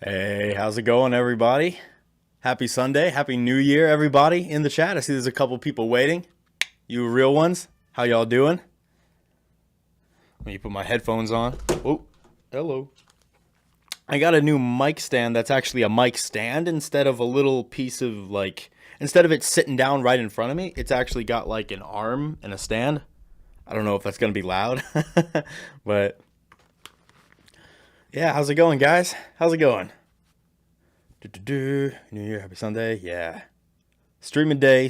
Hey, how's it going, everybody? Happy Sunday. Happy New Year, everybody in the chat. I see there's a couple people waiting. You real ones, how y'all doing? Let me put my headphones on. Oh, hello. I got a new mic stand that's actually a mic stand instead of a little piece of instead of it sitting down right in front of me, it's actually got like an arm and a stand. I don't know if that's going to be loud, but yeah, how's it going, guys? How's it going? New Year, happy Sunday. Yeah. Streaming day.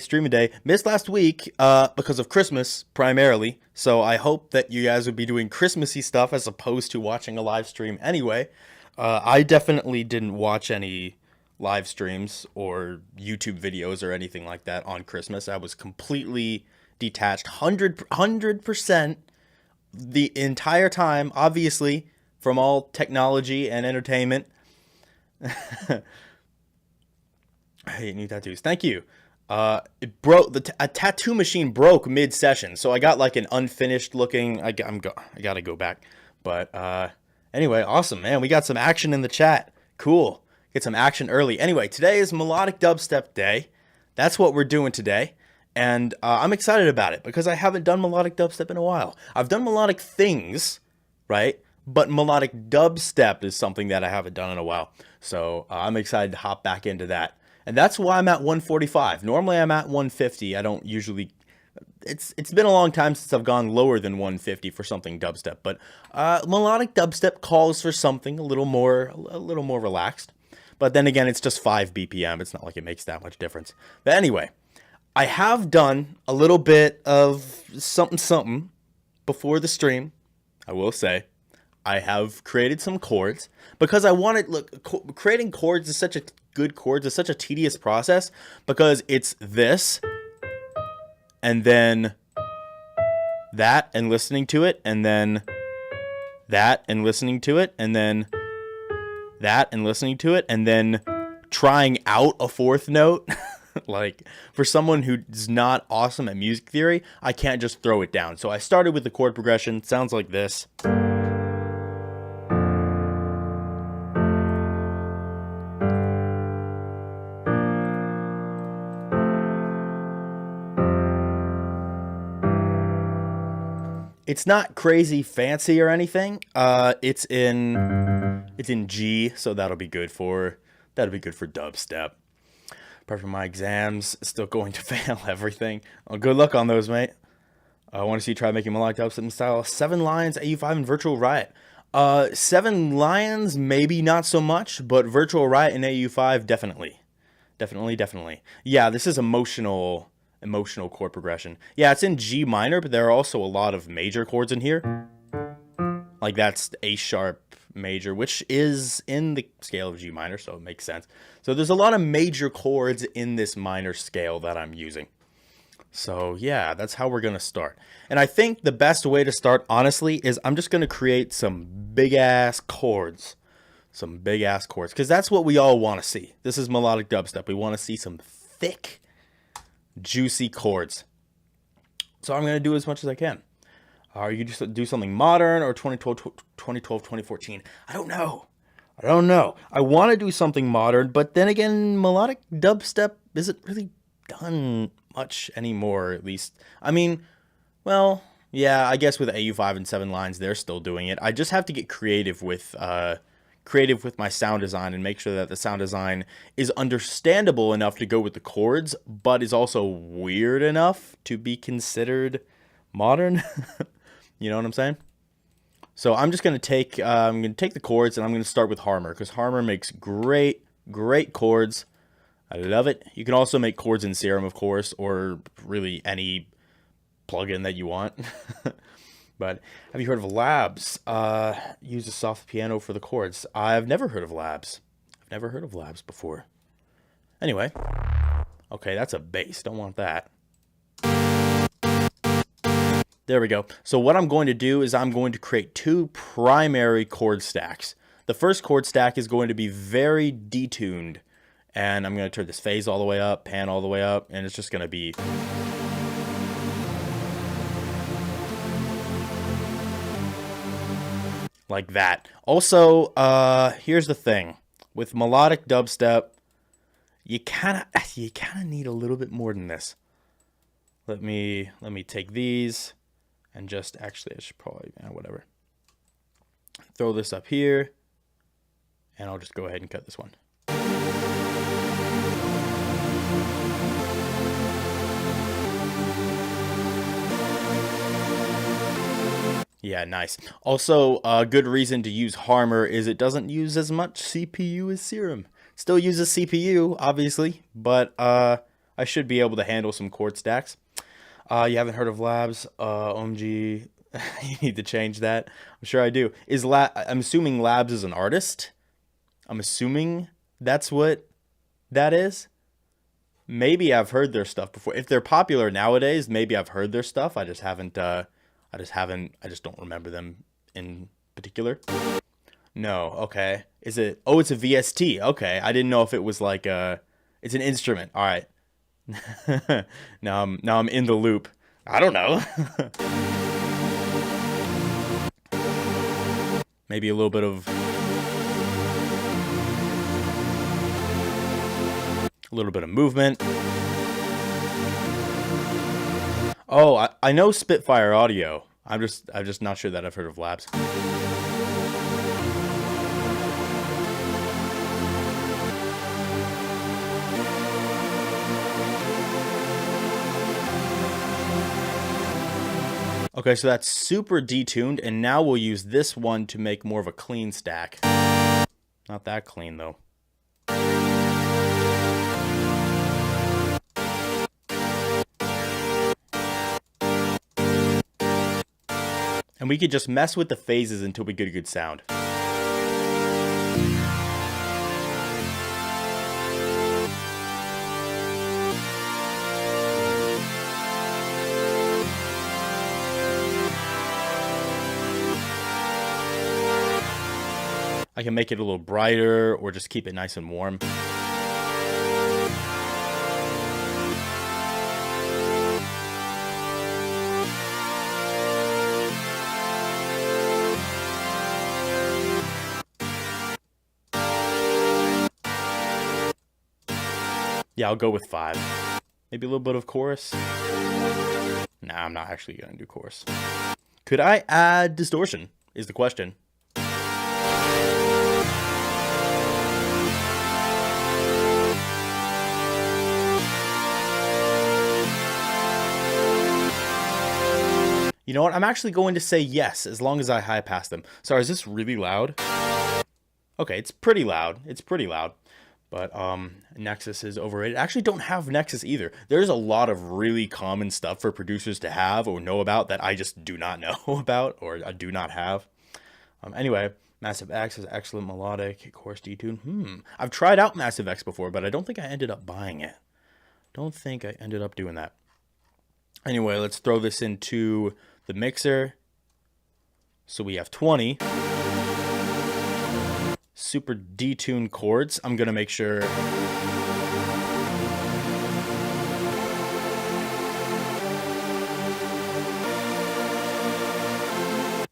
Missed last week because of Christmas primarily. So I hope that you guys would be doing Christmassy stuff as opposed to watching a live stream anyway. I definitely didn't watch any live streams or YouTube videos or anything like that on Christmas. I was completely detached, 100% the entire time, obviously, from all technology and entertainment. Hey, new tattoos. Thank you. It broke. A tattoo machine broke mid-session, so I got like an unfinished looking. I gotta go back. But anyway, awesome, man. We got some action in the chat. Cool. Get some action early. Anyway, today is Melodic Dubstep Day. That's what we're doing today, and I'm excited about it because I haven't done melodic dubstep in a while. I've done melodic things, right? But melodic dubstep is something that I haven't done in a while. So I'm excited to hop back into that. And that's why I'm at 145. Normally I'm at 150. I don't usually... It's been a long time since I've gone lower than 150 for something dubstep. But melodic dubstep calls for something a little more relaxed. But then again, it's just 5 BPM. It's not like it makes that much difference. But anyway, I have done a little bit of something before the stream, I will say. I have created some chords because I wanted, creating chords is such a good chords is such a tedious process because it's this and then that and listening to it and then that and listening to it and then that and listening to it and then trying out a fourth note. Like, for someone who's not awesome at music theory, I can't just throw it down. So I started with the chord progression. Sounds like this. It's not crazy fancy or anything. It's in G, so that'll be good for dubstep. Apart from my exams, still going to fail everything. Well, good luck on those, mate. I want to see you try making melodic dubstep in style 7 Lions, AU5, and Virtual Riot. 7 Lions, maybe not so much, but Virtual Riot and AU5, definitely. Definitely. Yeah, this is emotional chord progression. Yeah, it's in G minor, but there are also a lot of major chords in here. Like that's A sharp major, which is in the scale of G minor, so it makes sense. So there's a lot of major chords in this minor scale that I'm using. So yeah, that's how we're gonna start. And I think the best way to start, honestly, is I'm just gonna create some big ass chords. Because that's what we all want to see. This is melodic dubstep. We want to see some thick, juicy chords. So I'm going to do as much as I can. Are you just do something modern or 2014? I don't know. I want to do something modern, but then again, melodic dubstep isn't really done much anymore, at least. I mean, well, yeah, I guess with AU5 and 7 Lines, they're still doing it. I just have to get creative with my sound design and make sure that the sound design is understandable enough to go with the chords, but is also weird enough to be considered modern. You know what I'm saying? So I'm just gonna take the chords and I'm gonna start with Harmor because Harmor makes great chords. I love it. You can also make chords in Serum, of course, or really any plugin that you want. But have you heard of Labs? Use a soft piano for the chords. I've never heard of Labs. I've never heard of Labs before. Anyway. Okay, that's a bass. Don't want that. There we go. So what I'm going to do is I'm going to create 2 primary chord stacks. The first chord stack is going to be very detuned. And I'm going to turn this phase all the way up, pan all the way up, and it's just going to be... like that. Also, here's the thing. with melodic dubstep, you kind of need a little bit more than this. Let me take these and just actually I should probably whatever. Throw this up here, and I'll just go ahead and cut this one. Yeah, nice. Also, a good reason to use Harmor is it doesn't use as much CPU as Serum. Still uses CPU, obviously, but I should be able to handle some chord stacks. You haven't heard of Labs? OMG, you need to change that. I'm sure I do. I'm assuming Labs is an artist. I'm assuming that's what that is. Maybe I've heard their stuff before. If they're popular nowadays, maybe I've heard their stuff. I just don't remember them in particular. No, okay. Is it? Oh, it's a VST. Okay, I didn't know if it was like it's an instrument. All right. now I'm in the loop. I don't know. Maybe a little bit of movement. Oh, I know Spitfire Audio. I'm just not sure that I've heard of Labs. Okay, so that's super detuned, and now we'll use this one to make more of a clean stack. Not that clean, though. And we could just mess with the phases until we get a good sound. I can make it a little brighter or just keep it nice and warm. Yeah, I'll go with 5. Maybe a little bit of chorus. Nah, I'm not actually going to do chorus. Could I add distortion is the question. You know what? I'm actually going to say yes, as long as I high pass them. Sorry, is this really loud? Okay, it's pretty loud. It's pretty loud. But Nexus is overrated. I actually don't have Nexus either. There's a lot of really common stuff for producers to have or know about that I just do not know about or I do not have. Anyway, Massive X is excellent melodic, coarse detune. I've tried out Massive X before, but I don't think I ended up buying it. Don't think I ended up doing that. Anyway, let's throw this into the mixer. So we have 20 super detuned chords. I'm going to make sure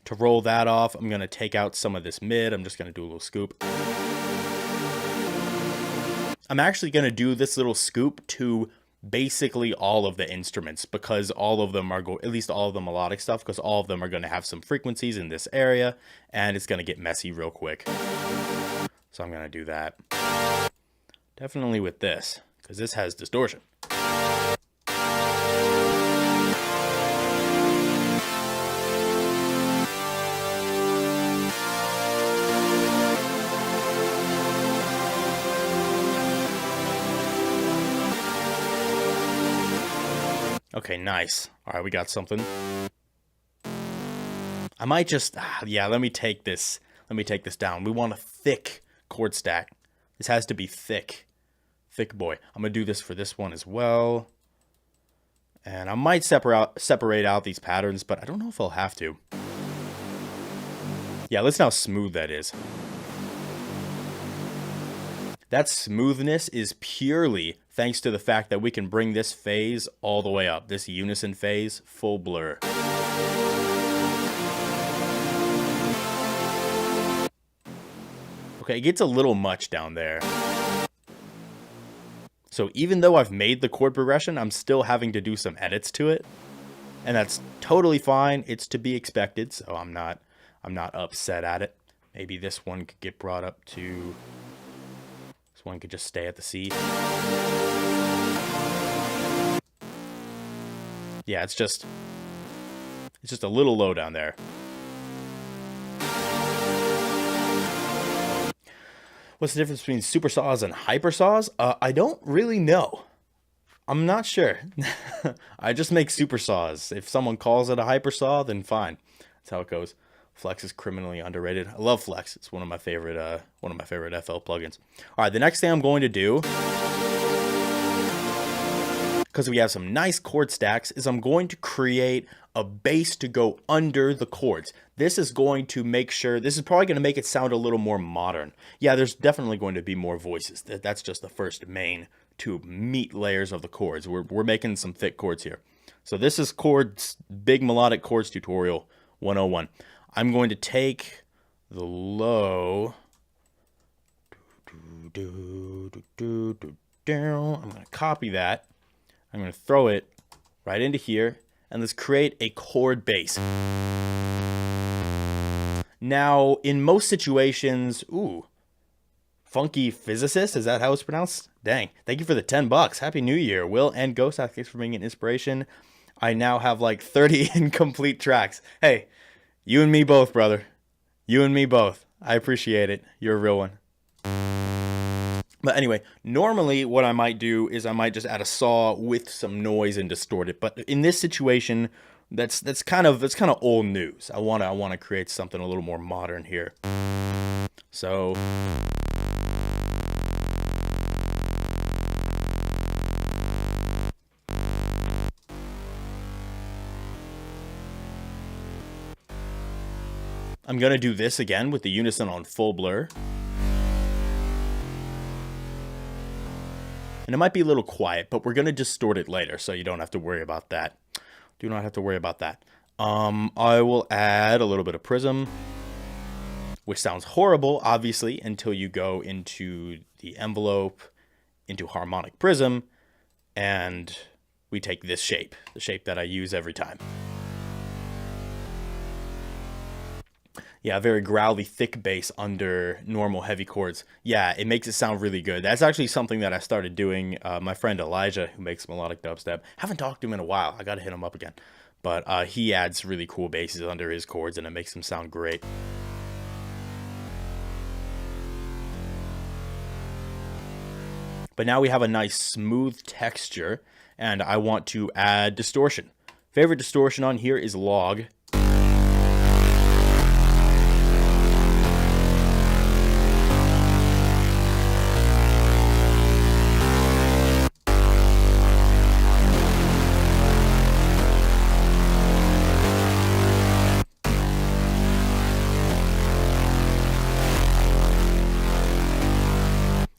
to roll that off. I'm going to take out some of this mid. I'm just going to do a little scoop. I'm actually going to do this little scoop to basically all of the instruments because all of them are at least all of the melodic stuff, because all of them are going to have some frequencies in this area and it's going to get messy real quick. So I'm going to do that. Definitely with this, because this has distortion. Okay, nice. All right, we got something. I might just, yeah, let me take this down. We want a thick chord stack. This has to be thick. Thick boy. I'm going to do this for this one as well. And I might separate out these patterns, but I don't know if I'll have to. Yeah, listen how smooth that is. That smoothness is purely thanks to the fact that we can bring this phase all the way up. This unison phase, full blur. Okay, it gets a little much down there. So even though I've made the chord progression, I'm still having to do some edits to it. And that's totally fine. It's to be expected, so I'm not upset at it. Maybe this one could get brought up to... This one could just stay at the C. Yeah, it's just a little low down there. What's the difference between super saws and hyper saws? I don't really know. I'm not sure. I just make super saws. If someone calls it a hyper saw, then fine. That's how it goes. Flex is criminally underrated. I love Flex. It's one of my favorite FL plugins. All right, the next thing I'm going to do, because we have some nice chord stacks, is I'm going to create a bass to go under the chords. This is going to make sure, this is probably going to make it sound a little more modern. Yeah, there's definitely going to be more voices. That's just the first main two meat layers of the chords. We're making some thick chords here. So this is chords, big melodic chords tutorial 101. I'm going to take the low. I'm going to copy that. I'm going to throw it right into here, and let's create a chord bass. Now, in most situations, ooh, Funky Physicist, is that how it's pronounced? Dang, thank you for the 10 bucks. Happy New Year, Will and Ghosthack. Thanks for being an inspiration. I now have like 30 incomplete tracks. Hey, you and me both, brother. You and me both. I appreciate it. You're a real one. But anyway, normally what I might do is I might just add a saw with some noise and distort it. But in this situation, that's kind of old news. I wanna create something a little more modern here. So I'm gonna do this again with the unison on full blur. And it might be a little quiet, but we're going to distort it later, so you don't have to worry about that. Do not have to worry about that. I will add a little bit of prism, which sounds horrible, obviously, until you go into the envelope, into harmonic prism, and we take this shape, the shape that I use every time. Yeah, very growly, thick bass under normal heavy chords. Yeah, it makes it sound really good. That's actually something that I started doing. My friend Elijah, who makes melodic dubstep, haven't talked to him in a while. I got to hit him up again. But he adds really cool basses under his chords, and it makes them sound great. But now we have a nice smooth texture, and I want to add distortion. Favorite distortion on here is log.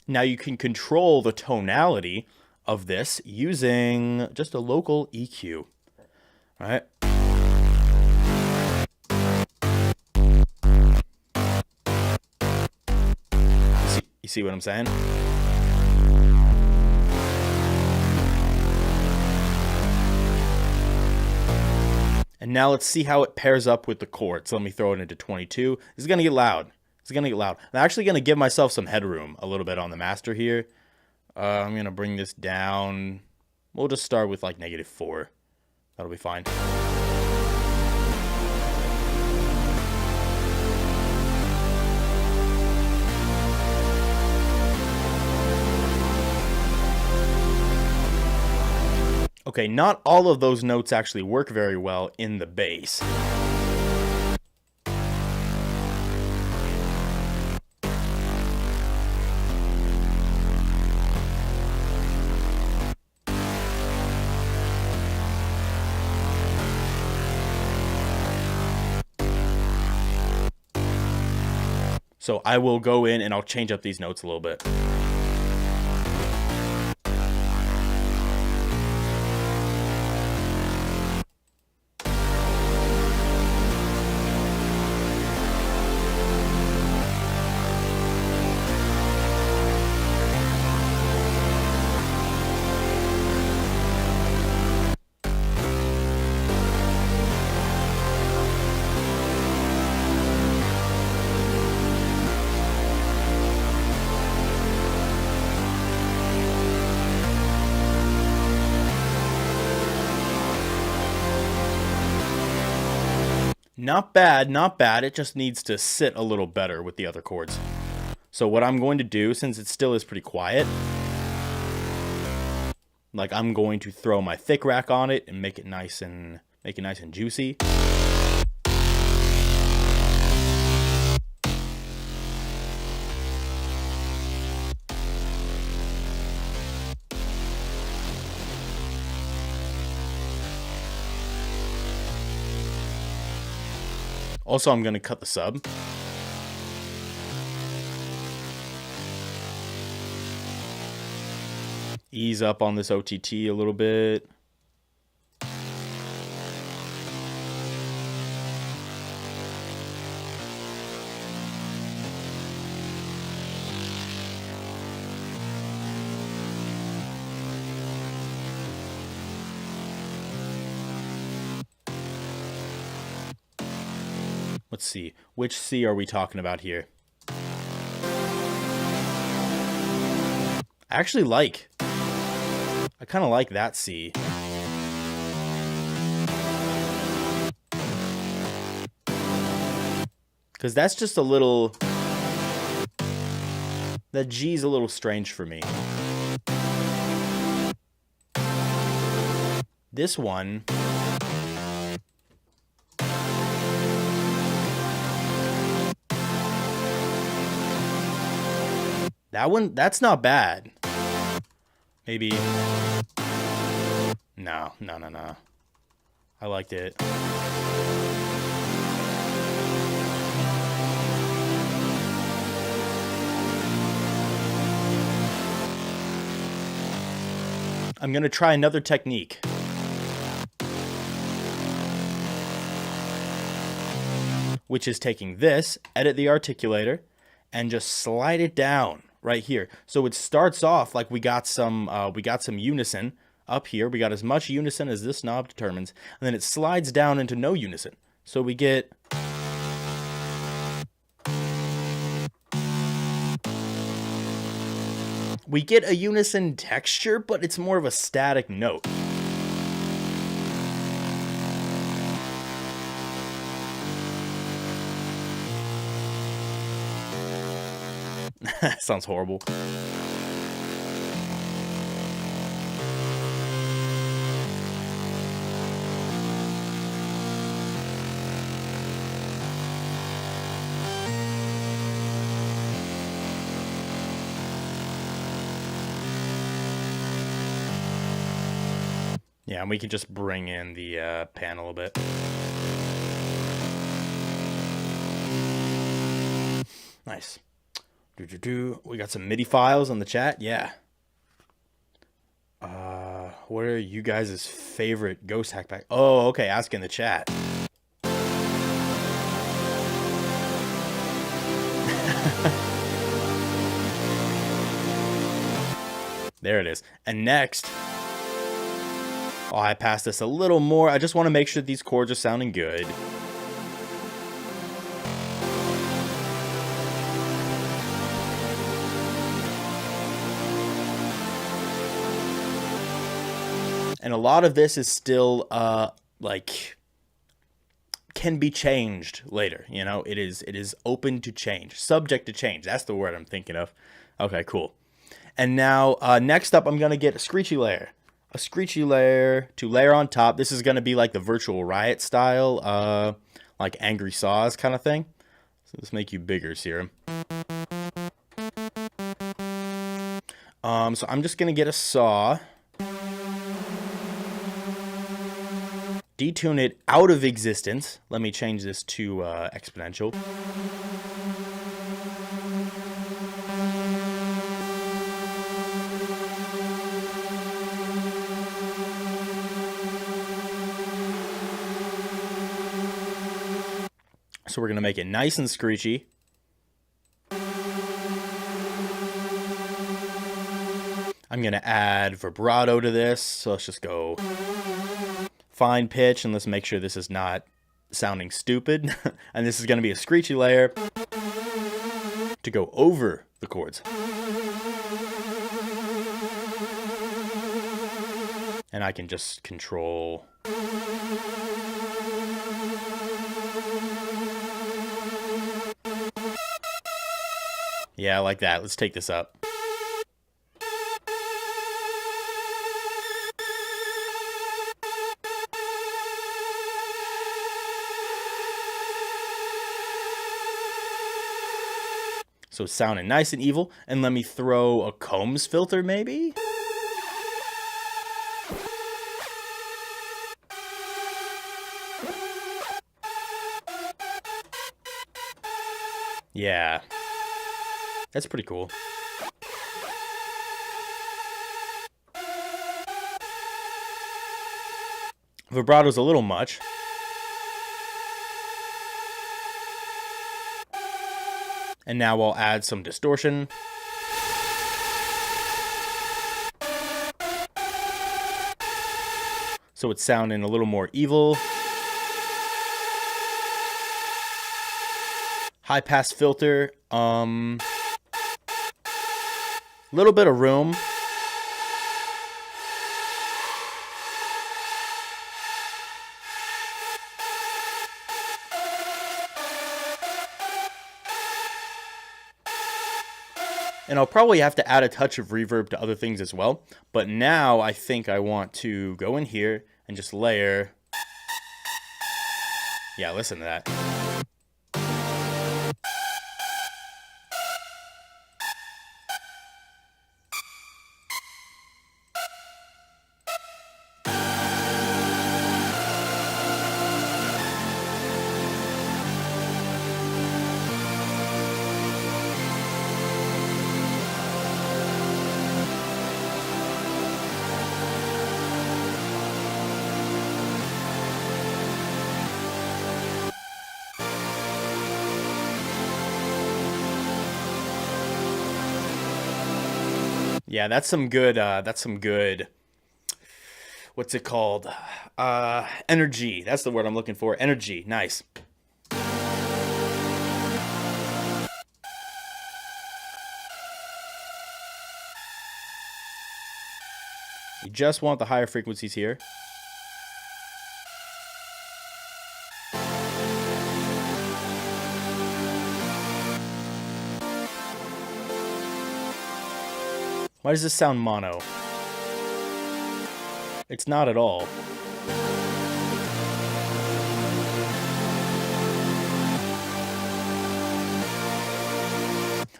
Now you can control the tonality of this using just a local EQ. All right. You see what I'm saying? And now let's see how it pairs up with the chord. So let me throw it into 22. This is going to get loud. It's going to get loud. I'm actually going to give myself some headroom a little bit on the master here. I'm going to bring this down. We'll just start with like -4. That'll be fine. Okay, not all of those notes actually work very well in the bass. So I will go in and I'll change up these notes a little bit. Not bad, not bad. It just needs to sit a little better with the other chords. So what I'm going to do, since it still is pretty quiet, like I'm going to throw my thick rack on it and make it nice and juicy. Also, I'm going to cut the sub. Ease up on this OTT a little bit. Let's see. Which C are we talking about here? I kind of like that C. Because that's just a little... That G's a little strange for me. This one... That one, that's not bad. Maybe... No. I liked it. I'm going to try another technique. Which is taking this, edit the articulator, and just slide it down right here. So it starts off like we got some unison up here. We got as much unison as this knob determines, and then it slides down into no unison. So we get a unison texture, but it's more of a static note. Sounds horrible. Yeah, and we can just bring in the pan a little bit. Nice. We got some MIDI files on the chat. Yeah. What are you guys' favorite Ghosthack pack? Oh, okay. Ask in the chat. There it is. And next, I passed this a little more. I just want to make sure these chords are sounding good. And a lot of this is still, like, can be changed later. You know, it is open to change, subject to change. That's the word I'm thinking of. Okay, cool. And now, next up, I'm going to get a screechy layer. A screechy layer to layer on top. This is going to be like the Virtual Riot style, like Angry Saws kind of thing. So let's make you bigger, Serum. So I'm just going to get a saw. Detune it out of existence. Let me change this to exponential. So we're going to make it nice and screechy. I'm going to add vibrato to this. So let's just go fine pitch, and let's make sure this is not sounding stupid. And this is going to be a screechy layer to go over the chords. And I can just control. Yeah, I like that. Let's take this up. So it's sounding nice and evil. And let me throw a Combs filter, maybe? Yeah. That's pretty cool. Vibrato's a little much. And now I'll add some distortion. So it's sounding a little more evil. High pass filter. Little bit of room. And I'll probably have to add a touch of reverb to other things as well. But now I think I want to go in here and just layer. Yeah, listen to that. Yeah, that's some good, what's it called? Energy. That's the word I'm looking for. Energy. Nice. You just want the higher frequencies here. Why does this sound mono? It's not at all.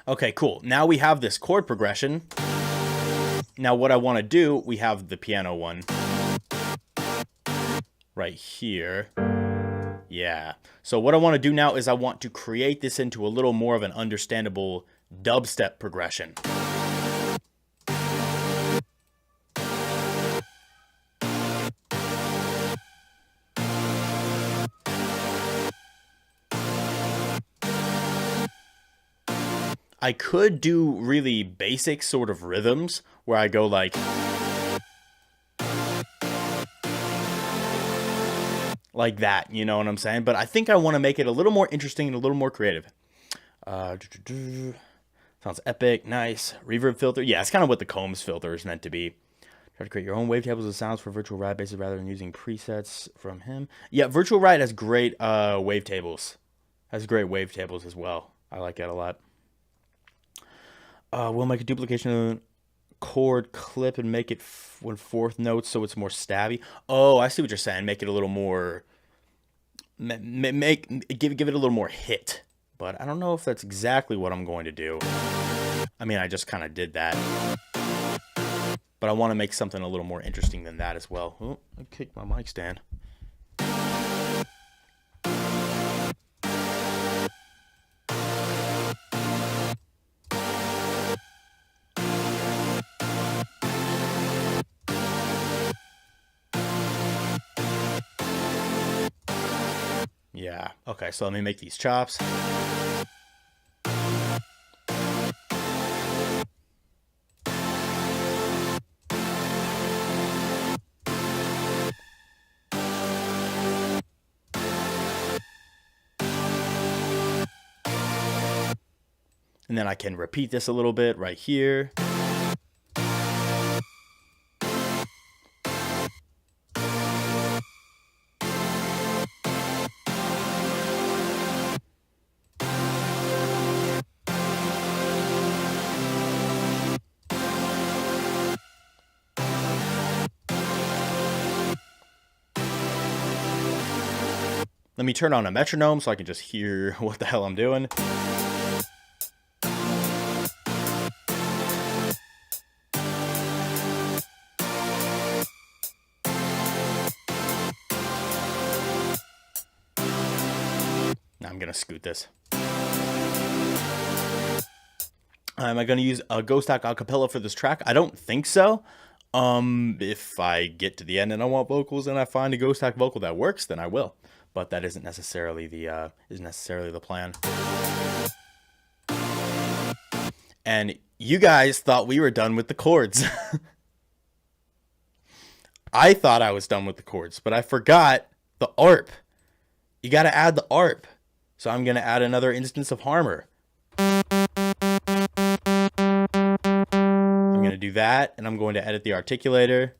Okay, cool. Now we have this chord progression. Now what I want to do, we have the piano one right here. Yeah. So what I want to do now is I want to create this into a little more of an understandable dubstep progression. I could do really basic sort of rhythms where I go like that, you know what I'm saying? But I think I want to make it a little more interesting and a little more creative. Sounds epic, nice. Reverb filter. Yeah, it's kind of what the Combs filter is meant to be. Try to create your own wavetables of sounds for Virtual Ride bases rather than using presets from him. Yeah, Virtual Ride has great wavetables. Has great wavetables as well. I like that a lot. We'll make a duplication of chord clip and make it 1/4 notes so it's more stabby. Oh, I see what you're saying. Make it a little more, give it a little more hit. But I don't know if that's exactly what I'm going to do. I mean, I just kind of did that. But I want to make something a little more interesting than that as well. Oh, I kicked my mic stand. Yeah, okay, so let me make these chops. And then I can repeat this a little bit right here. Let me turn on a metronome so I can just hear what the hell I'm doing. Now I'm going to scoot this. Am I going to use a Ghosthack acapella for this track? I don't think so. If I get to the end and I want vocals and I find a Ghosthack vocal that works, then I will. But that isn't necessarily the plan. And you guys thought we were done with the chords. I thought I was done with the chords, but I forgot the ARP. You got to add the ARP. So I'm going to add another instance of Harmer. I'm going to do that, and I'm going to edit the articulator.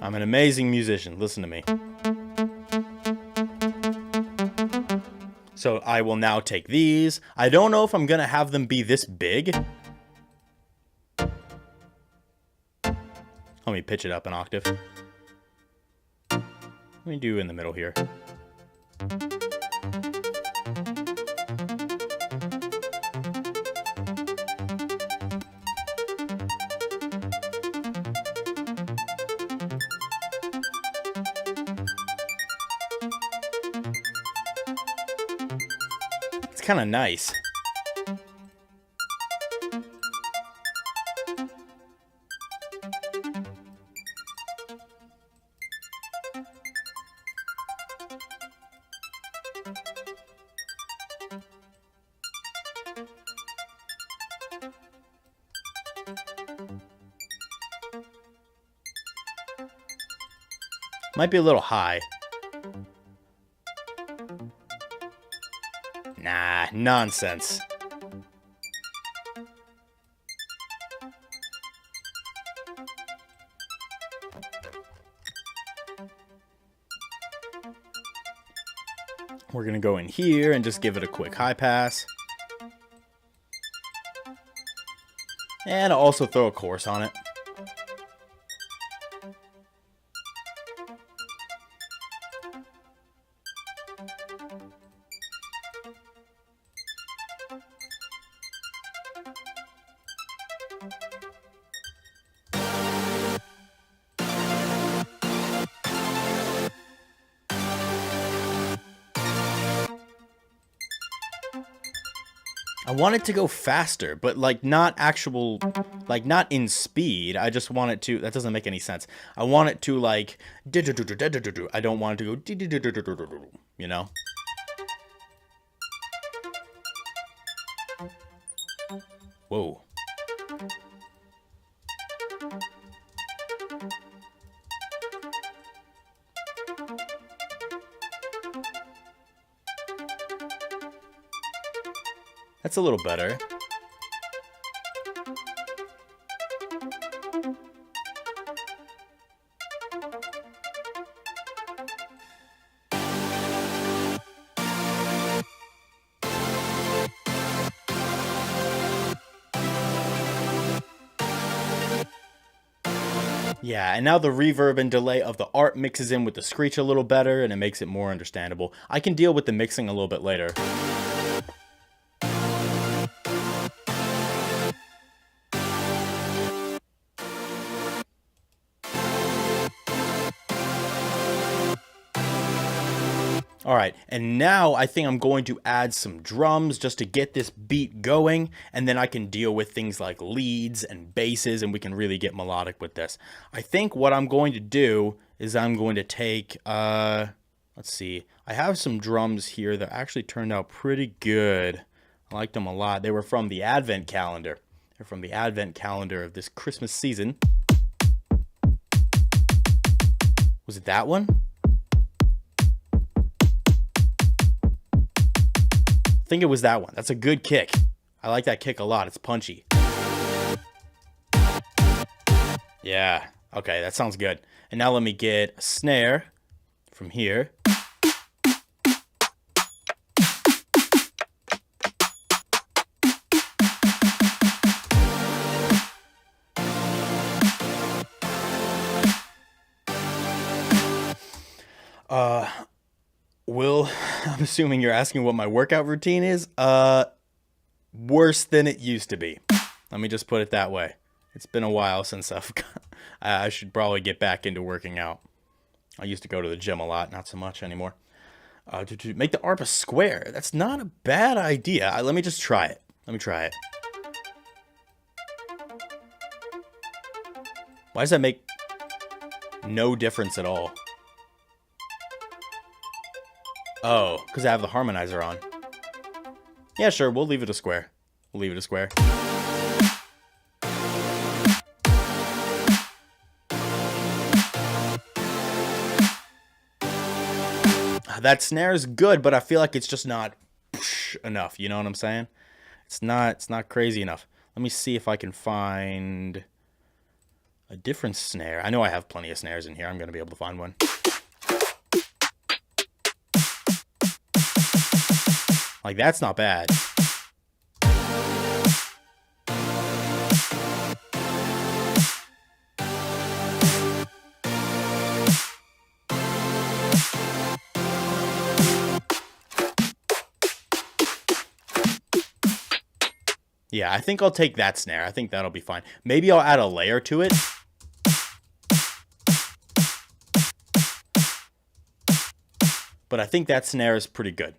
I'm an amazing musician. Listen to me. So I will now take these. I don't know if I'm going to have them be this big. Let me pitch it up an octave. Let me do in the middle here. It's kind of nice. Might be a little high. Nah, nonsense. We're gonna go in here and just give it a quick high pass. And I'll also throw a chorus on it. I want it to go faster, but like not actual, like not in speed. I just want it to, that doesn't make any sense. I want it to like, I don't want it to go, you know? Whoa. That's a little better. Yeah, and now the reverb and delay of the art mixes in with the screech a little better, and it makes it more understandable. I can deal with the mixing a little bit later. All right, and now I think I'm going to add some drums just to get this beat going, and then I can deal with things like leads and basses, and we can really get melodic with this. I think what I'm going to do is I'm going to take, let's see, I have some drums here that actually turned out pretty good. I liked them a lot. They were from the Advent calendar. They're from the Advent calendar of this Christmas season. Was it that one? I think it was that one. That's a good kick. I like that kick a lot. It's punchy. Yeah, Okay, that sounds good. And now let me get a snare from here. Will, I'm assuming you're asking what my workout routine is. Worse than it used to be. Let me just put it that way. It's been a while since I should probably get back into working out. I used to go to the gym a lot, not so much anymore. To make the arp a square. That's not a bad idea. Let me just try it. Let me try it. Why does that make no difference at all? Oh, because I have the harmonizer on. Yeah, sure, we'll leave it a square. We'll leave it a square. That snare is good, but I feel like it's just not enough. You know what I'm saying? It's not crazy enough. Let me see if I can find a different snare. I know I have plenty of snares in here. I'm going to be able to find one. Like, that's not bad. Yeah, I think I'll take that snare. I think that'll be fine. Maybe I'll add a layer to it. But I think that snare is pretty good.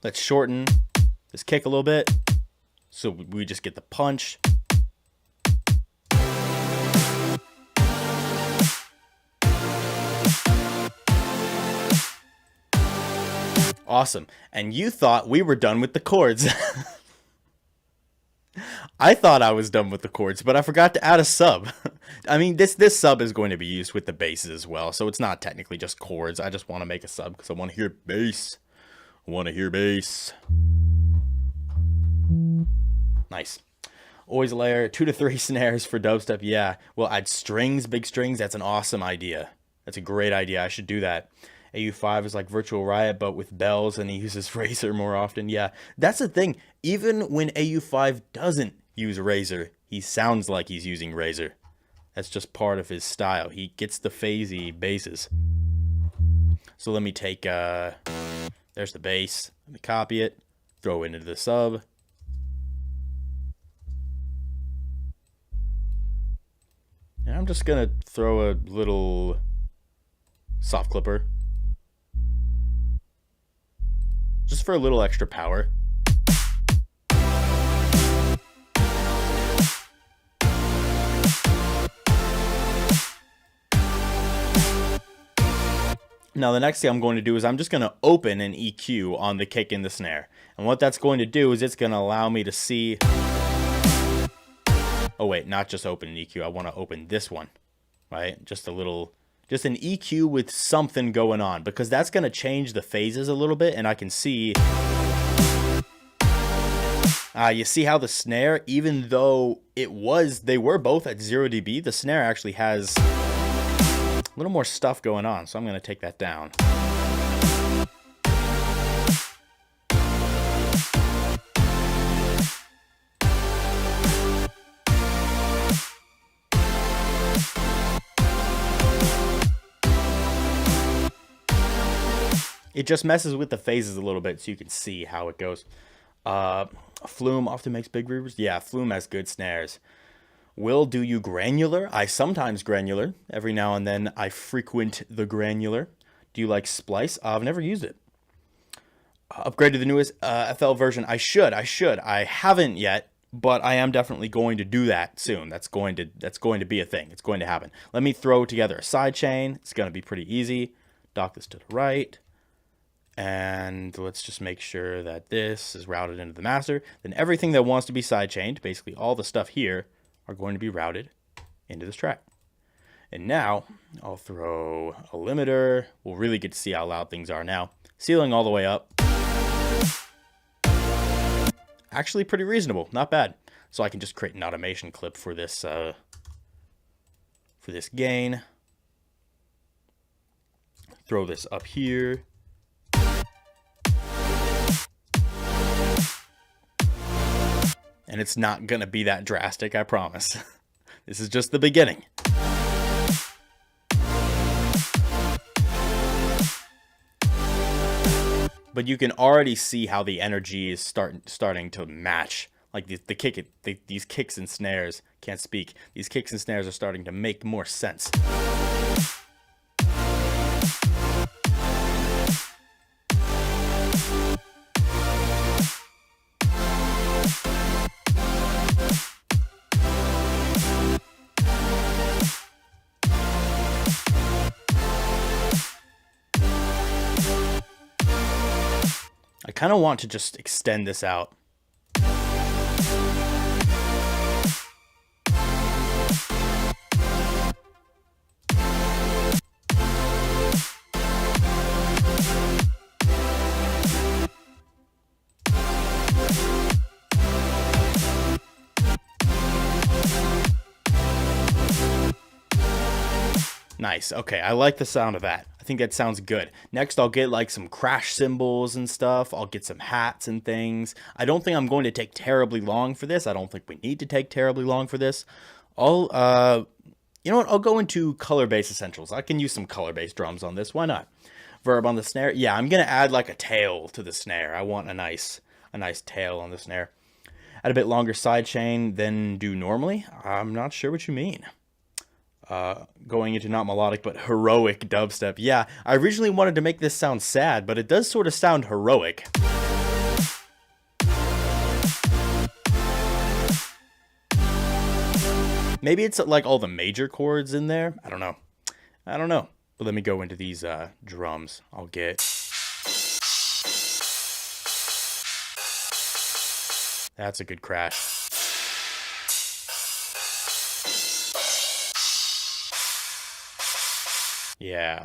Let's shorten this kick a little bit so we just get the punch. Awesome. And you thought we were done with the chords. I thought I was done with the chords, but I forgot to add a sub. I mean, this sub is going to be used with the basses as well, so it's not technically just chords. I just want to make a sub because I want to hear bass. Want to hear bass. Nice. Always layer 2 to 3 snares for dubstep. Yeah. Well, add strings, big strings. That's an awesome idea. That's a great idea. I should do that. AU5 is like Virtual Riot, but with bells, and he uses Razor more often. Yeah. That's the thing. Even when AU5 doesn't use Razor, he sounds like he's using Razor. That's just part of his style. He gets the phasey basses. So let me take... there's the bass. Let me copy it. Throw it into the sub. And I'm just going to throw a little soft clipper. Just for a little extra power. Now the next thing I'm going to do is I'm just going to open an EQ on the kick and the snare. And what that's going to do is it's going to allow me to see... Oh wait, not just open an EQ. I want to open this one, right? Just an EQ with something going on, because that's going to change the phases a little bit, and I can see... you see how the snare, even though they were both at 0 dB, the snare actually has... a little more stuff going on, so I'm going to take that down. It just messes with the phases a little bit so you can see how it goes. Flume often makes big reverbs. Yeah, Flume has good snares. Will, do you granular? I sometimes granular. Every now and then I frequent the granular. Do you like Splice? I've never used it. Upgrade to the newest FL version. I should. I haven't yet. but I am definitely going to do that soon. That's going to be a thing. It's going to happen. Let me throw together a sidechain. It's going to be pretty easy. Dock this to the right. And let's just make sure that this is routed into the master. Then everything that wants to be sidechained, basically all the stuff here, are going to be routed into this track. And now I'll throw a limiter. We'll really get to see how loud things are now. Ceiling all the way up. Actually pretty reasonable, not bad. So I can just create an automation clip for this gain. Throw this up here. And it's not gonna be that drastic, I promise. This is just the beginning. But you can already see how the energy is starting to match. Like these kicks and snares, can't speak. These kicks and snares are starting to make more sense. I kind of want to just extend this out. Nice. Okay, I like the sound of that. I think that sounds good. Next, I'll get like some crash cymbals and stuff. I'll get some hats and things. I don't think I'm going to take terribly long for this. I don't think we need to take terribly long for this. You know what? I'll go into color-based essentials. I can use some color-based drums on this. Why not? Verb on the snare. Yeah, I'm gonna add like a tail to the snare. I want a nice tail on the snare. Add a bit longer sidechain than do normally. I'm not sure what you mean. Going into not melodic, but heroic dubstep. Yeah, I originally wanted to make this sound sad, but it does sort of sound heroic. Maybe it's like all the major chords in there. I don't know. But let me go into these drums. I'll get... That's a good crash. Yeah.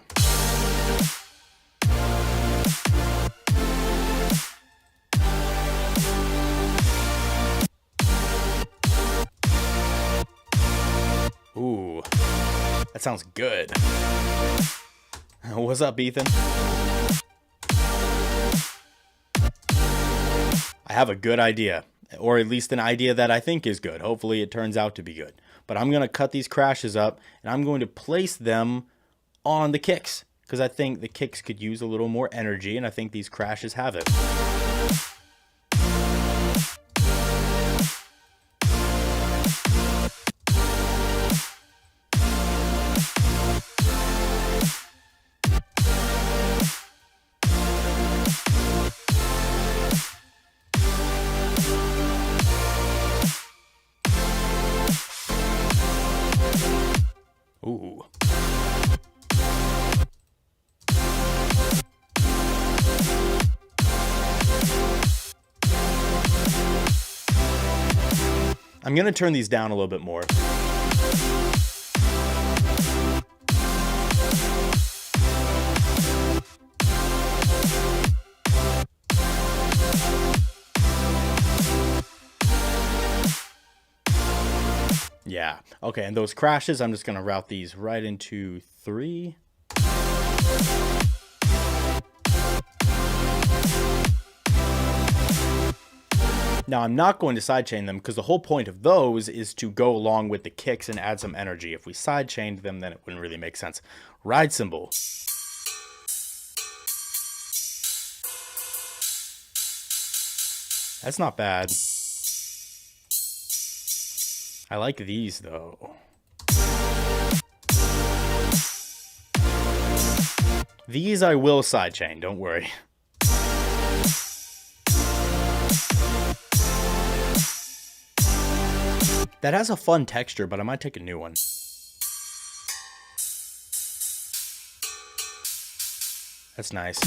Ooh, that sounds good. What's up, Ethan? I have a good idea, or at least an idea that I think is good. Hopefully it turns out to be good. But I'm going to cut these crashes up, and I'm going to place them on the kicks, because I think the kicks could use a little more energy, and I think these crashes have it. Ooh. I'm going to turn these down a little bit more. Yeah. Okay, and those crashes, I'm just going to route these right into 3. Now, I'm not going to sidechain them because the whole point of those is to go along with the kicks and add some energy. If we sidechained them, then it wouldn't really make sense. Ride cymbal. That's not bad. I like these, though. These I will sidechain, don't worry. That has a fun texture, but I might take a new one. That's nice.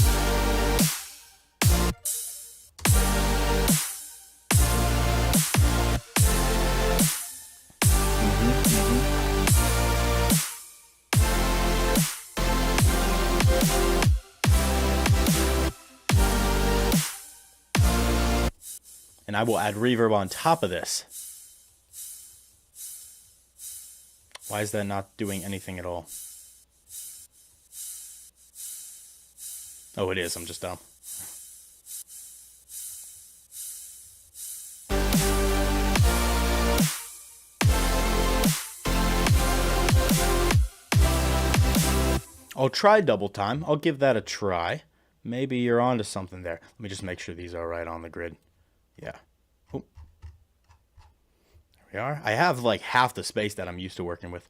And I will add reverb on top of this. Why is that not doing anything at all? Oh, it is. I'm just dumb. I'll try double time. I'll give that a try. Maybe you're onto something there. Let me just make sure these are right on the grid. Yeah. Oh. There we are. I have like half the space that I'm used to working with.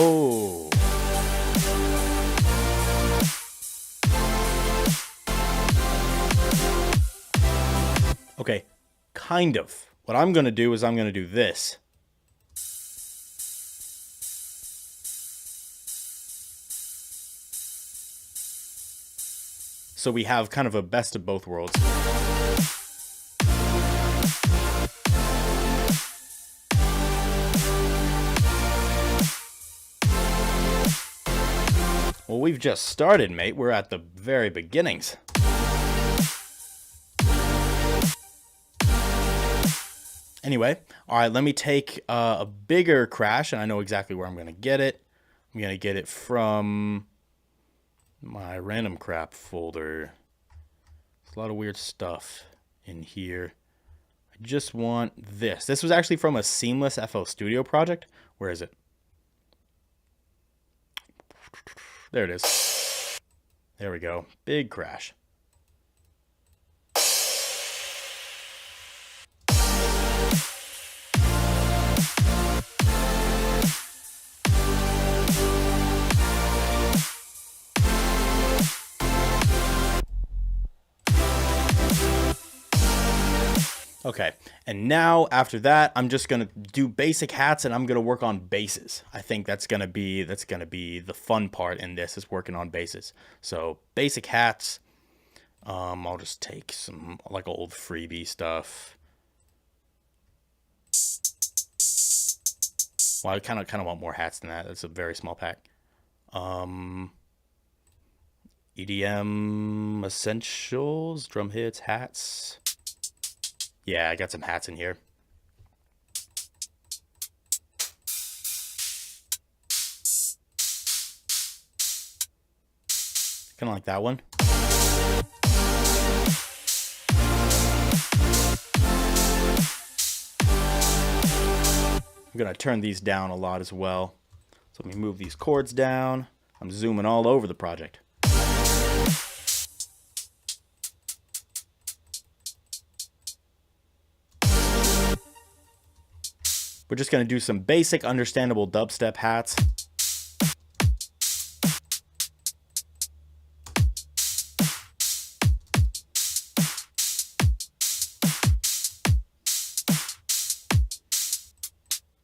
Oh. Okay, kind of. What I'm going to do is I'm going to do this. So we have kind of a best of both worlds. Well, we've just started, mate. We're at the very beginnings. Anyway, all right, let me take a bigger crash, and I know exactly where I'm going to get it. I'm going to get it from my random crap folder. There's a lot of weird stuff in here. I just want this. This was actually from a Seamless FL Studio project. Where is it? There it is. There we go. Big crash. Okay, and now after that, I'm just gonna do basic hats, and I'm gonna work on basses. I think that's gonna be the fun part in this, is working on basses. So basic hats. I'll just take some like old freebie stuff. Well, I kind of want more hats than that. That's a very small pack. EDM essentials, drum hits, hats. Yeah, I got some hats in here. Kind of like that one. I'm going to turn these down a lot as well. So let me move these chords down. I'm zooming all over the project. We're just going to do some basic understandable dubstep hats.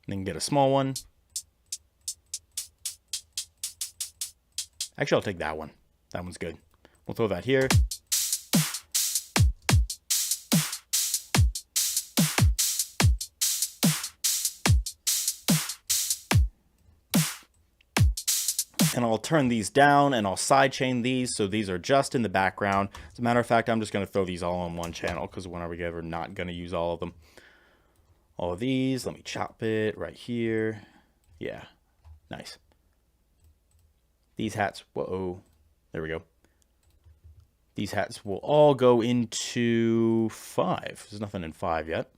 Then get a small one. Actually, I'll take that one. That one's good. We'll throw that here. And I'll turn these down and I'll sidechain these, so these are just in the background. As a matter of fact, I'm just going to throw these all on one channel, because when are we ever not going to use all of them? All of these, let me chop it right here. Yeah, nice. These hats, whoa, there we go. These hats will all go into 5. There's nothing in 5 yet.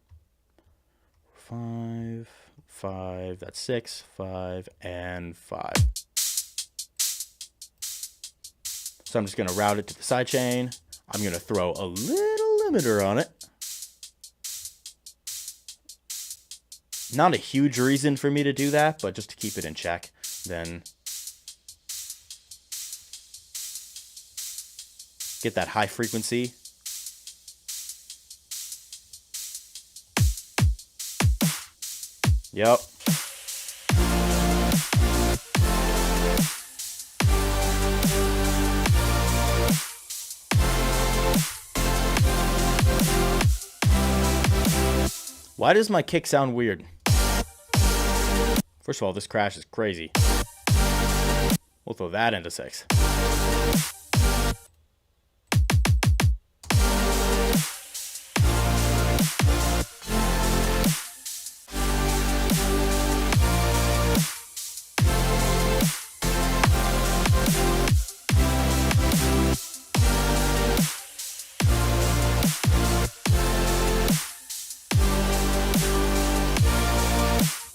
5, 5, that's 6, 5, and 5. So I'm just going to route it to the sidechain. I'm going to throw a little limiter on it. Not a huge reason for me to do that, but just to keep it in check. Then get that high frequency. Yep. Why does my kick sound weird? First of all, this crash is crazy. We'll throw that into 6.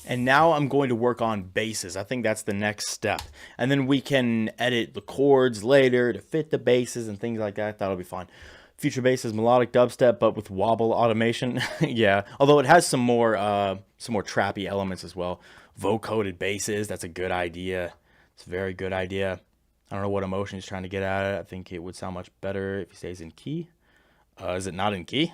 And now I'm going to work on basses. I think that's the next step. And then we can edit the chords later to fit the basses and things like that. That'll be fun. Future bass is melodic dubstep, but with wobble automation. Yeah, although it has some more trappy elements as well. Vocoded basses, that's a good idea. It's a very good idea. I don't know what emotion he's trying to get at. I think it would sound much better if he stays in key. Is it not in key?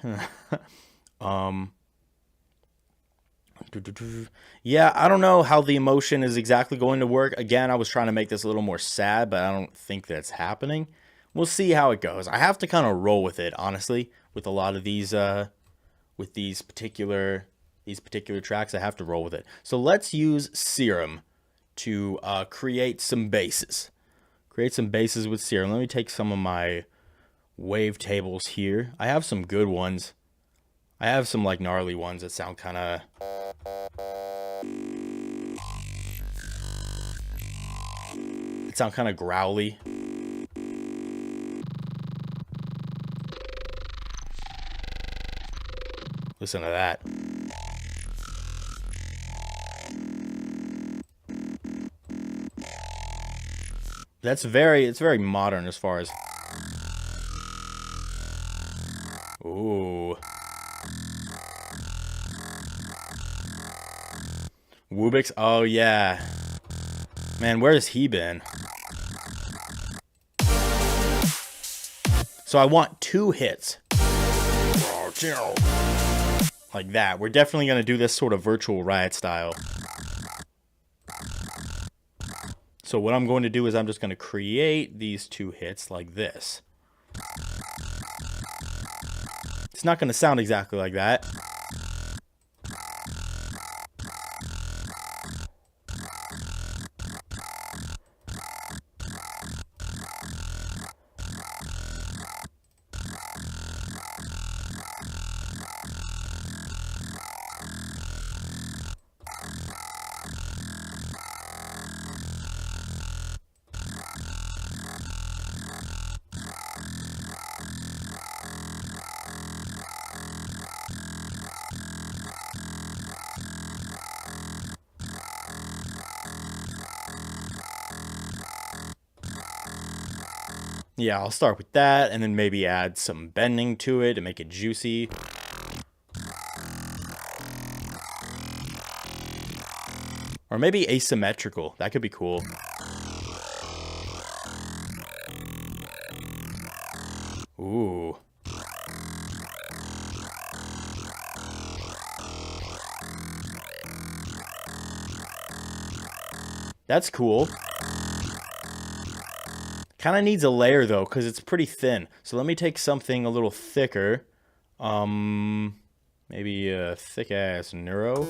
Yeah, I don't know how the emotion is exactly going to work. Again, I was trying to make this a little more sad, but I don't think that's happening. We'll see how it goes. I have to kind of roll with it, honestly, with a lot of these with these particular tracks. I have to roll with it. So let's use Serum to create some basses. Create some basses with Serum. Let me take some of my wave tables here. I have some good ones. I have some like gnarly ones that sound kind of... sound kind of growly. Listen to that. It's very modern as far as... Ooh. RUBICS, oh yeah. Man, where has he been? So I want 2 hits. Like that. We're definitely going to do this sort of virtual riot style. So what I'm going to do is I'm just going to create these 2 hits like this. It's not going to sound exactly like that. Yeah, I'll start with that and then maybe add some bending to it to make it juicy. Or maybe asymmetrical. That could be cool. Ooh. That's cool. Kind of needs a layer though, because it's pretty thin. So let me take something a little thicker. Maybe a thick ass neuro.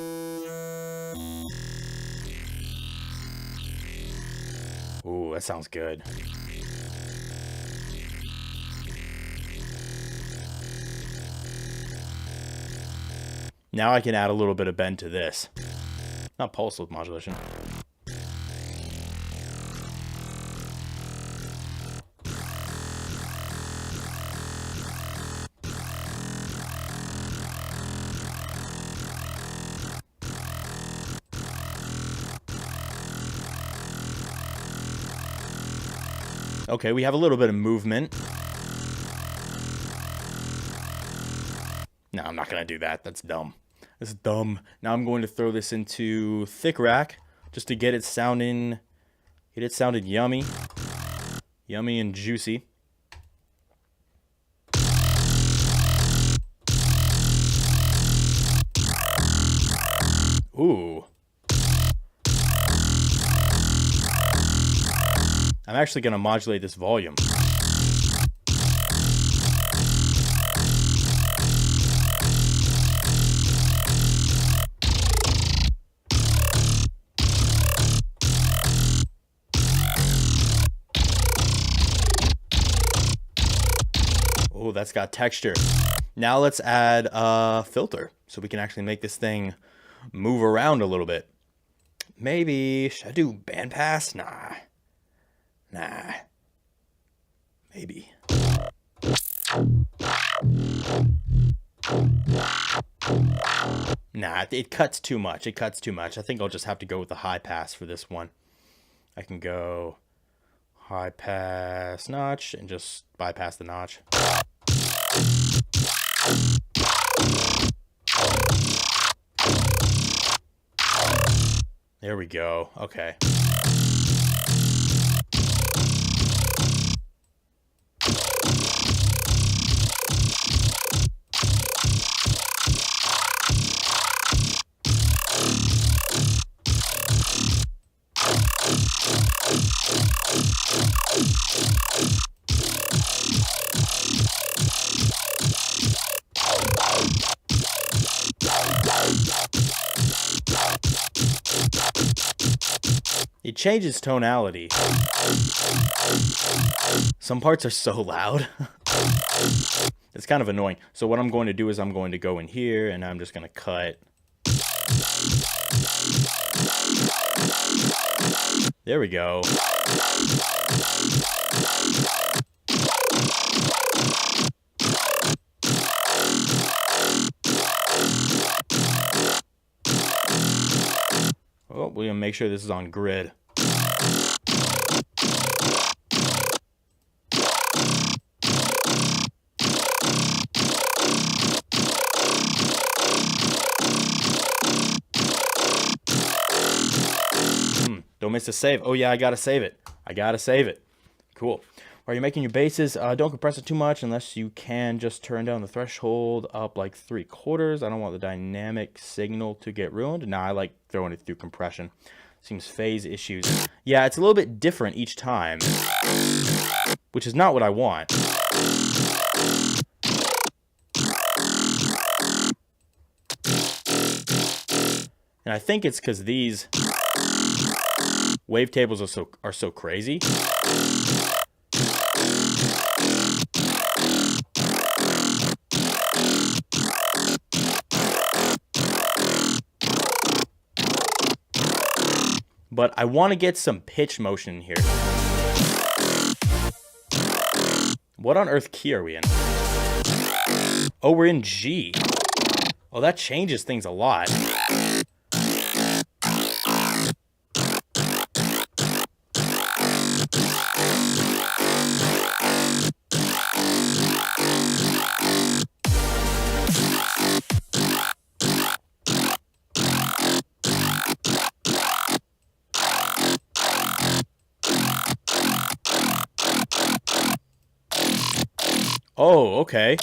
Ooh, that sounds good. Now I can add a little bit of bend to this. Not pulse width modulation. Okay, we have a little bit of movement. No, I'm not going to do that. That's dumb. That's dumb. Now I'm going to throw this into Thick Rack just to get it sounding yummy. Yummy and juicy. Ooh. I'm actually going to modulate this volume. Oh, that's got texture. Now let's add a filter so we can actually make this thing move around a little bit. Maybe, should I do bandpass? Nah. Maybe. Nah, it cuts too much. It cuts too much. I think I'll just have to go with the high pass for this one. I can go high pass notch and just bypass the notch. There we go. Okay. It changes tonality. Some parts are so loud. It's kind of annoying. So what I'm going to do is I'm going to go in here and I'm just going to cut. There we go. Oh, we're going to make sure this is on grid. Don't miss a save. Oh yeah, I gotta save it. Cool. While you're making your basses, don't compress it too much unless you can just turn down the threshold up like 3/4. I don't want the dynamic signal to get ruined. Nah, I like throwing it through compression. Seems phase issues. Yeah, it's a little bit different each time, which is not what I want. And I think it's because these wavetables are so crazy. But I want to get some pitch motion here. What on earth key are we in? Oh, we're in G. Oh, that changes things a lot. Oh, okay.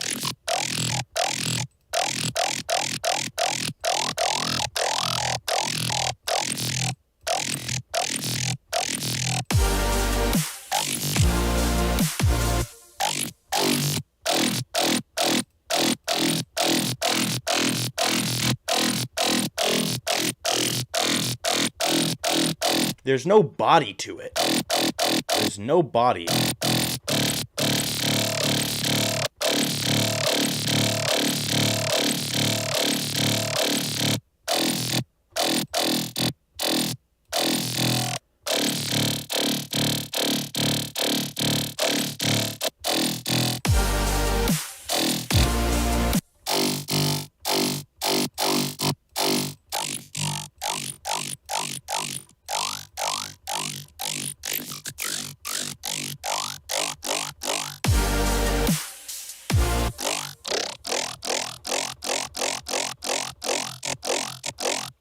There's no body to it. There's no body.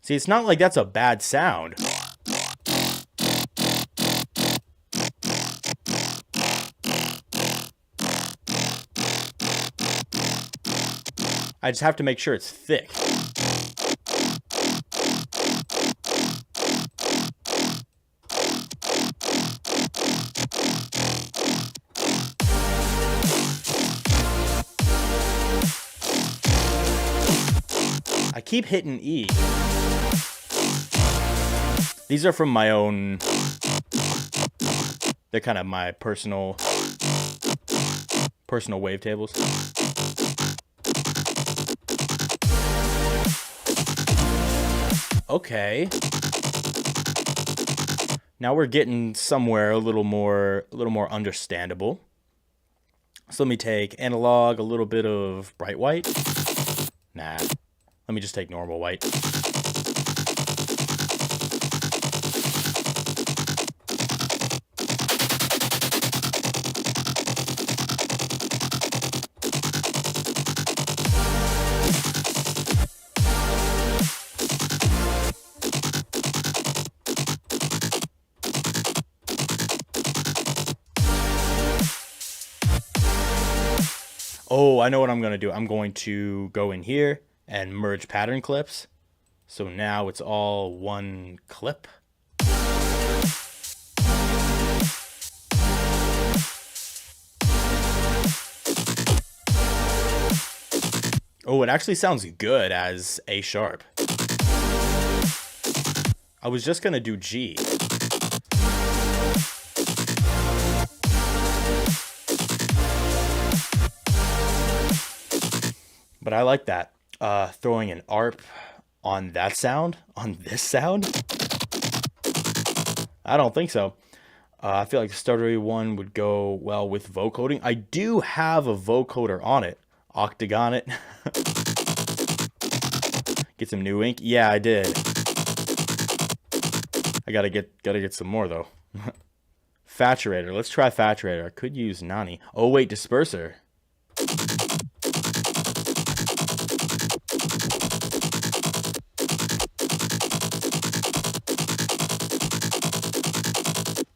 See, it's not like that's a bad sound. I just have to make sure it's thick. keep hitting E. These are from my own... They're kind of my personal wavetables. Okay. Now we're getting somewhere a little more understandable. So let me take analog, a little bit of bright white. Nah. Let me just take normal white. Oh, I know what I'm going to do. I'm going to go in here and merge pattern clips. So now it's all one clip. Oh, it actually sounds good as A sharp. I was just going to do G. But I like that. Throwing an ARP on that sound, on this sound? I don't think so. I feel like the stuttery one would go well with vocoding. I do have a vocoder on it. Octagon it. Get some new ink? Yeah, I did. I gotta get some more though. Faturator. Let's try Faturator. I could use Nani. Oh wait, Disperser.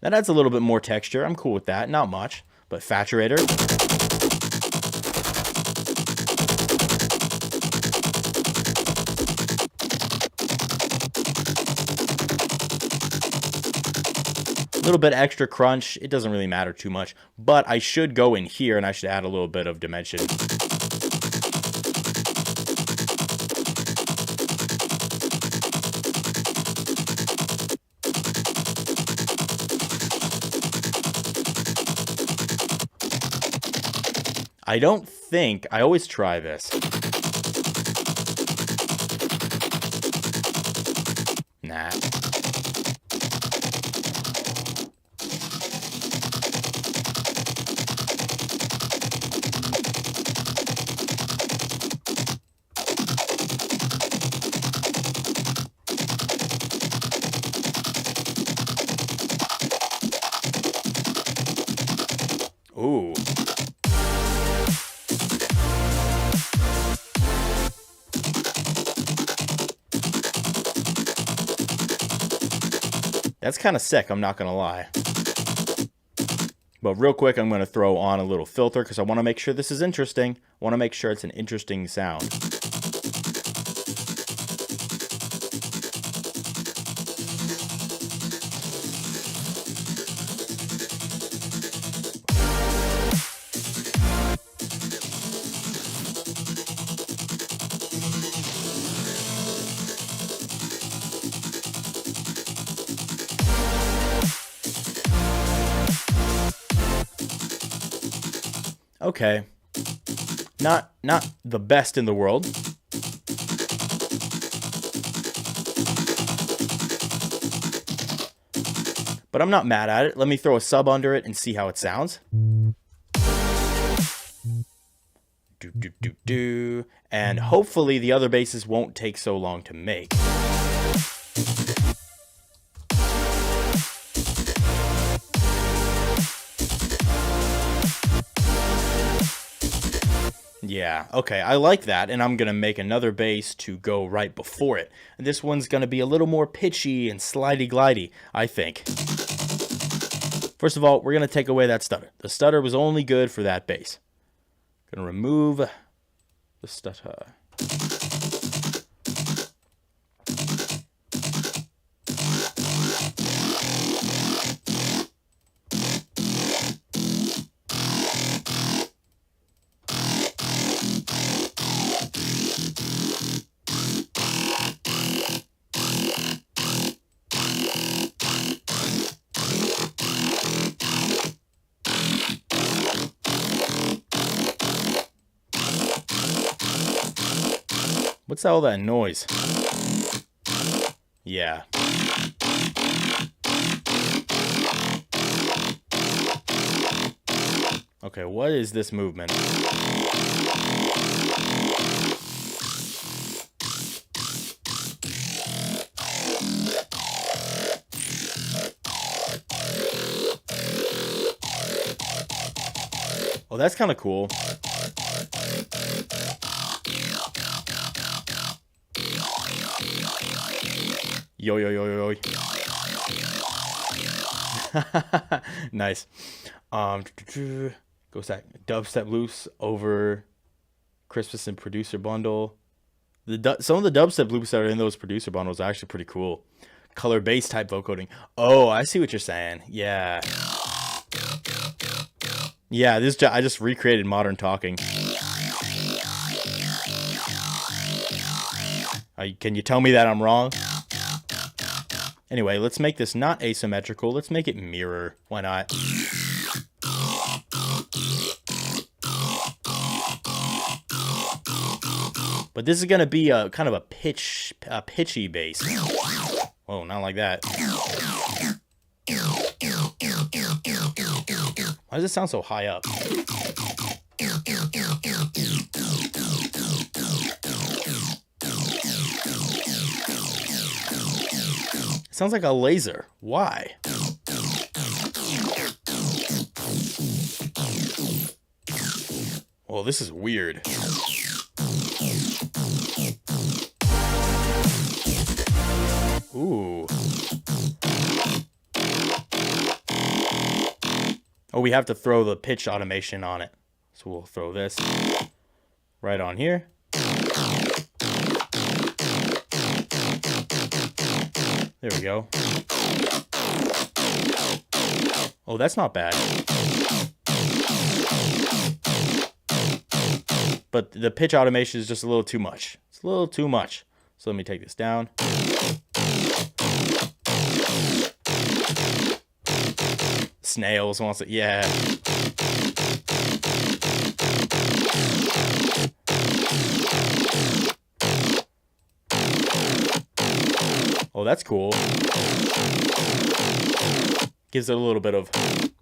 That adds a little bit more texture. I'm cool with that. Not much, but Faturator. A little bit extra crunch. It doesn't really matter too much, but I should go in here and I should add a little bit of dimension. I don't think, I always try this. Nah. Ooh. That's kind of sick, I'm not going to lie. But real quick, I'm going to throw on a little filter because I want to make sure this is interesting. I want to make sure it's an interesting sound. Okay, not the best in the world. But I'm not mad at it. Let me throw a sub under it and see how it sounds. Do, do, do, do. And hopefully the other basses won't take so long to make. Yeah, okay, I like that, and I'm going to make another bass to go right before it. And this one's going to be a little more pitchy and slidey-glidey, I think. First of all, we're going to take away that stutter. The stutter was only good for that bass. Going to remove the stutter. What's all that noise? Yeah. Okay, what is this movement? Oh, that's kind of cool. Yo, yo, yo, yo, yo. Nice. Ghosthack. Dubstep loops over Christmas and producer bundle. Some of the dubstep loops that are in those producer bundles are actually pretty cool. Color bass type vocoding. Oh, I see what you're saying. Yeah. Yeah, I just recreated modern talking. Can you tell me that I'm wrong? Anyway, let's make this not asymmetrical. Let's make it mirror. Why not? But this is going to be a kind of a pitchy bass. Whoa, not like that. Why does it sound so high up? It sounds like a laser. Why? Well, this is weird. Ooh. Oh, we have to throw the pitch automation on it. So we'll throw this right on here. There we go. Oh, that's not bad. But the pitch automation is just a little too much. It's a little too much. So let me take this down. Snails wants it. Yeah. Oh, that's cool. Gives it a little bit of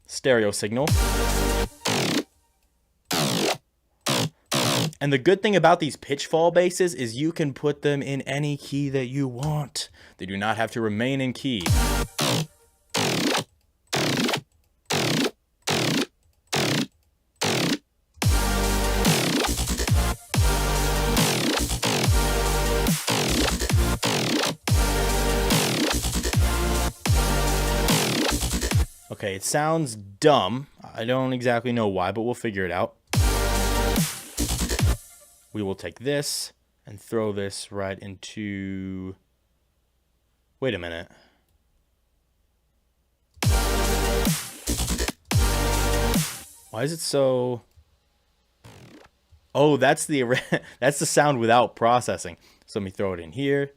stereo signal. And the good thing about these pitch fall basses is you can put them in any key that you want. They do not have to remain in key. Okay, it sounds dumb. I don't exactly know why, but we'll figure it out. We will take this and throw this right into... Wait a minute. Why is it so... Oh, that's the sound without processing. So let me throw it in here.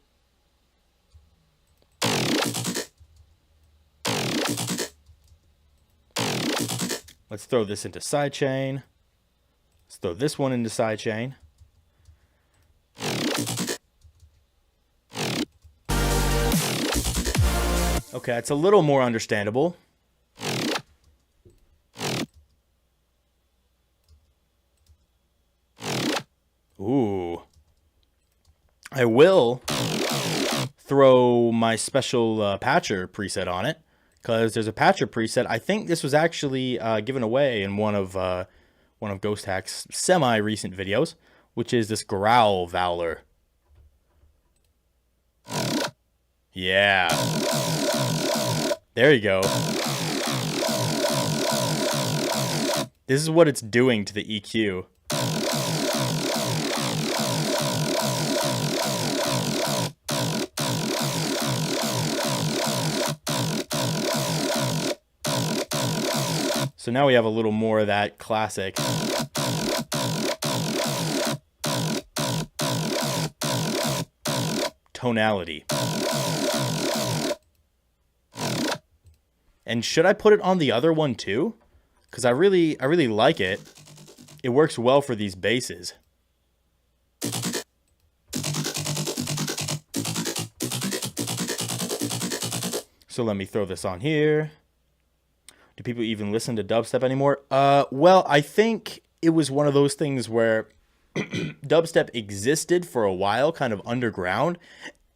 Let's throw this into sidechain. Let's throw this one into sidechain. Okay, it's a little more understandable. Ooh. I will throw my special patcher preset on it, because there's a patcher preset. I think this was actually given away in one of Ghosthack's semi-recent videos, which is this growl vowler. Yeah. There you go. This is what it's doing to the EQ. So now we have a little more of that classic tonality. And should I put it on the other one too? Because I really like it. It works well for these basses. So let me throw this on here. Do people even listen to dubstep anymore? Well, I think it was one of those things where dubstep existed for a while, kind of underground,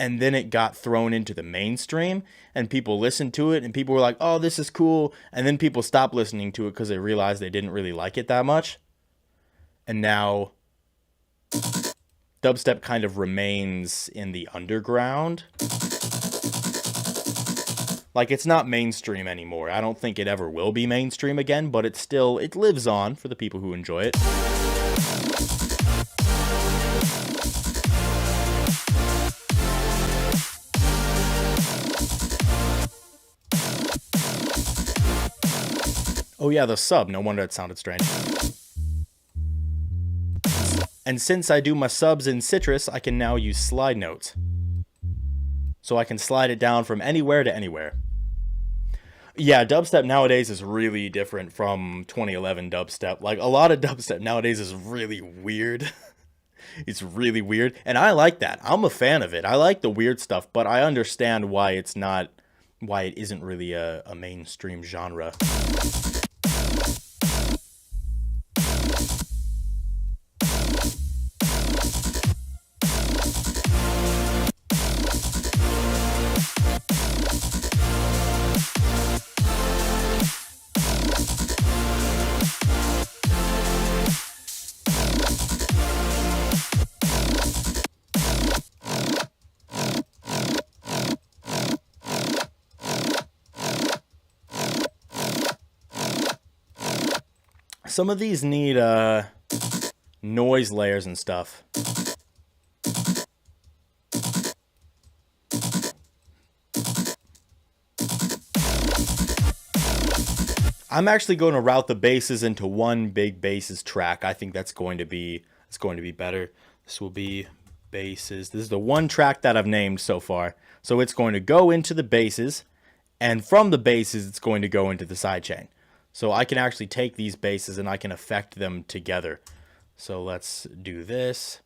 and then it got thrown into the mainstream, and people listened to it, and people were like, oh, this is cool, and then people stopped listening to it because they realized they didn't really like it that much. And now dubstep kind of remains in the underground. Like, it's not mainstream anymore. I don't think it ever will be mainstream again, but it lives on for the people who enjoy it. Oh yeah, the sub. No wonder it sounded strange. And since I do my subs in Citrus, I can now use slide notes. So I can slide it down from anywhere to anywhere. Yeah, dubstep nowadays is really different from 2011 dubstep. Like, a lot of dubstep nowadays is really weird. It's really weird. And I like that. I'm a fan of it. I like the weird stuff, but I understand why it isn't really a mainstream genre. Some of these need noise layers and stuff. I'm actually going to route the basses into one big basses track. I think it's going to be better. This will be basses. This is the one track that I've named so far. So it's going to go into the basses, and from the basses it's going to go into the sidechain. So I can actually take these basses and I can affect them together. So let's do this.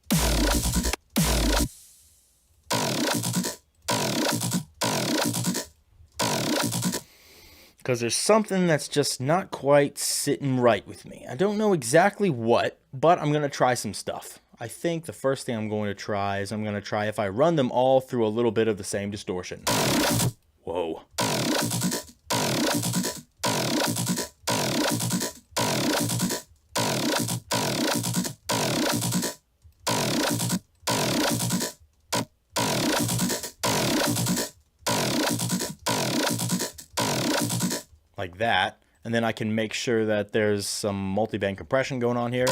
Because there's something that's just not quite sitting right with me. I don't know exactly what, but I'm going to try some stuff. I think the first thing I'm going to try is if I run them all through a little bit of the same distortion. Whoa. Like that, and then I can make sure that there's some multi-band compression going on here.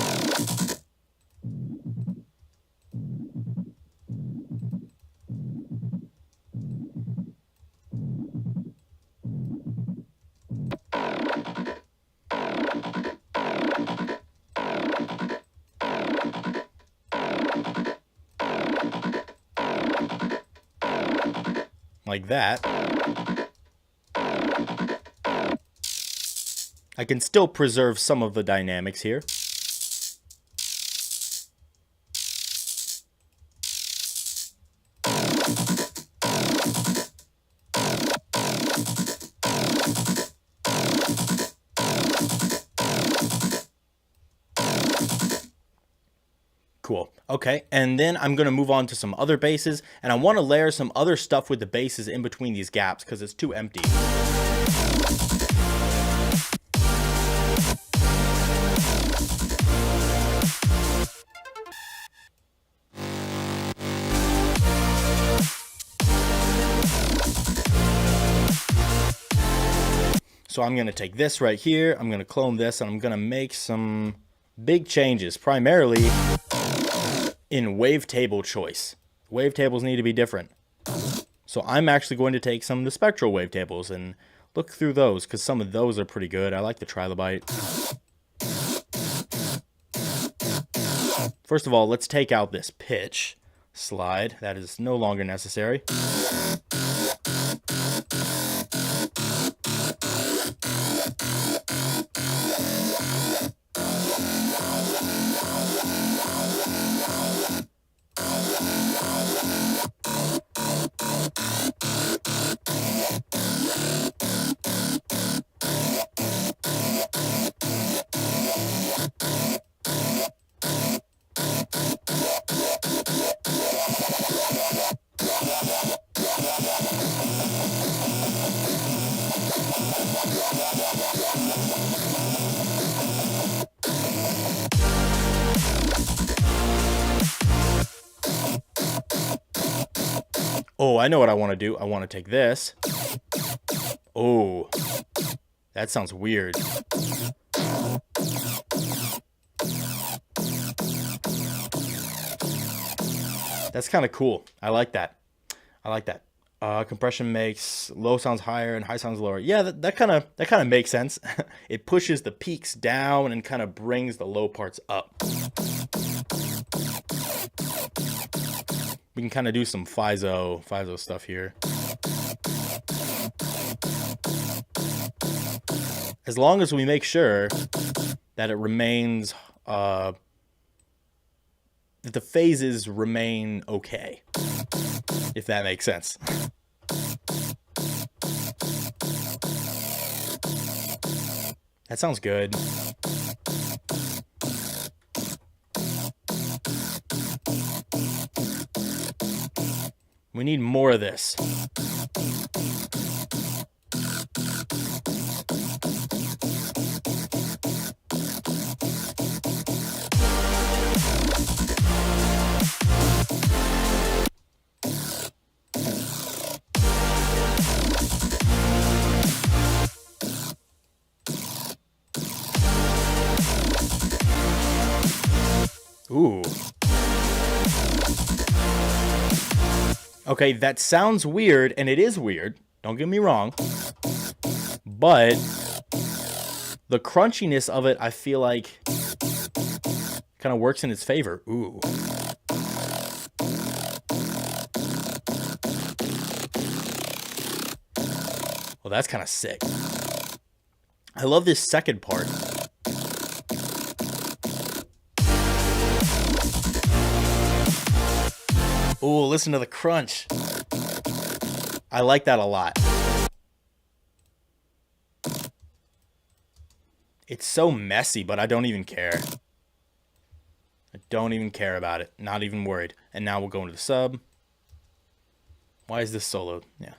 Like that. I can still preserve some of the dynamics here. Cool. Okay, and then I'm going to move on to some other basses, and I want to layer some other stuff with the basses in between these gaps because it's too empty. So I'm going to take this right here, I'm going to clone this, and I'm going to make some big changes, primarily in wavetable choice. Wavetables need to be different. So I'm actually going to take some of the spectral wavetables and look through those, because some of those are pretty good. I like the trilobite. First of all, let's take out this pitch slide. That is no longer necessary. Oh, I know what I want to do. I want to take this. Oh, that sounds weird. That's kind of cool. I like that. I like that. Compression makes low sounds higher and high sounds lower. Yeah, that kind of makes sense. It pushes the peaks down and kind of brings the low parts up. We can kind of do some FISO stuff here. As long as we make sure that it remains, that the phases remain okay, if that makes sense. That sounds good. We need more of this. Ooh. Okay, that sounds weird, and it is weird. Don't get me wrong. But the crunchiness of it, I feel like, kind of works in its favor. Ooh. Well, that's kind of sick. I love this second part. Ooh, listen to the crunch. I like that a lot. It's so messy, but I don't even care. I don't even care about it. Not even worried. And now we'll go into the sub. Why is this soloed? Yeah.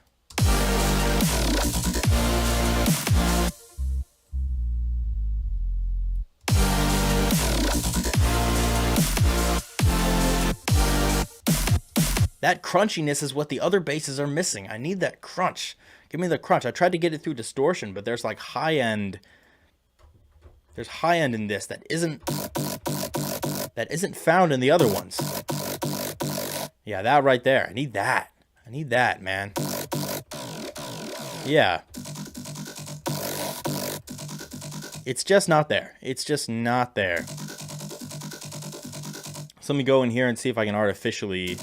That crunchiness is what the other basses are missing. I need that crunch. Give me the crunch. I tried to get it through distortion, but there's like high end. There's high end in this that isn't found in the other ones. Yeah, that right there. I need that. I need that, man. Yeah. It's just not there. It's just not there. So let me go in here and see if I can artificially...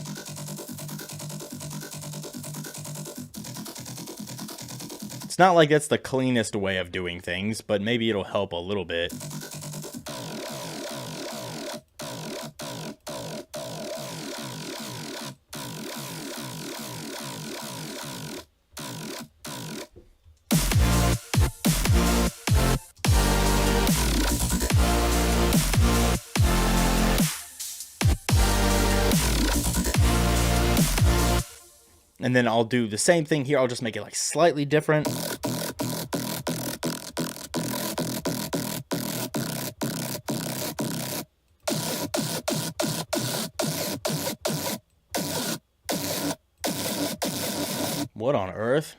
It's not like that's the cleanest way of doing things, but maybe it'll help a little bit. And then I'll do the same thing here. I'll just make it like slightly different. What on earth?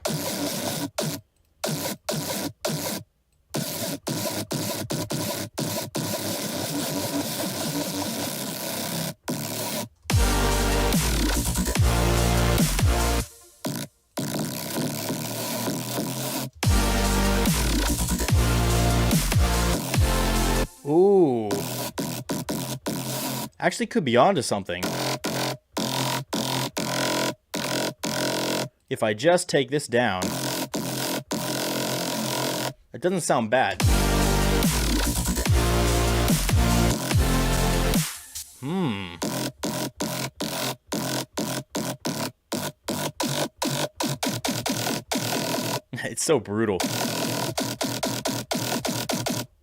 Ooh. Actually could be onto something. If I just take this down, it doesn't sound bad. It's so brutal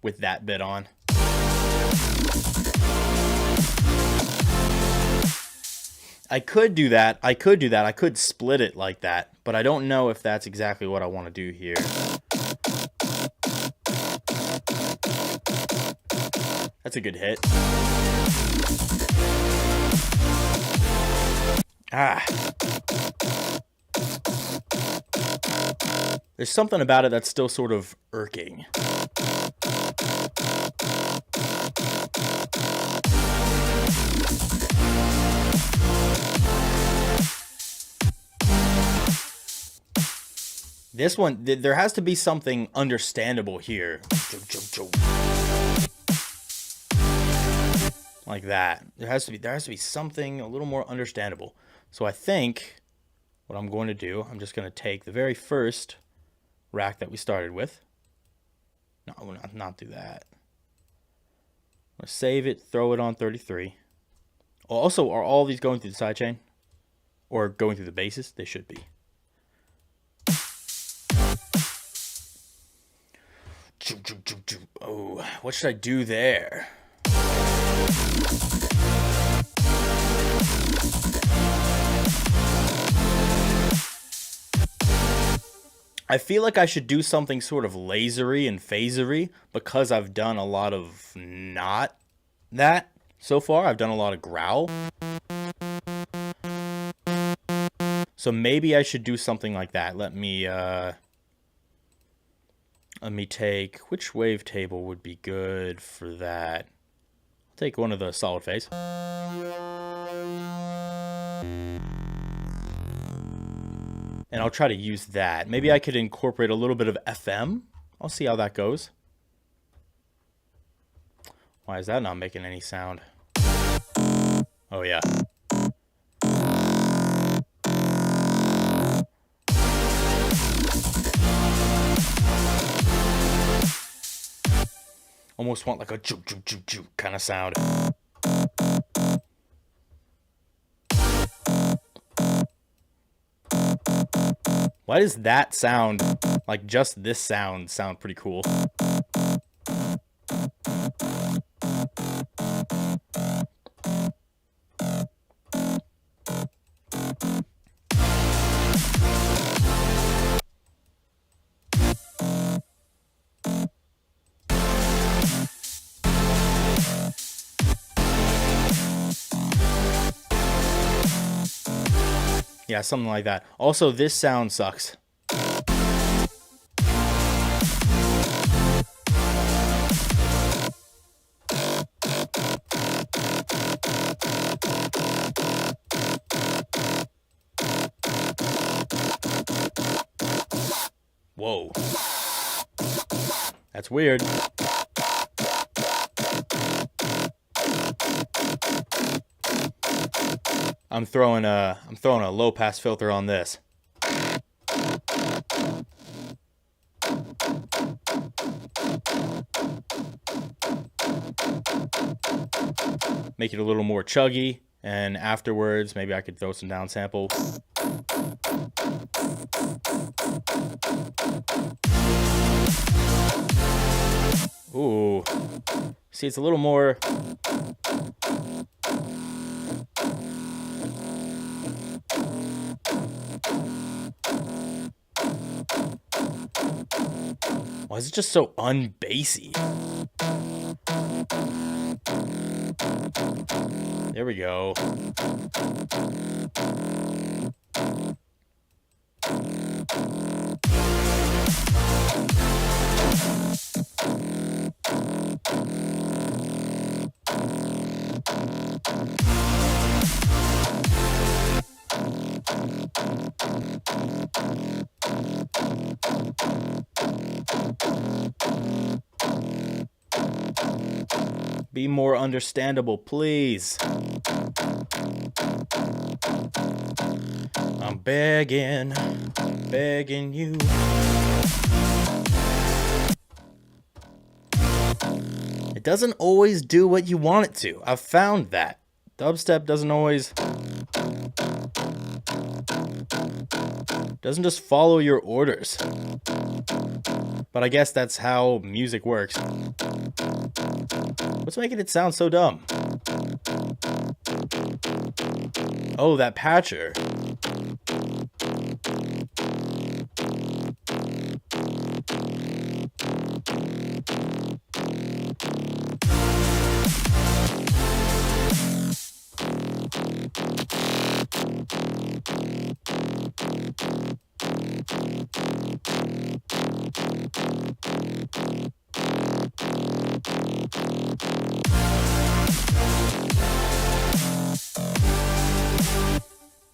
with that bit on. I could do that. I could split it like that, but I don't know if that's exactly what I want to do here. That's a good hit. Ah. There's something about it that's still sort of irking. This one, there has to be something understandable here. Like that. There has to be something a little more understandable. So I think what I'm going to do, I'm just going to take the very first rack that we started with. No, I will not do that. I'm going to save it, throw it on 33. Also, are all these going through the sidechain? Or going through the basses? They should be. Oh, what should I do there? I feel like I should do something sort of lasery and phasery because I've done a lot of not that so far. I've done a lot of growl. So maybe I should do something like that. Let me take, which wavetable would be good for that? I'll take one of the solid phase. And I'll try to use that. Maybe I could incorporate a little bit of FM. I'll see how that goes. Why is that not making any sound? Oh, yeah. Almost want like a juke, juke, juke, juke kind of sound. Why does that sound, like just this sound pretty cool? Yeah, something like that. Also, this sound sucks. Whoa. That's weird. I'm throwing a low pass filter on this. Make it a little more chuggy, and afterwards maybe I could throw some down sample. Ooh. See, it's a little more. Why is it just so unbassy? There we go. Be more understandable, please. I'm begging you. It doesn't always do what you want it to. I've found that. Dubstep doesn't just follow your orders. But I guess that's how music works. What's making it sound so dumb? Oh, that patcher.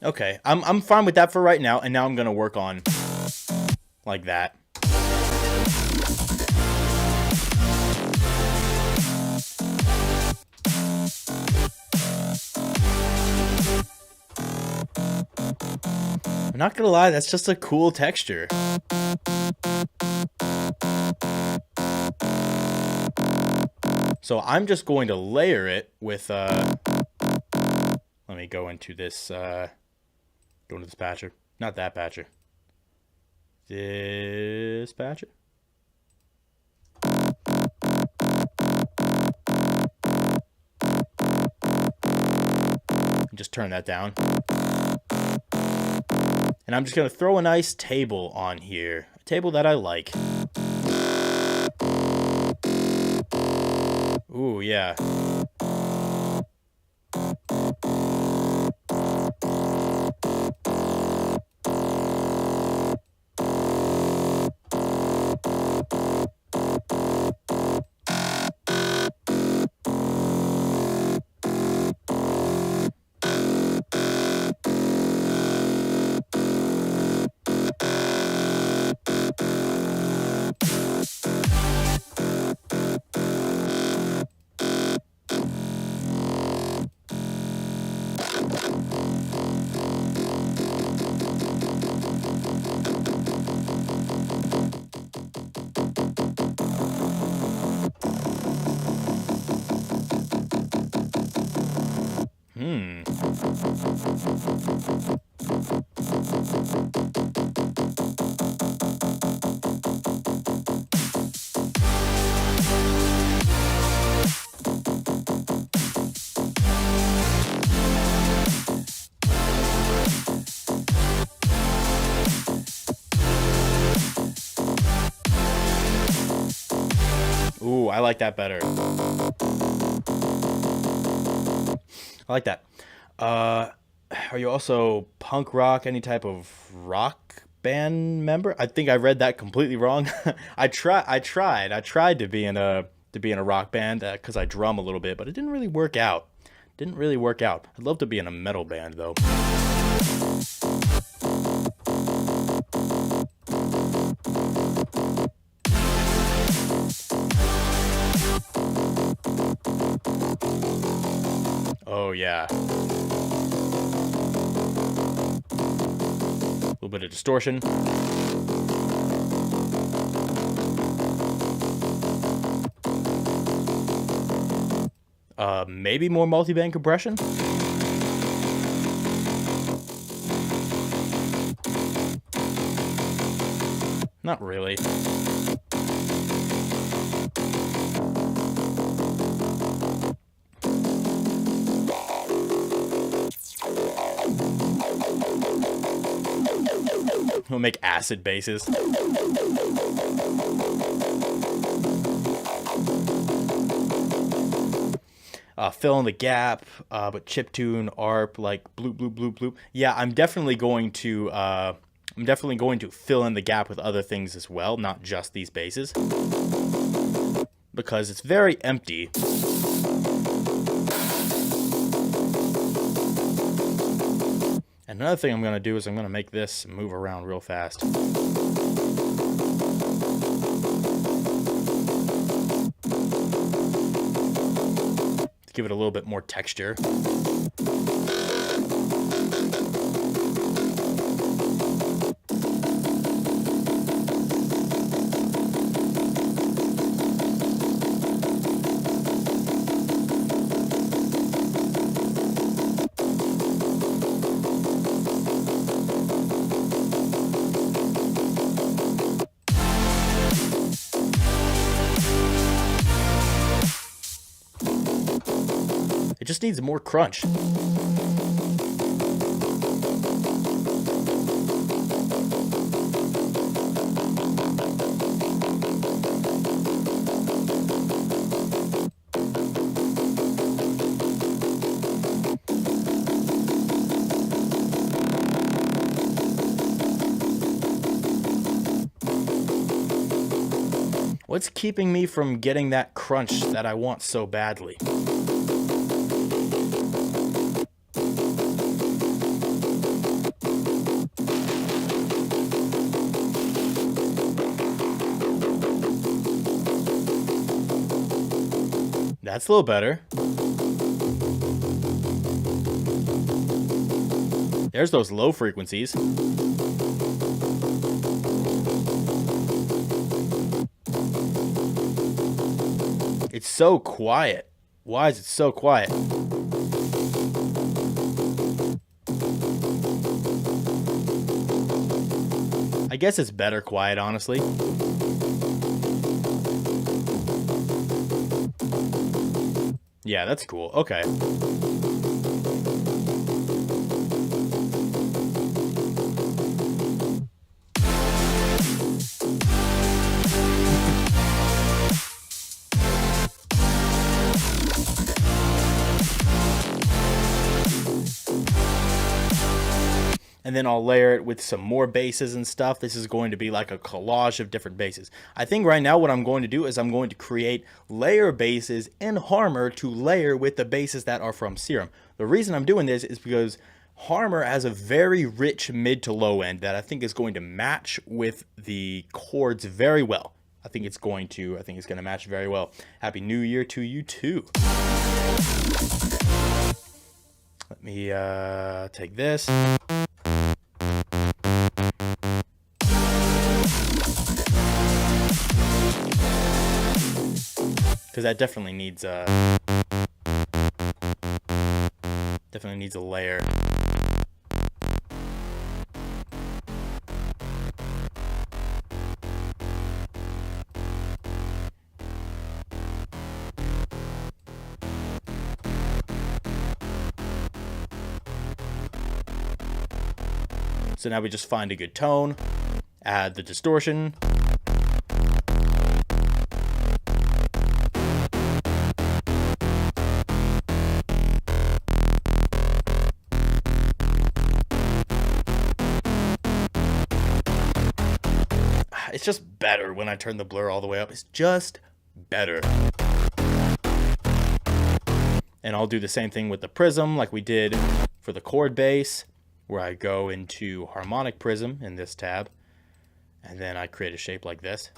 Okay, I'm fine with that for right now, and now I'm gonna work on like that. I'm not gonna lie, that's just a cool texture. So I'm just going to layer it with, let me go into this, go into this patcher. Not that patcher. This patcher. Just turn that down. And I'm just going to throw a nice table on here. A table that I like. Ooh, yeah. Ooh, I like that better. I like that. Are you also punk rock, any type of rock band member? I think I read that completely wrong. I tried to be in a rock band because I drum a little bit, but it didn't really work out. I'd love to be in a metal band though. Oh yeah. A little bit of distortion. Maybe more multi-band compression? Not really. We'll make acid basses. Fill in the gap, but chiptune, ARP, like bloop, bloop, bloop, bloop. Yeah, I'm definitely going to fill in the gap with other things as well, not just these basses, because it's very empty. And another thing I'm going to do is I'm going to make this move around real fast. Give it a little bit more texture. It just needs more crunch. What's keeping me from getting that crunch that I want so badly? That's a little better. There's those low frequencies. It's so quiet. Why is it so quiet? I guess it's better quiet, honestly. Yeah, that's cool. Okay. And then I'll layer it with some more basses and stuff. This is going to be like a collage of different basses. I think right now what I'm going to do is I'm going to create layer basses in Harmor to layer with the basses that are from Serum. The reason I'm doing this is because Harmor has a very rich mid to low end that I think is going to match with the chords very well. I think it's going to match very well. Happy New Year to you too. Let me take this. Because that definitely needs a layer. So now we just find a good tone, add the distortion. It's just better when I turn the blur all the way up. It's just better. And I'll do the same thing with the prism like we did for the chord bass, where I go into harmonic prism in this tab, and then I create a shape like this.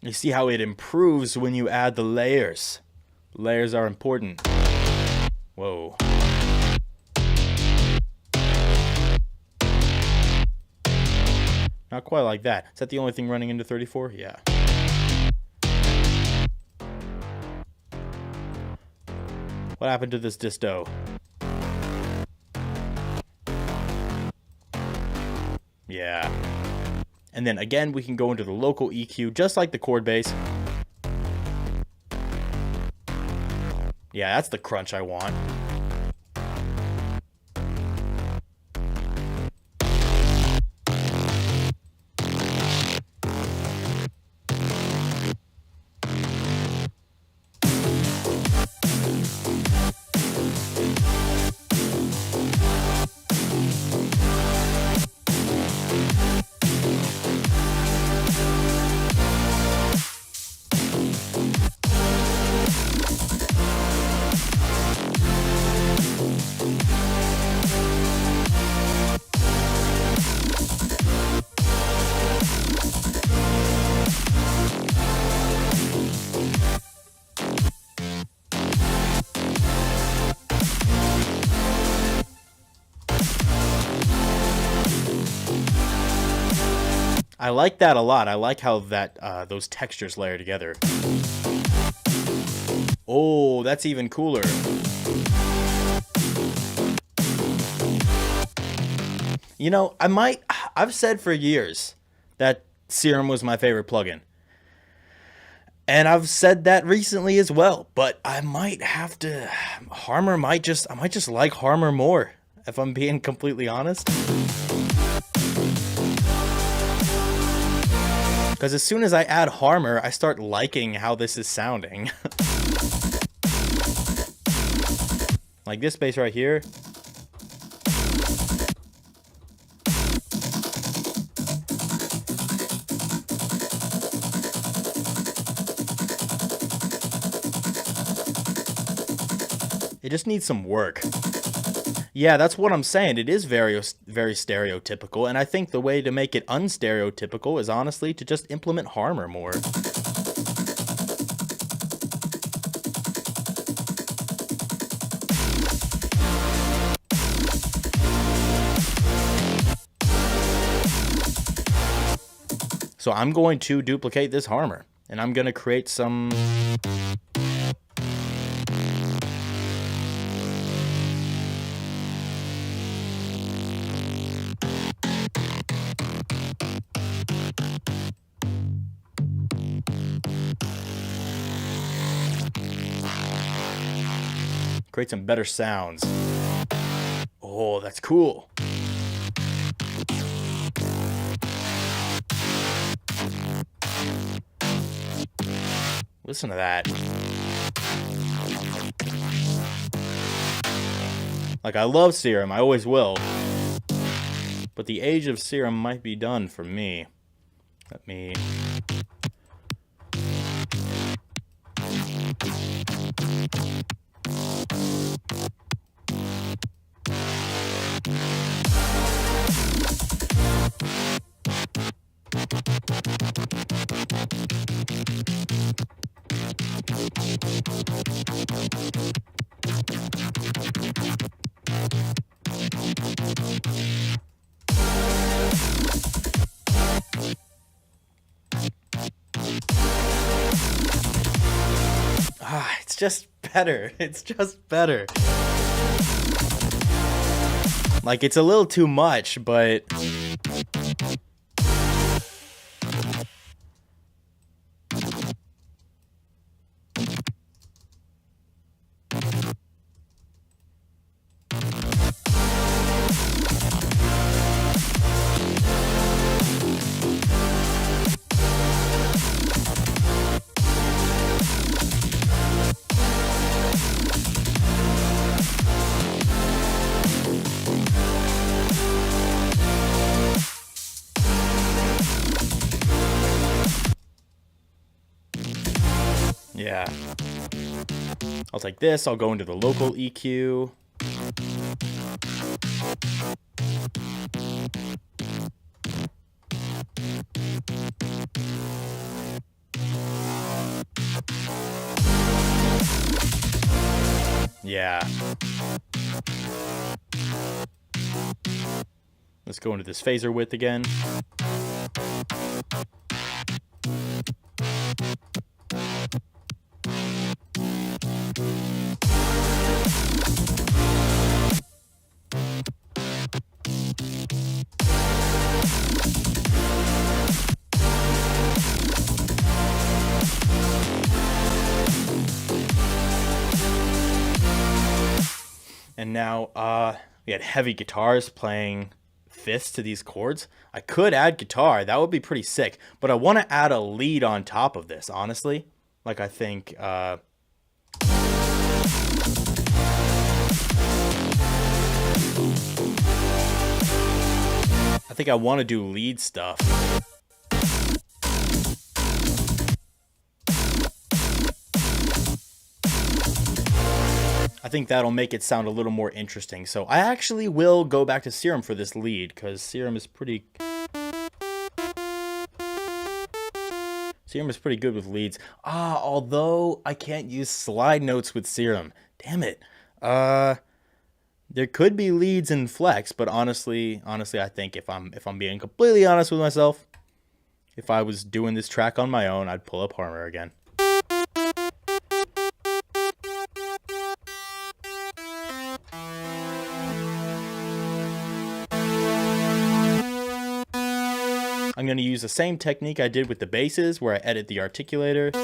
You see how it improves when you add the layers. Layers are important. Whoa. Not quite like that. Is that the only thing running into 34? Yeah. What happened to this disto? Yeah. And then again, we can go into the local EQ, just like the chord bass. Yeah, that's the crunch I want. I like that a lot. I like how that those textures layer together. Oh, that's even cooler. You know, I've said for years that Serum was my favorite plugin. And I've said that recently as well, but I might have to, I might just like Harmor more, if I'm being completely honest. Because as soon as I add Harmor, I start liking how this is sounding. Like this bass right here. It just needs some work. Yeah, that's what I'm saying. It is very, very stereotypical, and I think the way to make it unstereotypical is honestly to just implement Harmor more. So I'm going to duplicate this Harmor, and I'm going to create some... create some better sounds. Oh, that's cool. Listen to that. Like, I love Serum, I always will. But the age of Serum might be done for me. Let me... It's just better. It's just better. Like, it's a little too much, but... yeah. I'll take this, I'll go into the local EQ. Yeah. Let's go into this phaser width again. And now, we had heavy guitars playing fifths to these chords. I could add guitar, that would be pretty sick, but I want to add a lead on top of this, honestly. Like, I think, I think I want to do lead stuff. I think that'll make it sound a little more interesting. So I actually will go back to Serum for this lead, because Serum is pretty good with leads. Although I can't use slide notes with Serum. Damn it. There could be leads in Flex, but honestly, I think if I'm being completely honest with myself, If I was doing this track on my own, I'd pull up Harmor again. I'm going to use the same technique I did with the basses, where I edit the articulator.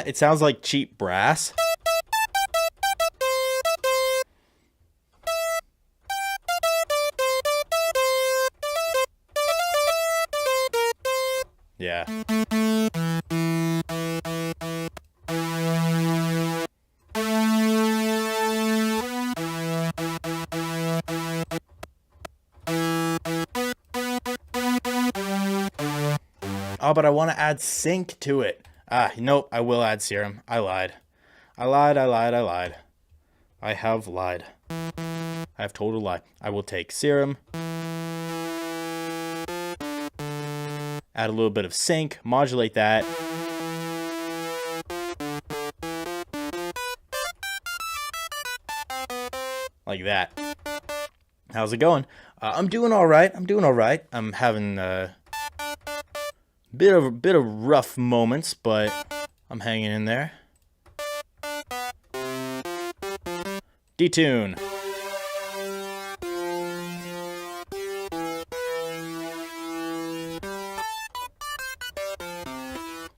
It sounds like cheap brass. Yeah. Oh, but I want to add sync to it. Nope, I will add serum. I lied. I lied. I have lied. I have told a lie. I will take serum, add a little bit of sync, modulate that. Like that. How's it going? I'm doing all right. I'm having bit of rough moments, but I'm hanging in there. Detune.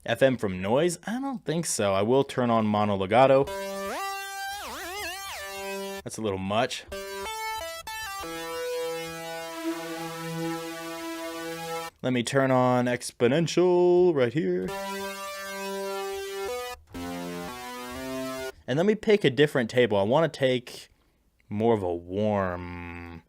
FM from noise? I don't think so. I will turn on mono legato. That's a little much. Let me turn on exponential right here. And let me pick a different table. I want to take more of a warm.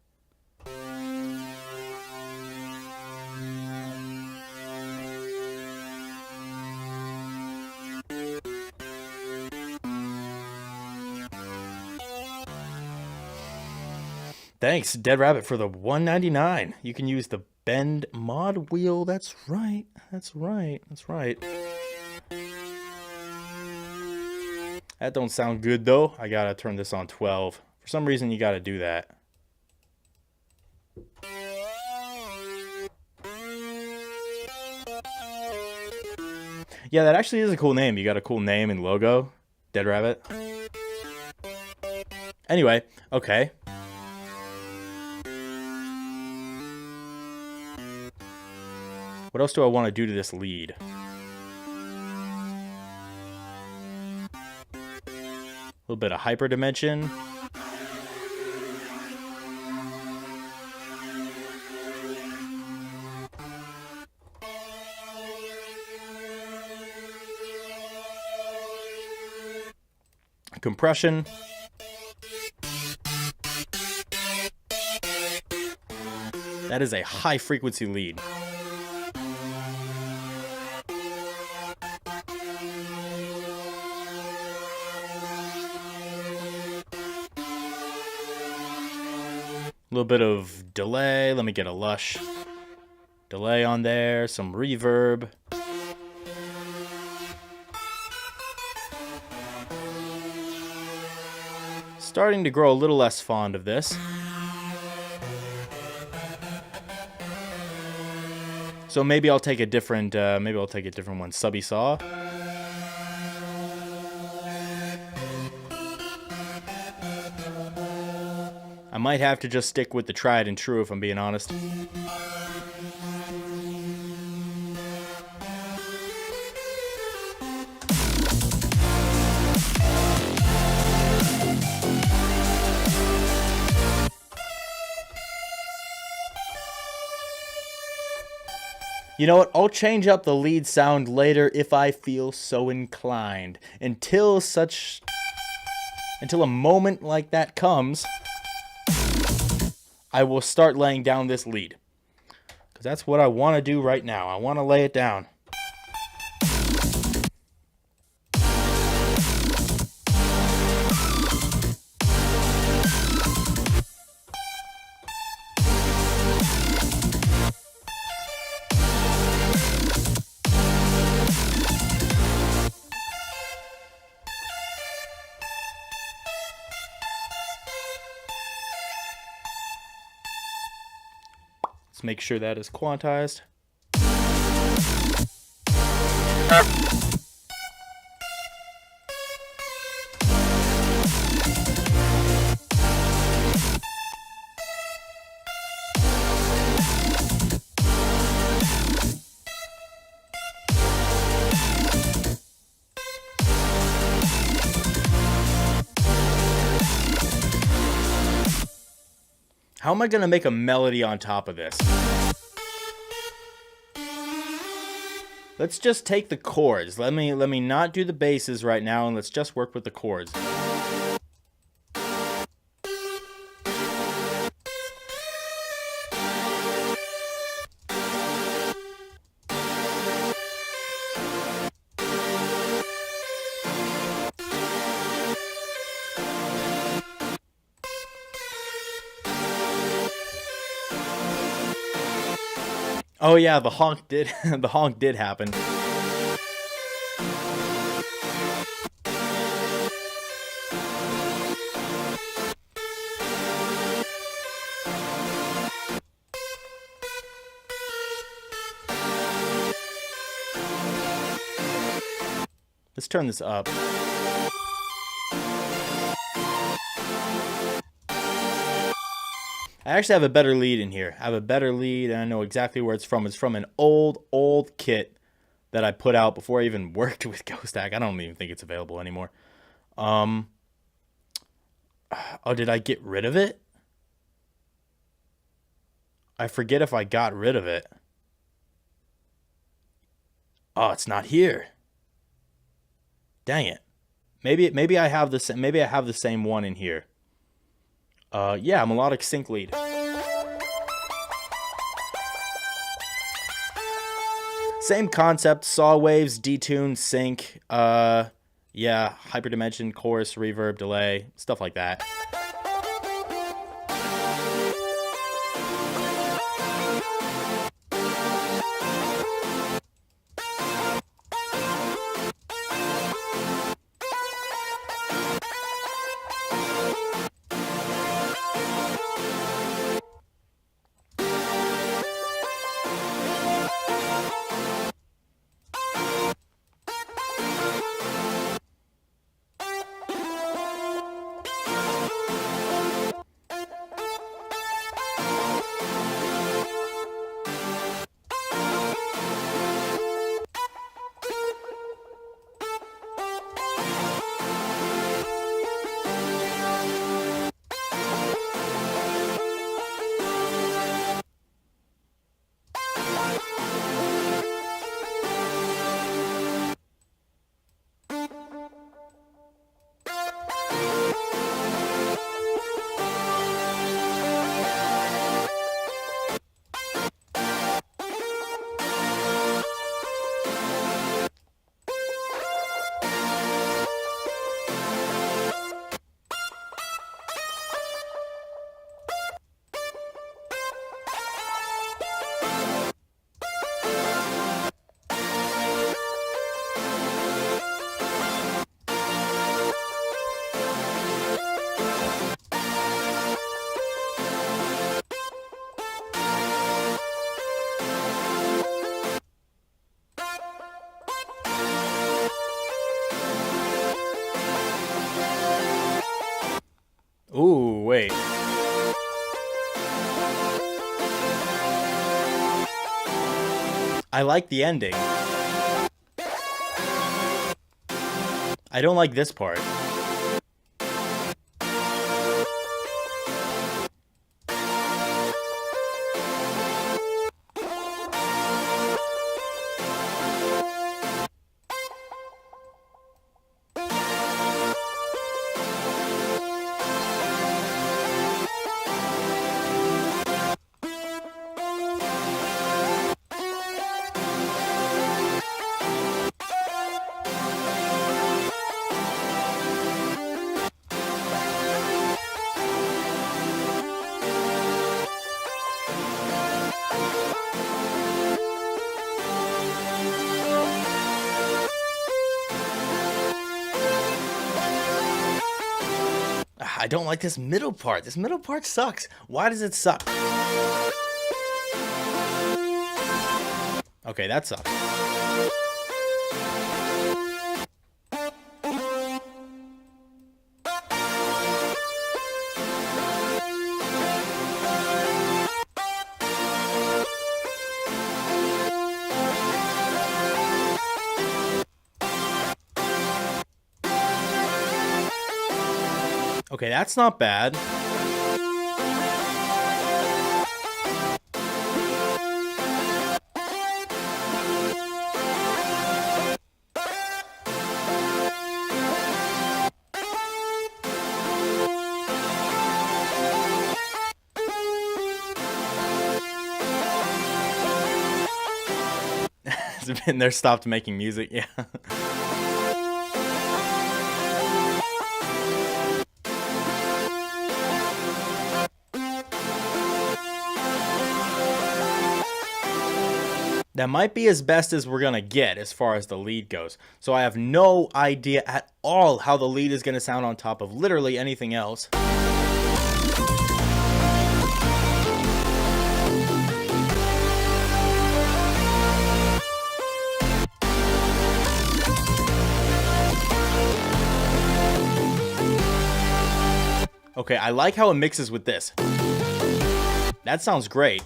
Thanks, Dead Rabbit, for the $1.99. You can use the bend mod wheel. That's right. That don't sound good though. I gotta turn this on 12. For some reason you gotta do that. Yeah, that actually is a cool name. You got a cool name and logo. Dead Rabbit. Anyway, okay. What else do I want to do to this lead? A little bit of hyperdimension. Compression. That is a high frequency lead. A little bit of delay. Let me get a lush delay on there. Some reverb. Starting to grow a little less fond of this. So maybe I'll take a different one. Subby saw. I might have to just stick with the tried and true if I'm being honest. You know what? I'll change up the lead sound later if I feel so inclined. Until a moment like that comes, I will start laying down this lead. Because that's what I want to do right now. I want to lay it down. Let's make sure that is quantized. How am I going to make a melody on top of this? Let's just take the chords. Let me not do the basses right now, and let's just work with the chords. Oh yeah, the honk did the honk did happen. Let's turn this up. I actually have a better lead in here. I have a better lead, and I know exactly where it's from. It's from an old kit that I put out before I even worked with Ghosthack. I don't even think it's available anymore. Oh, did I get rid of it? I forget if I got rid of it. Oh, it's not here. Dang it. Maybe I have the maybe I have the same one in here. Yeah, melodic sync lead. Same concept, saw waves, detune, sync, yeah, hyperdimension, chorus, reverb, delay, stuff like that. Ooh, wait. I like the ending. I don't like this part. I don't like this middle part. This middle part sucks. Why does it suck? Okay, that sucks. Okay, that's not bad. Has been there, stopped making music, yeah. That might be as best as we're gonna get as far as the lead goes. So I have no idea at all how the lead is gonna sound on top of literally anything else. Okay, I like how it mixes with this. That sounds great.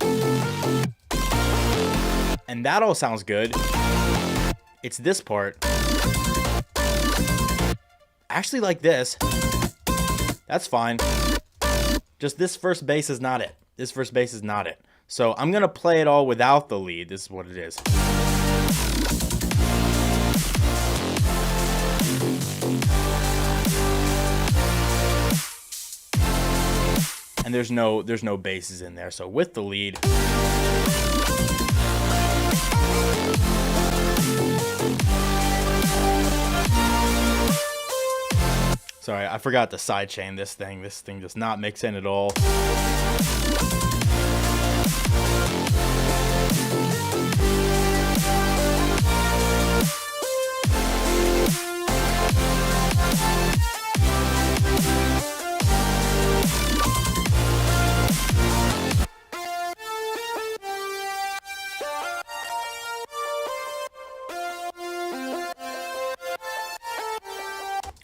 And that all sounds good. It's this part. I actually like this. That's fine. Just this first bass is not it. This first bass is not it. So I'm gonna play it all without the lead. This is what it is. And there's no basses in there. So with the lead, sorry, I forgot to sidechain this thing. This thing does not mix in at all.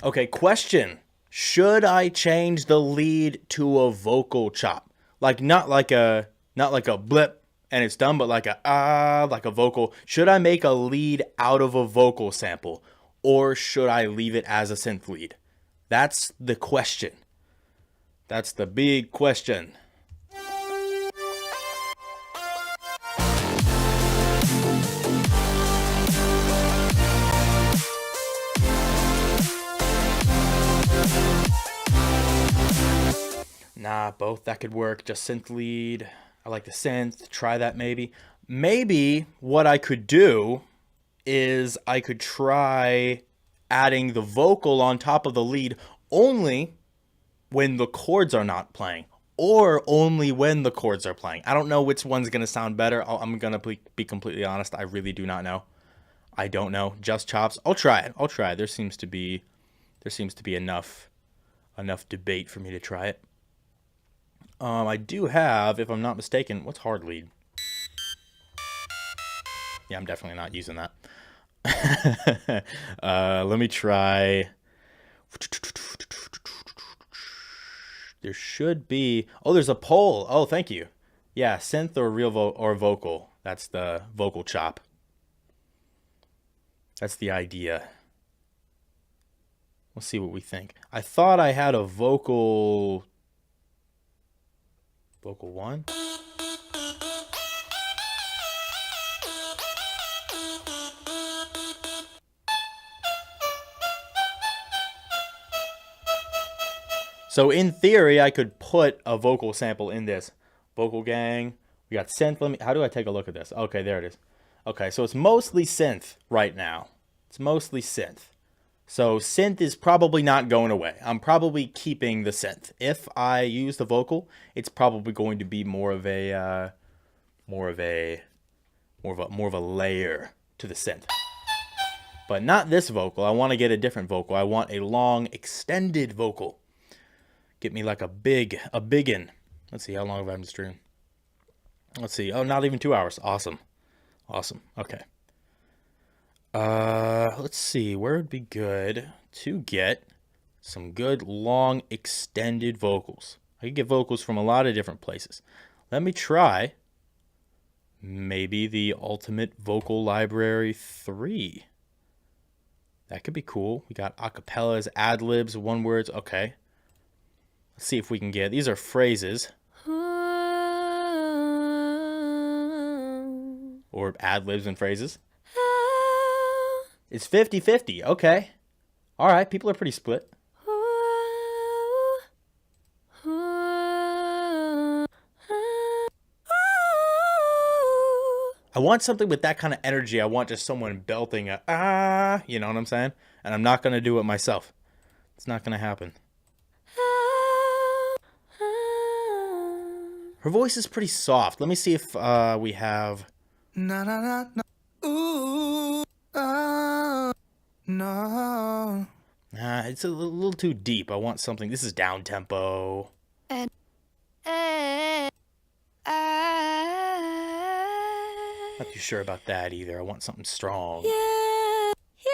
Okay, question. Should I change the lead to a vocal chop? Like not like a blip and it's done, but like a vocal. Should I make a lead out of a vocal sample, or should I leave it as a synth lead? That's the question. That's the big question. Nah, both. That could work. Just synth lead. I like the synth. Try that maybe. Maybe what I could do is I could try adding the vocal on top of the lead only when the chords are not playing, or only when the chords are playing. I don't know which one's going to sound better. I'm going to be completely honest. I really do not know. I don't know. Just chops. I'll try it. I'll try it. There seems to be enough debate for me to try it. I do have, if I'm not mistaken, what's hard lead? Yeah, I'm definitely not using that. Let me try. There should be. Oh, there's a poll. Oh, thank you. Yeah, synth or real or vocal. That's the vocal chop. That's the idea. We'll see what we think. I thought I had a vocal. Vocal 1. So in theory, I could put a vocal sample in this. Vocal gang. We got synth. How do I take a look at this? Okay, there it is. Okay, so it's mostly synth right now. It's mostly synth. So synth is probably not going away. I'm probably keeping the synth. If I use the vocal, it's probably going to be more of a layer to the synth. But not this vocal. I want to get a different vocal. I want a long extended vocal. Get me like a biggin. Let's see, how long have I been streaming? Let's see. Oh, not even 2 hours. Awesome. Awesome. Okay. Let's see. Where would be good to get some good long extended vocals? I could get vocals from a lot of different places. Let me try maybe the Ultimate Vocal Library 3. That could be cool. We got acapellas, ad-libs, one words. Okay. Let's see if we can get, these are phrases. Or ad-libs and phrases. It's 50-50. Okay. All right. People are pretty split. I want something with that kind of energy. I want just someone belting a ah, you know what I'm saying? And I'm not going to do it myself. It's not going to happen. Her voice is pretty soft. Let me see if we have... Na na na na. Ooh, no. It's a little too deep. I want something... This is down tempo. Not too sure about that either. I want something strong. Yeah, yeah.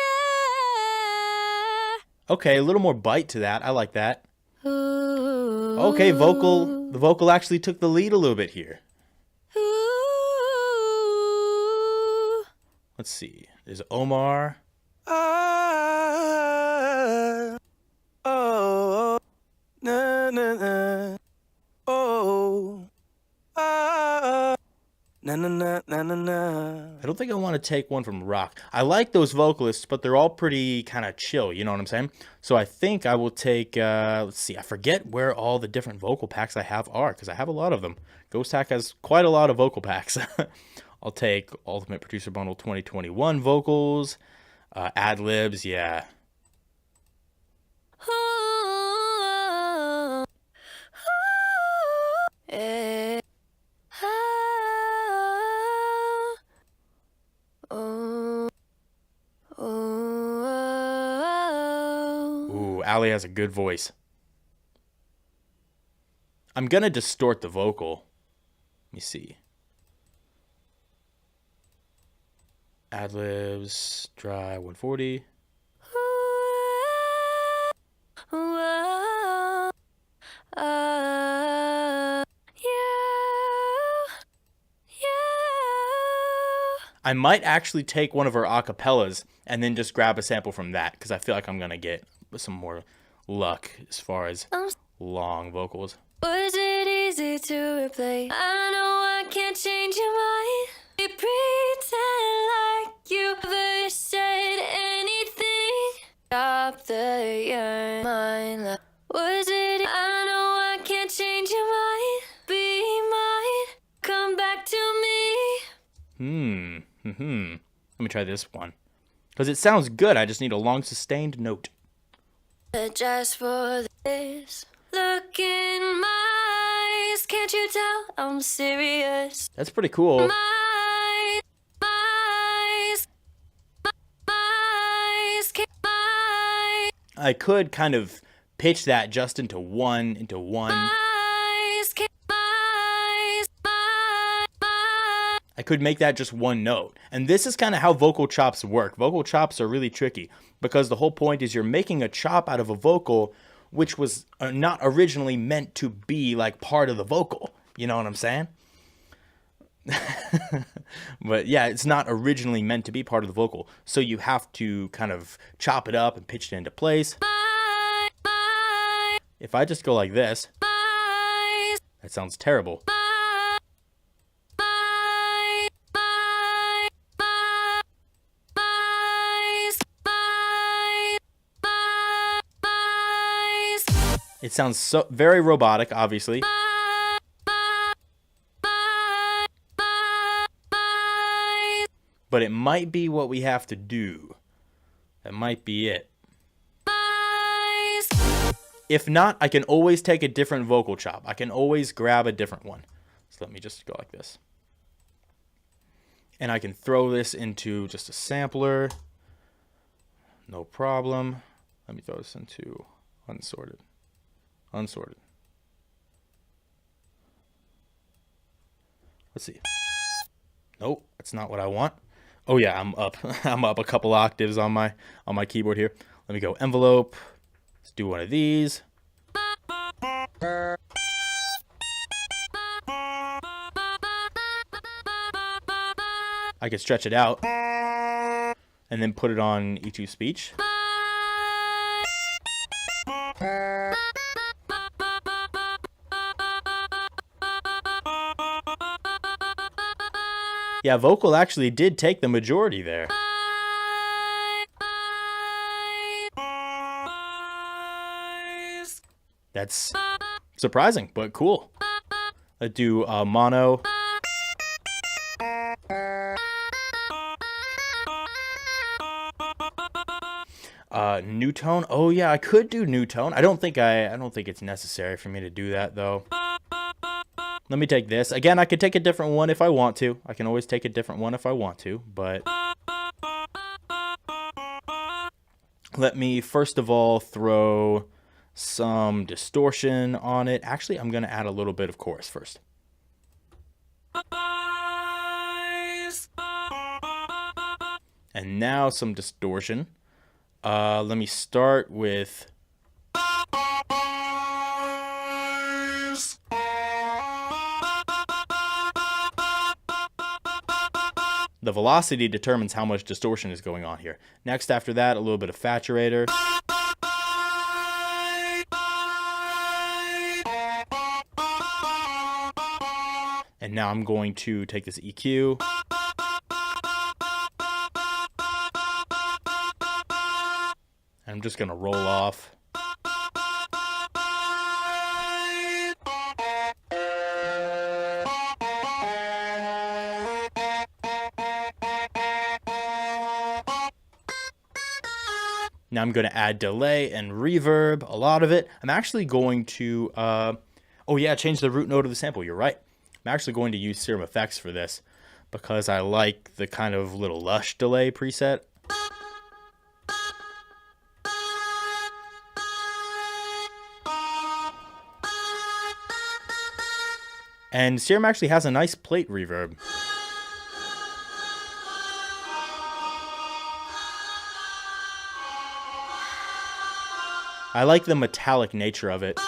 Okay, a little more bite to that. I like that. Ooh. Okay, vocal. The vocal actually took the lead a little bit here. Ooh. Let's see. There's Omar. Oh, na na na. Oh, na na na na na na. I don't think I want to take one from rock. I like those vocalists, but they're all pretty kind of chill, you know what I'm saying? So I think I will take, let's see, I forget where all the different vocal packs I have are, because I have a lot of them. Ghosthack has quite a lot of vocal packs. I'll take Ultimate Producer Bundle 2021 vocals, ad-libs, yeah. Ooh. Eh. Ooh, Ali has a good voice. I'm going to distort the vocal. Let me see. Ad-libs, dry 140. I might actually take one of her acapellas and then just grab a sample from that, because I feel like I'm going to get some more luck as far as long vocals. Was it easy to replay? I know I can't change your mind. You pretend like you never said anything. Stop your mind. Was it? I know I can't change your mind. Be mine. Come back to me. Let me try this one. Because it sounds good, I just need a long sustained note. Just for this. Look in my eyes. Can't you tell I'm serious? That's pretty cool. My eyes. I could kind of pitch that just into one. I could make that just one note. And this is kind of how vocal chops work. Vocal chops are really tricky because the whole point is you're making a chop out of a vocal which was not originally meant to be like part of the vocal. You know what I'm saying? But yeah, it's not originally meant to be part of the vocal. So you have to kind of chop it up and pitch it into place. If I just go like this, that sounds terrible. It sounds so very robotic, obviously. But it might be what we have to do. That might be it. If not, I can always take a different vocal chop. I can always grab a different one. So let me just go like this. And I can throw this into just a sampler. No problem. Let me throw this into unsorted. Unsorted. Let's see. Nope. That's not what I want. Oh yeah, I'm up. I'm up a couple octaves on my keyboard here. Let me go envelope. Let's do one of these. I could stretch it out and then put it on E2 speech. Yeah, vocal actually did take the majority there. That's surprising, but cool. Let's do mono. New tone. Oh yeah, I could do new tone. I don't think it's necessary for me to do that though. Let me take this. Again, I could take a different one if I want to. I can always take a different one if I want to, but let me first of all throw some distortion on it. Actually, I'm going to add a little bit of chorus first. And now some distortion. Let me start with the velocity determines how much distortion is going on here. Next, after that, a little bit of saturator. And now I'm going to take this EQ. And I'm just going to roll off. Now I'm going to add delay and reverb, a lot of it. I'm actually going to, oh yeah, change the root note of the sample. You're right. I'm actually going to use Serum Effects for this because I like the kind of little lush delay preset. And Serum actually has a nice plate reverb. I like the metallic nature of it.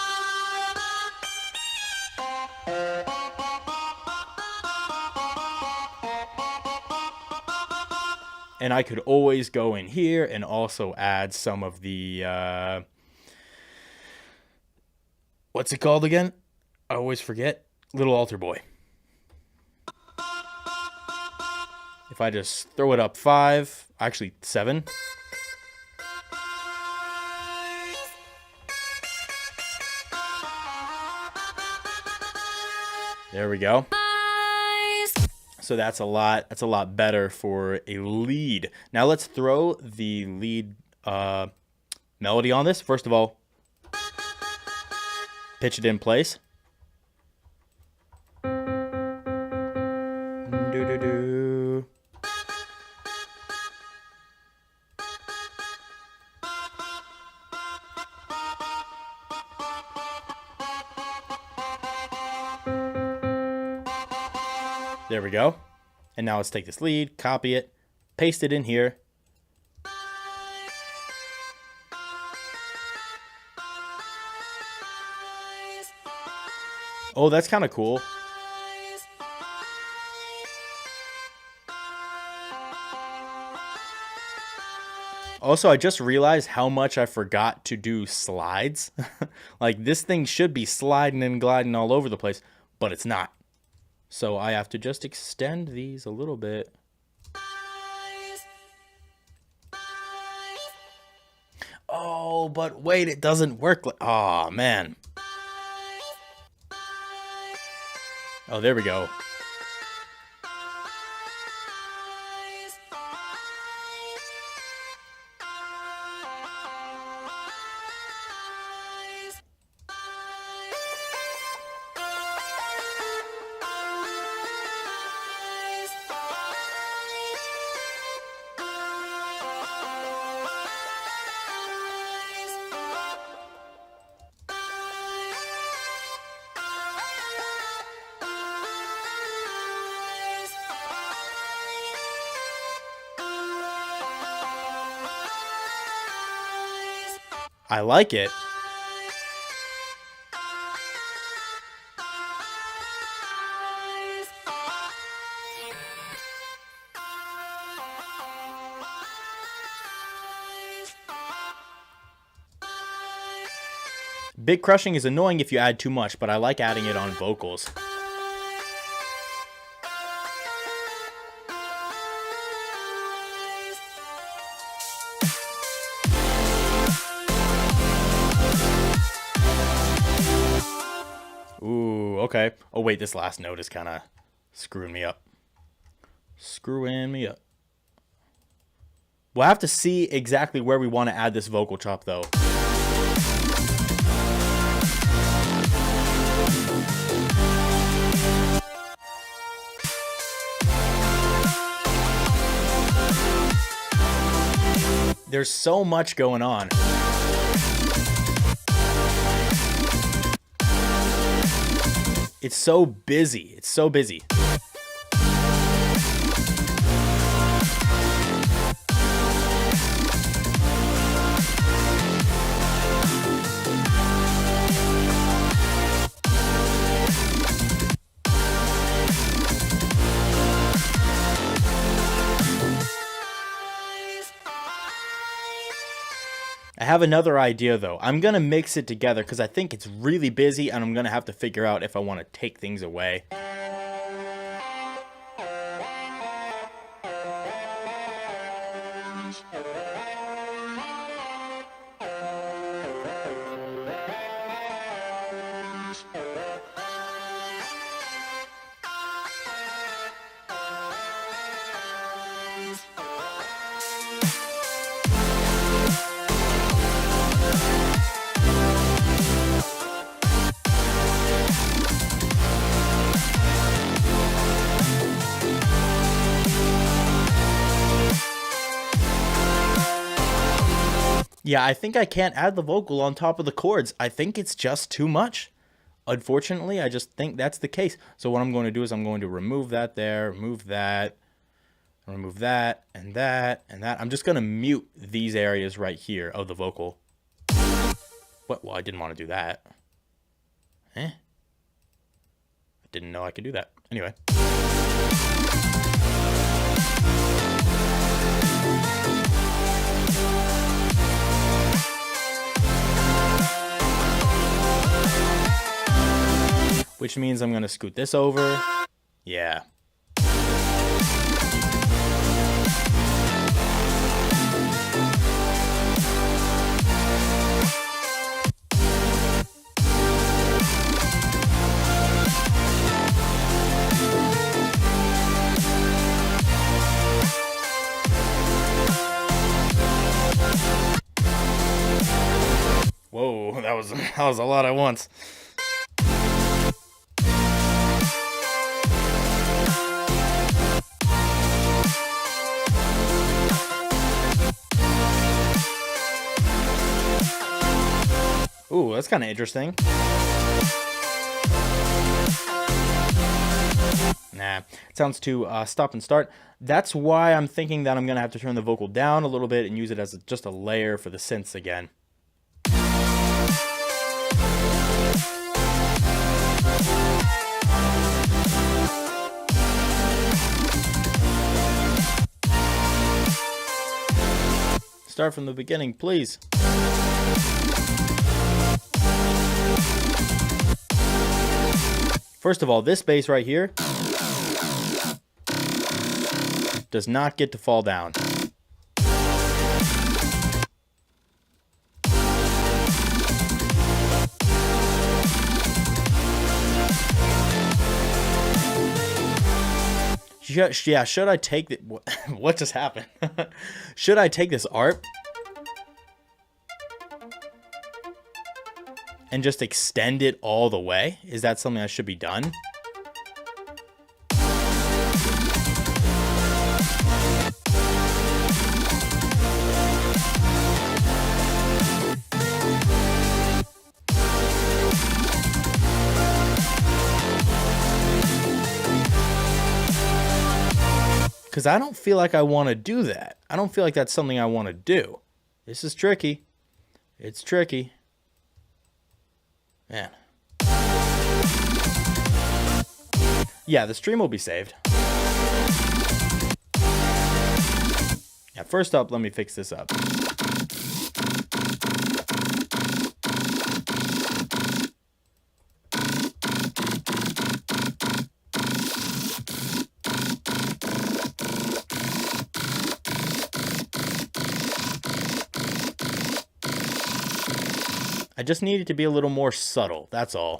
And I could always go in here and also add some of the, what's it called again? I always forget. Little Altar Boy. If I just throw it up 5, actually 7. There we go. So that's a lot better for a lead. Now let's throw the lead melody on this. First of all, pitch it in place. Do-do-do. There we go. And now let's take this lead, copy it, paste it in here. Oh, that's kind of cool. Also, I just realized how much I forgot to do slides. Like, this thing should be sliding and gliding all over the place, but it's not. So I have to just extend these a little bit. Oh, but wait, it doesn't work. Oh, man. Oh, there we go. I like it. Big crushing is annoying if you add too much, but I like adding it on vocals. Ooh, okay. Oh wait, this last note is kind of screwing me up. Screwing me up. We'll have to see exactly where we want to add this vocal chop though. There's so much going on. It's so busy. It's so busy. I have another idea though. I'm going to mix it together because I think it's really busy and I'm going to have to figure out if I want to take things away. Yeah, I think I can't add the vocal on top of the chords. I think it's just too much. Unfortunately, I just think that's the case. So what I'm going to do is I'm going to remove that there, remove that, and that, and that. I'm just going to mute these areas right here of the vocal. What? Well, I didn't want to do that. I didn't know I could do that. Anyway. Which means I'm going to scoot this over. Yeah. Whoa, that was a lot at once. Ooh, that's kind of interesting. Nah, it sounds too stop and start. That's why I'm thinking that I'm going to have to turn the vocal down a little bit and use it as just a layer for the synths again. Start from the beginning, please. First of all, this bass right here does not get to fall down. Yeah, should I take the... What just happened? Should I take this ARP and just extend it all the way? Is that something that should be done? Because I don't feel like I want to do that. I don't feel like that's something I want to do. This is tricky. It's tricky. Man. Yeah, the stream will be saved. Yeah, first up, let me fix this up. I just need it to be a little more subtle, that's all.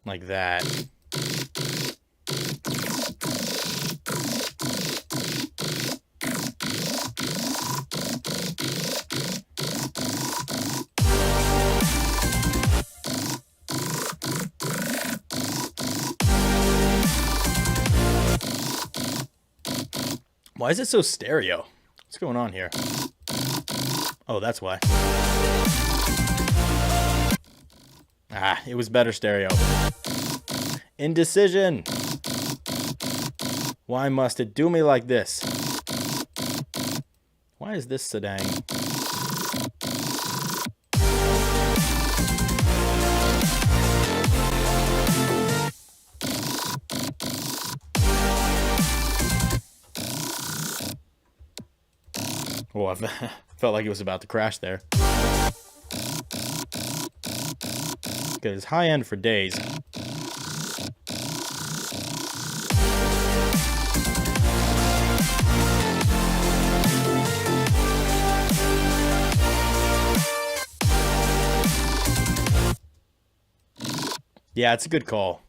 Like that. Why is it so stereo? What's going on here? Oh, that's why. Ah, it was better stereo. Indecision. Why must it do me like this? Why is this sedang? Oh, I felt like it was about to crash there. Because high end for days. Yeah, it's a good call.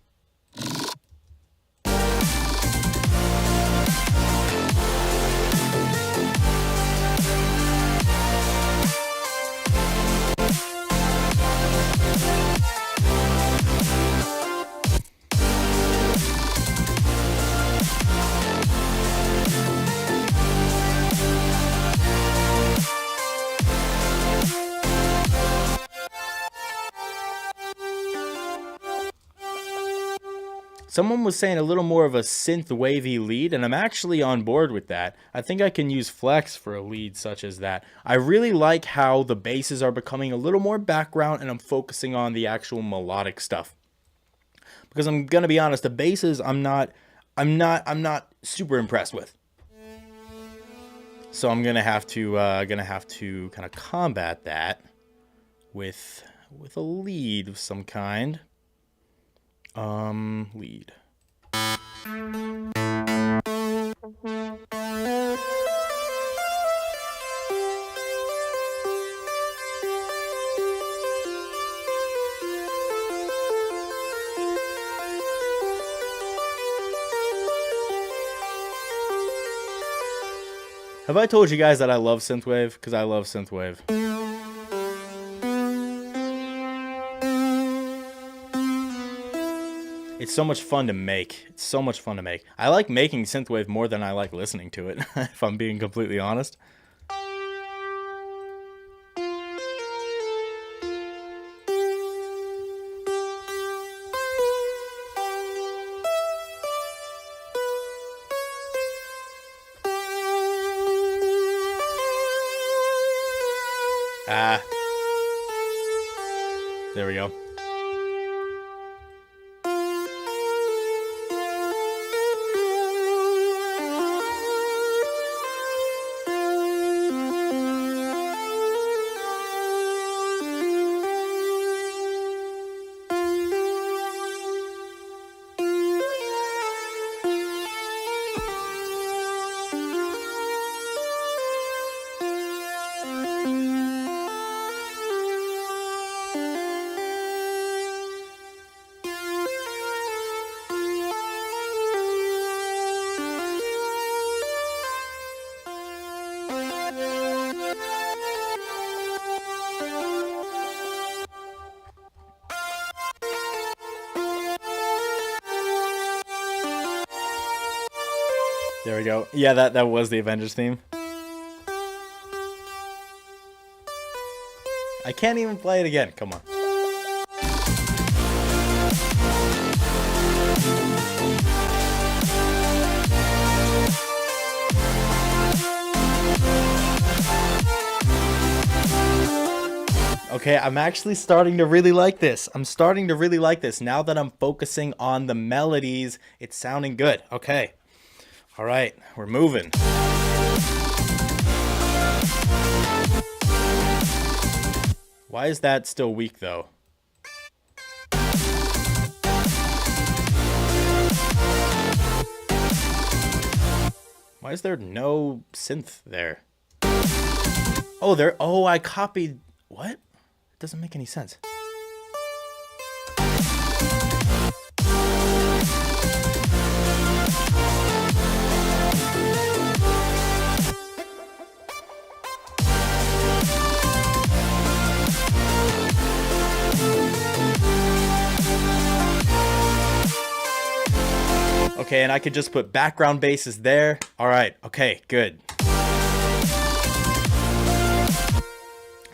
Someone was saying a little more of a synth wavy lead, and I'm actually on board with that. I think I can use flex for a lead such as that. I really like how the basses are becoming a little more background and I'm focusing on the actual melodic stuff. Because I'm gonna be honest, the basses I'm not super impressed with. So I'm gonna have to kind of combat that with a lead of some kind. Lead. Have I told you guys that I love synthwave? Because I love synthwave. It's so much fun to make. It's so much fun to make. I like making synthwave more than I like listening to it, if I'm being completely honest. Ah. There we go. There we go. Yeah, that was the Avengers theme. I can't even play it again. Come on. Okay, I'm actually starting to really like this. I'm starting to really like this. Now that I'm focusing on the melodies, it's sounding good. Okay. All right, we're moving. Why is that still weak, though? Why is there no synth there? Oh, there. Oh, I copied. What? It doesn't make any sense. Okay, and I could just put background basses there. All right. Okay, good.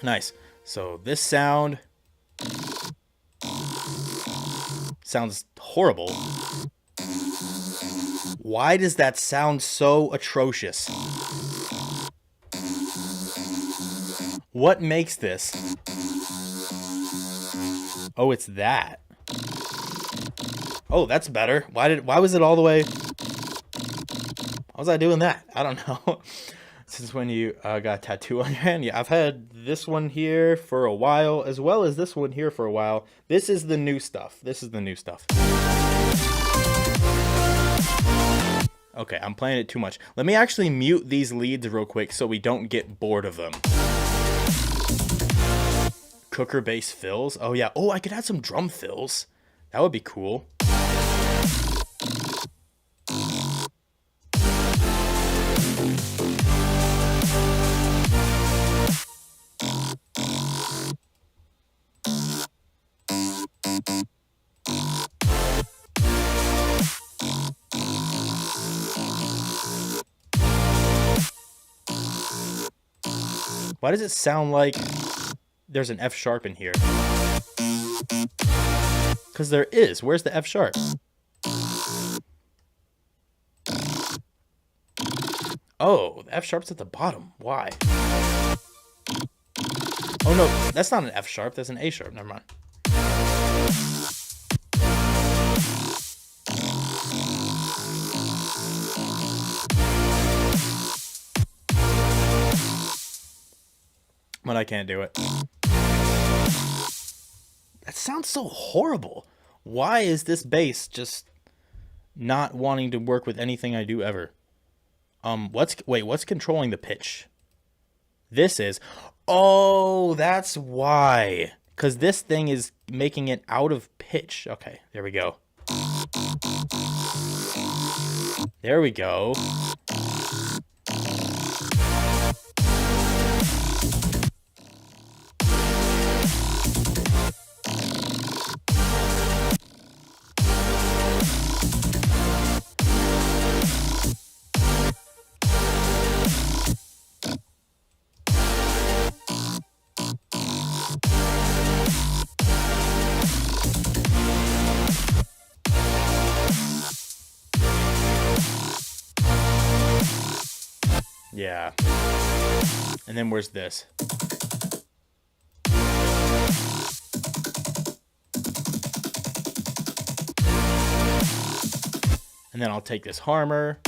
Nice. So this sounds horrible. Why does that sound so atrocious? What makes this? Oh, it's that. Oh, that's better. Why was it all the way? Why was I doing that? I don't know. Since when you got a tattoo on your hand? Yeah, I've had this one here for a while, as well as this one here for a while. This is the new stuff. This is the new stuff. Okay, I'm playing it too much. Let me actually mute these leads real quick so we don't get bored of them. Cooker bass fills. Oh, yeah. Oh, I could add some drum fills. That would be cool. Why does it sound like there's an F sharp in here? Because there is. Where's the F sharp? Oh, the F sharp's at the bottom. Why? Oh no, that's not an F sharp. That's an A sharp. Never mind. But I can't do it. That sounds so horrible. Why is this bass just not wanting to work with anything I do ever? What's controlling the pitch? This is. Oh, that's why. Because this thing is making it out of pitch. Okay, there we go. There we go. Yeah. And then where's this? And then I'll take this harmor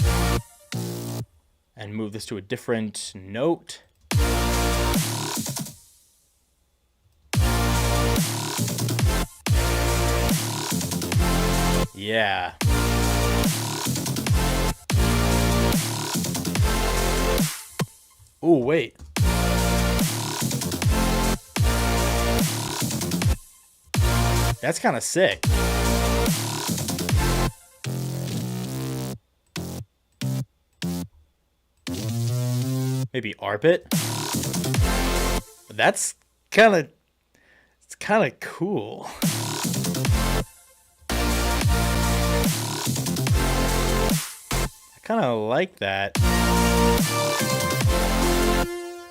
and move this to a different note. Yeah. Ooh, wait. That's kind of sick. Maybe ARP it. That's kind of, it's kind of cool. I kind of like that.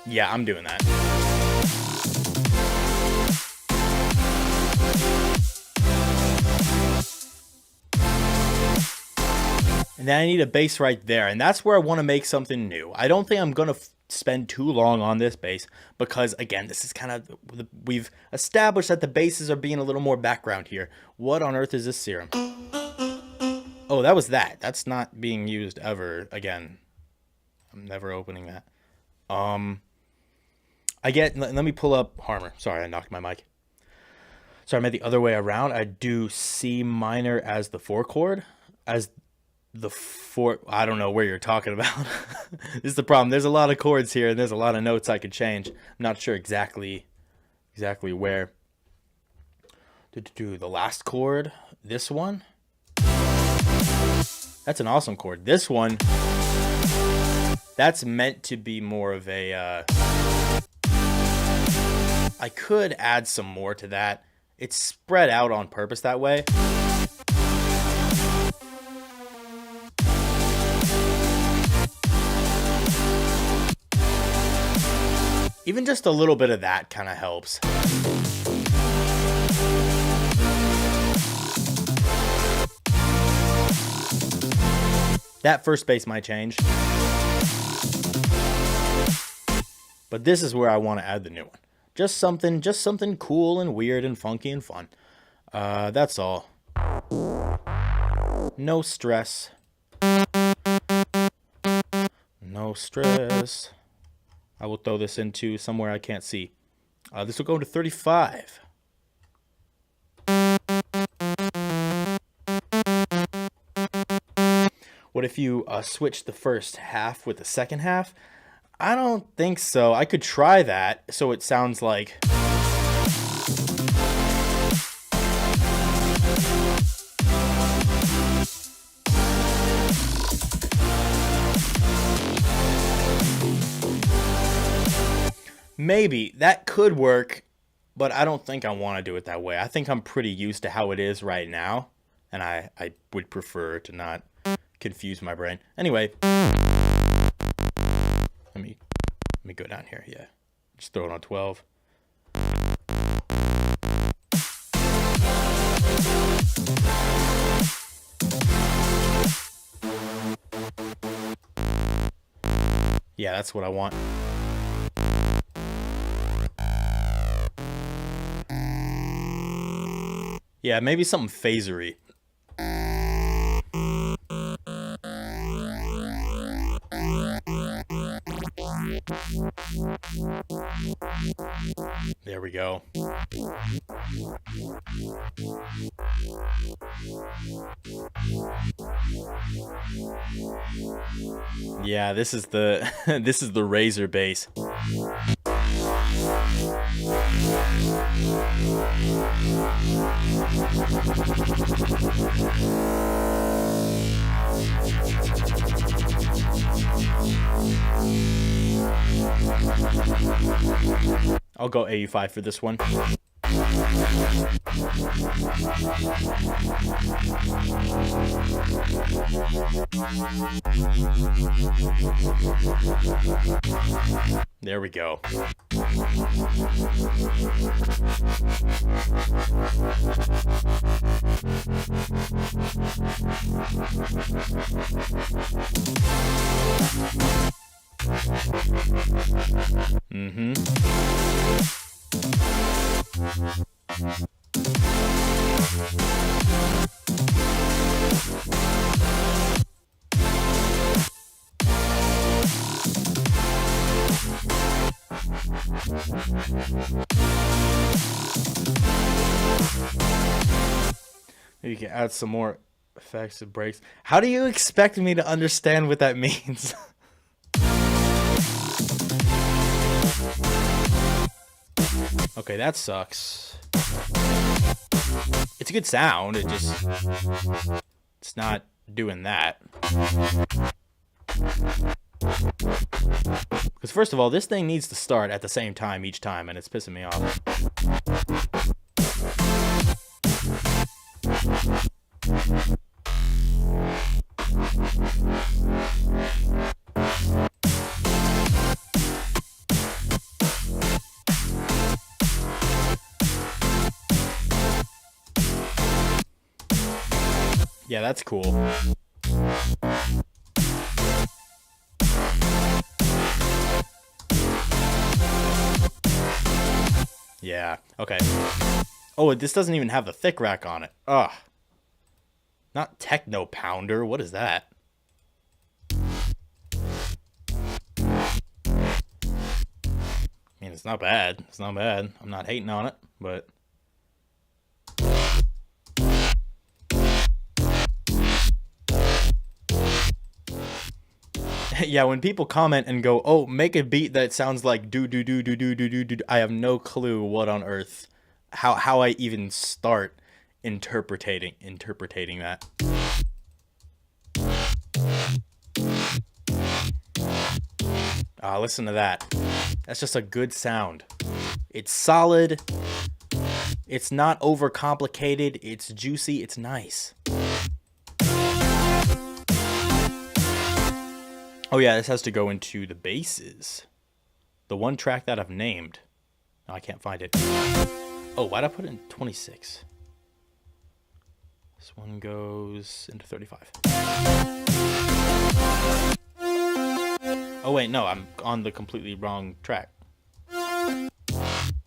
Yeah, I'm doing that. And then I need a bass right there. And that's where I want to make something new. I don't think I'm going to spend too long on this bass because, again, this is kind of, we've established that the basses are being a little more background here. What on earth is this serum? Oh, that was that. That's not being used ever again. I'm never opening that. Let me pull up Harmor. Sorry, I knocked my mic. Sorry, I meant the other way around. I do C minor as the 4 chord, as the 4. I don't know where you're talking about. This is the problem. There's a lot of chords here, and there's a lot of notes I could change. I'm not sure exactly where. Do the last chord. This one. That's an awesome chord. This one. That's meant to be more of a. I could add some more to that. It's spread out on purpose that way. Even just a little bit of that kind of helps. That first bass might change. But this is where I want to add the new one. Just something cool and weird and funky and fun. That's all. No stress. No stress. I will throw this into somewhere I can't see. This will go to 35. What if you switch the first half with the second half? I don't think so. I could try that so it sounds like... Maybe. That could work, but I don't think I want to do it that way. I think I'm pretty used to how it is right now, and I would prefer to not confuse my brain. Anyway, let me go down here. Yeah, just throw it on 12. Yeah, that's what I want. Yeah, maybe something phasery. There we go. Yeah, this is the this is the razor bass. I'll go AU5 for this one. There we go. Mm-hmm. Maybe you can add some more effects and breaks. How do you expect me to understand what that means? Okay, that sucks. It's a good sound, it's not doing that. Because first of all, this thing needs to start at the same time each time, and it's pissing me off. Yeah, that's cool. Yeah, okay. Oh, this doesn't even have the thick rack on it. Ugh. Not Techno Pounder. What is that? I mean, it's not bad. It's not bad. I'm not hating on it, but... Yeah, when people comment and go, "Oh, make a beat that sounds like do do do do do do do do," I have no clue what on earth, how I even start interpreting that. Listen to that. That's just a good sound. It's solid. It's not overcomplicated. It's juicy. It's nice. Oh yeah, this has to go into the basses. The one track that I've named. No, I can't find it. Oh, why'd I put it in 26? This one goes into 35. Oh wait, no, I'm on the completely wrong track.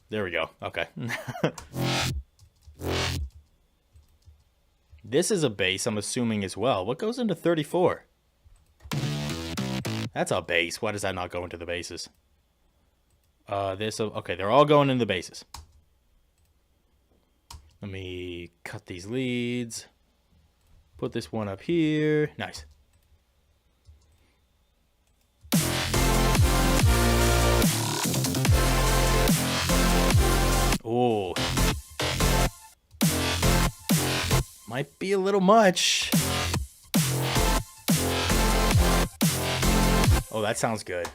There we go. Okay. This is a bass, I'm assuming, as well. What goes into 34? That's a bass. Why does that not go into the basses? Okay, they're all going into the basses. Let me cut these leads. Put this one up here. Nice. Oh. Might be a little much. Oh, that sounds good.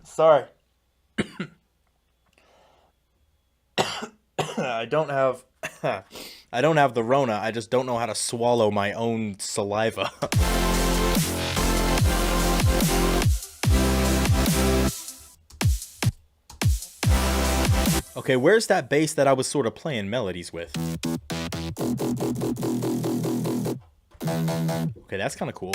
Sorry. I don't have the Rona. I just don't know how to swallow my own saliva. Okay, where's that bass that I was sort of playing melodies with? Okay, that's kind of cool.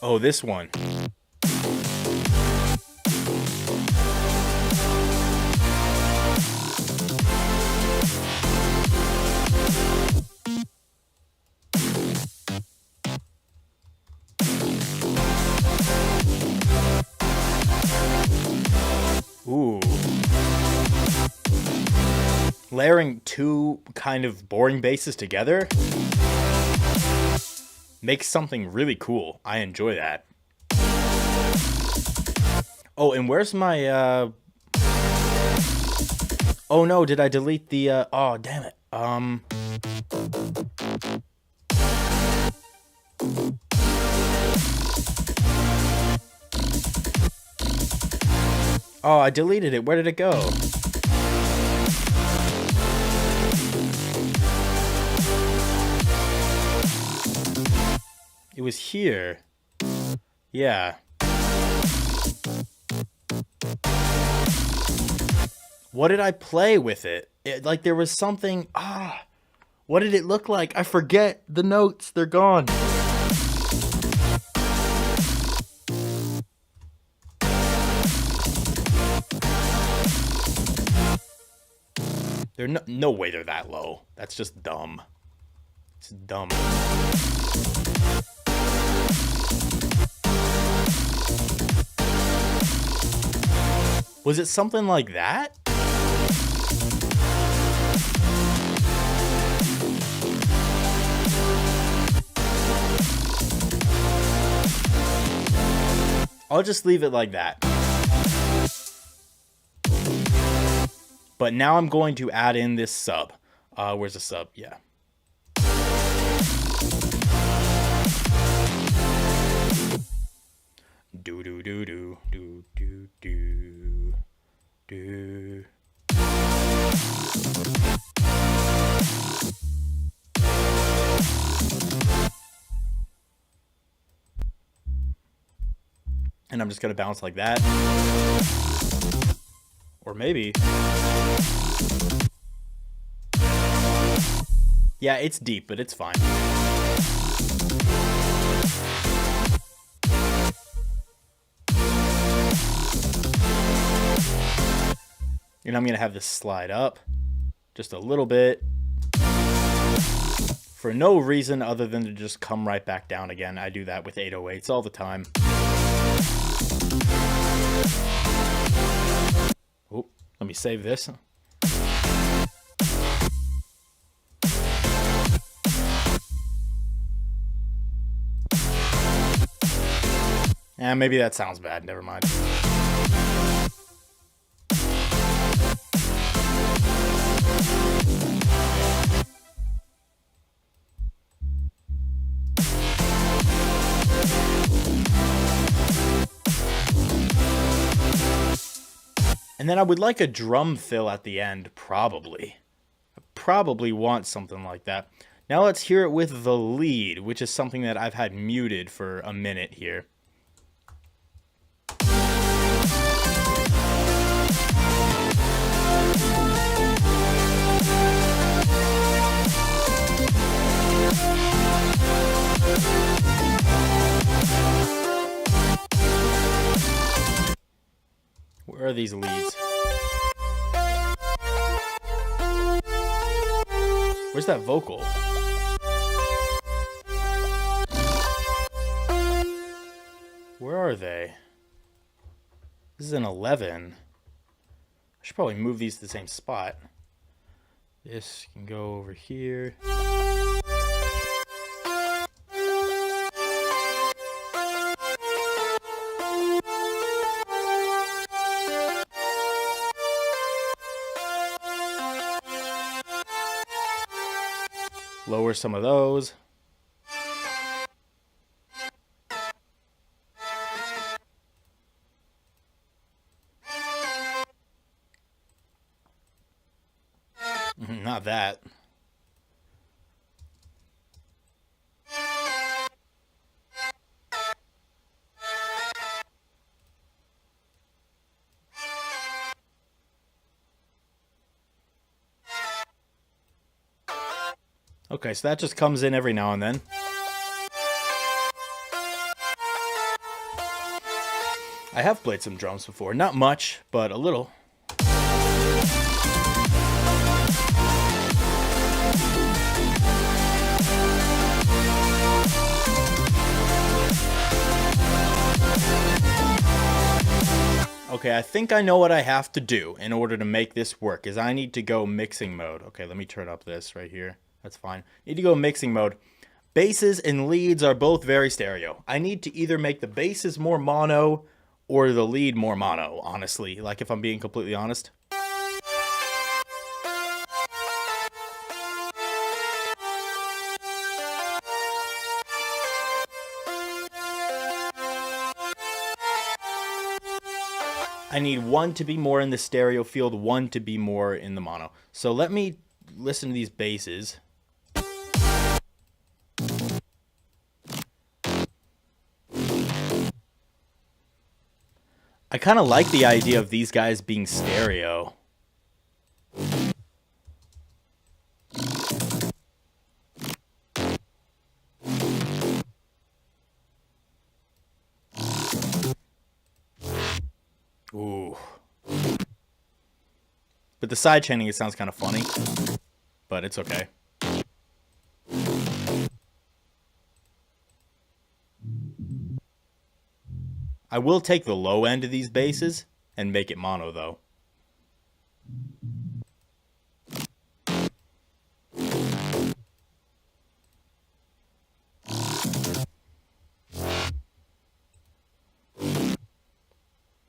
Oh, this one. Ooh. Layering two kind of boring basses together makes something really cool. I enjoy that. Oh, and where's my, Oh no, did I delete the, Oh, damn it. Oh, I deleted it. Where did it go? It was here. Yeah. What did I play with it? Like there was something. What did it look like? I forget the notes. They're gone. They're no way they're that low. That's just dumb. It's dumb. Was it something like that? I'll just leave it like that. But now I'm going to add in this sub. Where's the sub? Yeah. Do do do do do do do do. And I'm just going to bounce like that. Or maybe... Yeah, it's deep, but it's fine. And I'm going to have this slide up just a little bit for no reason other than to just come right back down again. I do that with 808s all the time. Oh, let me save this. Maybe that sounds bad. Never mind. And then I would like a drum fill at the end, probably. I probably want something like that. Now let's hear it with the lead, which is something that I've had muted for a minute here. Where are these leads? Where's that vocal? Where are they? This is an 11. I should probably move these to the same spot. This can go over here. Lower some of those. Not that. Okay, so that just comes in every now and then. I have played some drums before. Not much, but a little. Okay, I think I know what I have to do in order to make this work, is I need to go mixing mode. Okay, let me turn up this right here. That's fine. Need to go mixing mode. Basses and leads are both very stereo. I need to either make the basses more mono or the lead more mono, honestly. Like, if I'm being completely honest. I need one to be more in the stereo field, one to be more in the mono. So let me listen to these basses. I kind of like the idea of these guys being stereo. Ooh. But the sidechaining, it sounds kind of funny. But it's okay. I will take the low end of these basses and make it mono, though.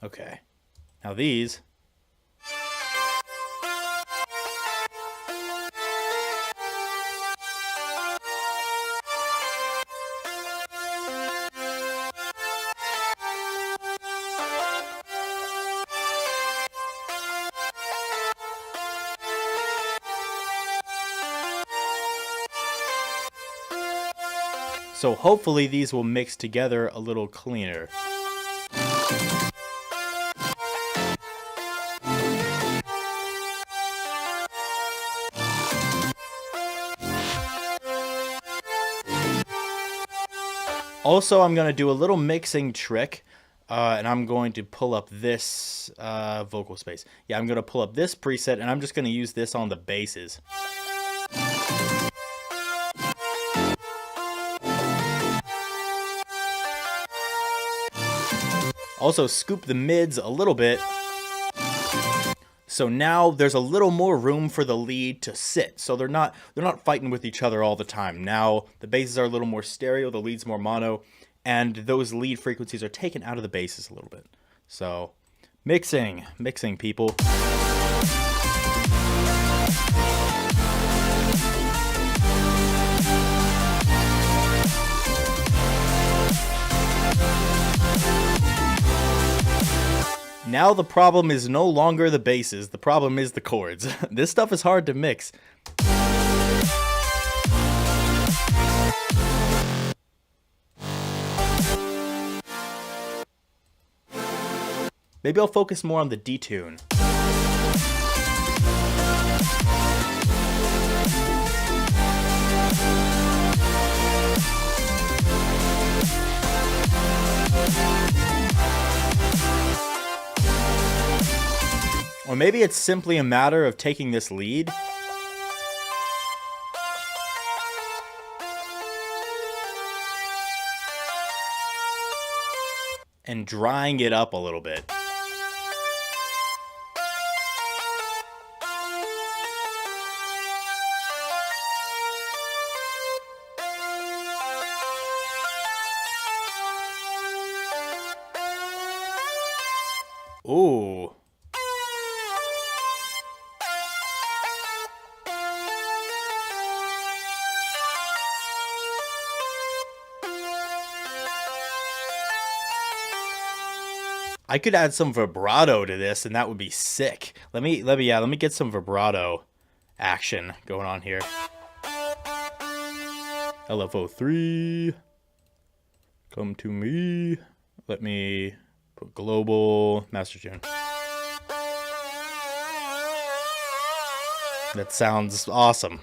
Okay. Now these... So hopefully these will mix together a little cleaner. Also, I'm going to do a little mixing trick, and I'm going to pull up this vocal space. Yeah, I'm going to pull up this preset, and I'm just going to use this on the basses. Also, scoop the mids a little bit. So now there's a little more room for the lead to sit. So they're not fighting with each other all the time. Now the basses are a little more stereo, the lead's more mono, and those lead frequencies are taken out of the basses a little bit. So mixing people. Now the problem is no longer the basses, the problem is the chords. This stuff is hard to mix. Maybe I'll focus more on the detune. Or maybe it's simply a matter of taking this lead and drying it up a little bit. Ooh. I could add some vibrato to this, and that would be sick. Let me get some vibrato action going on here. LFO3, come to me. Let me put global master tune. That sounds awesome.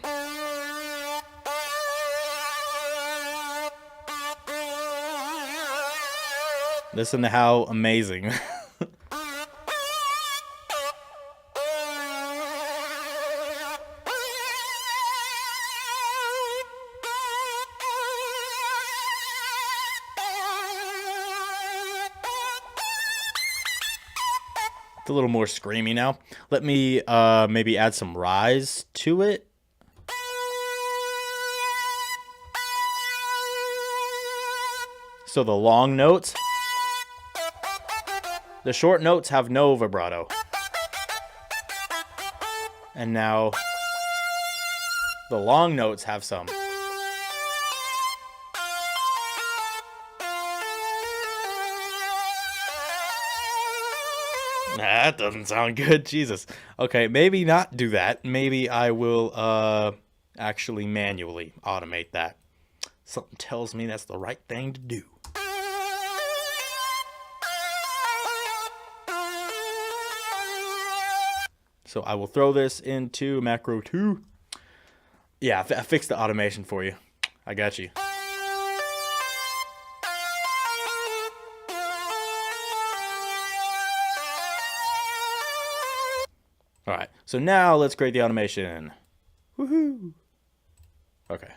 Listen to how amazing. It's a little more screamy now. Let me maybe add some rise to it. So the long notes. The short notes have no vibrato. And now the long notes have some. That doesn't sound good. Jesus. Okay, maybe not do that. Maybe I will actually manually automate that. Something tells me that's the right thing to do. So I will throw this into macro 2. Yeah, I fixed the automation for you. I got you. All right, so now let's create the automation. Woohoo! Okay.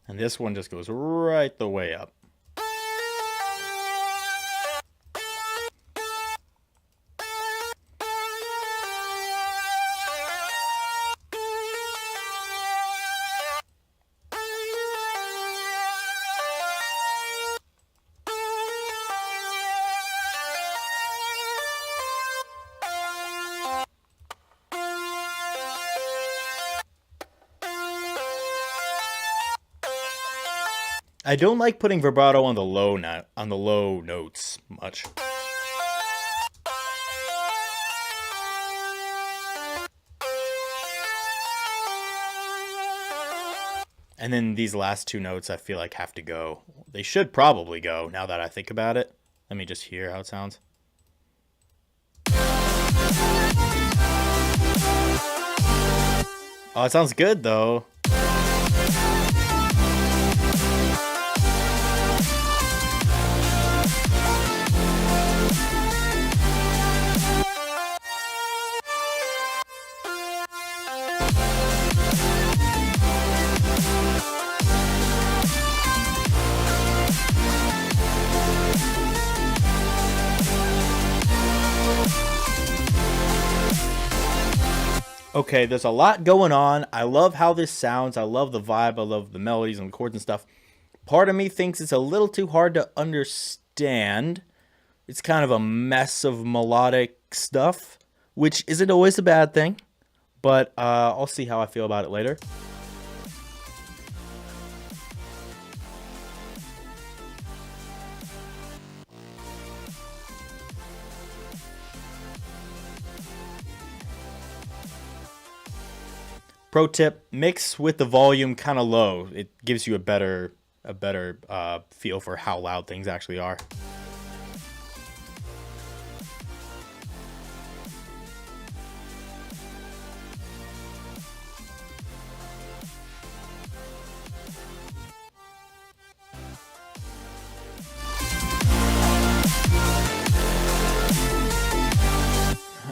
And this one just goes right the way up. I don't like putting vibrato on the low notes much. And then these last two notes I feel like have to go. They should probably go now that I think about it. Let me just hear how it sounds. Oh, it sounds good though. Okay, there's a lot going on. I love how this sounds. I love the vibe. I love the melodies and the chords and stuff. Part of me thinks it's a little too hard to understand. It's kind of a mess of melodic stuff, which isn't always a bad thing. But I'll see how I feel about it later. Pro tip, mix with the volume kind of low. It gives you a better feel for how loud things actually are.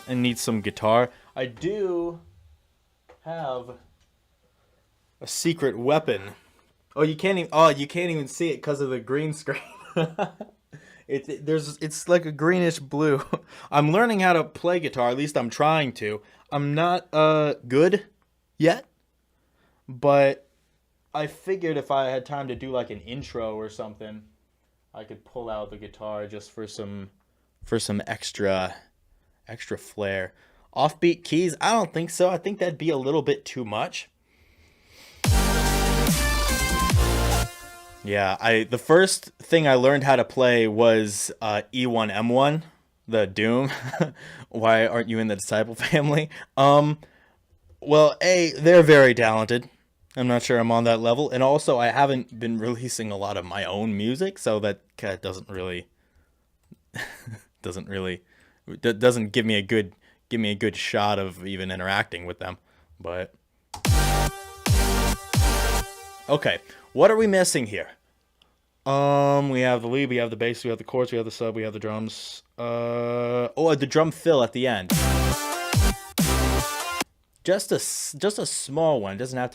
And need some guitar. I do have a secret weapon. Oh, you can't even see it because of the green screen. It's like a greenish blue. I'm learning how to play guitar. At least I'm trying to. I'm not good yet, but I figured if I had time to do like an intro or something, I could pull out the guitar just for some extra flair. Offbeat keys? I don't think so. I think that'd be a little bit too much. Yeah, the first thing I learned how to play was E1 M1, the Doom. Why aren't you in the Disciple family? Well, they're very talented. I'm not sure I'm on that level, and also I haven't been releasing a lot of my own music, so that doesn't give me a good shot of even interacting with them. But okay, what are we missing here? We have the lead, we have the bass, we have the chords, we have the sub, we have the drums. The drum fill at the end. Just a small one. It doesn't have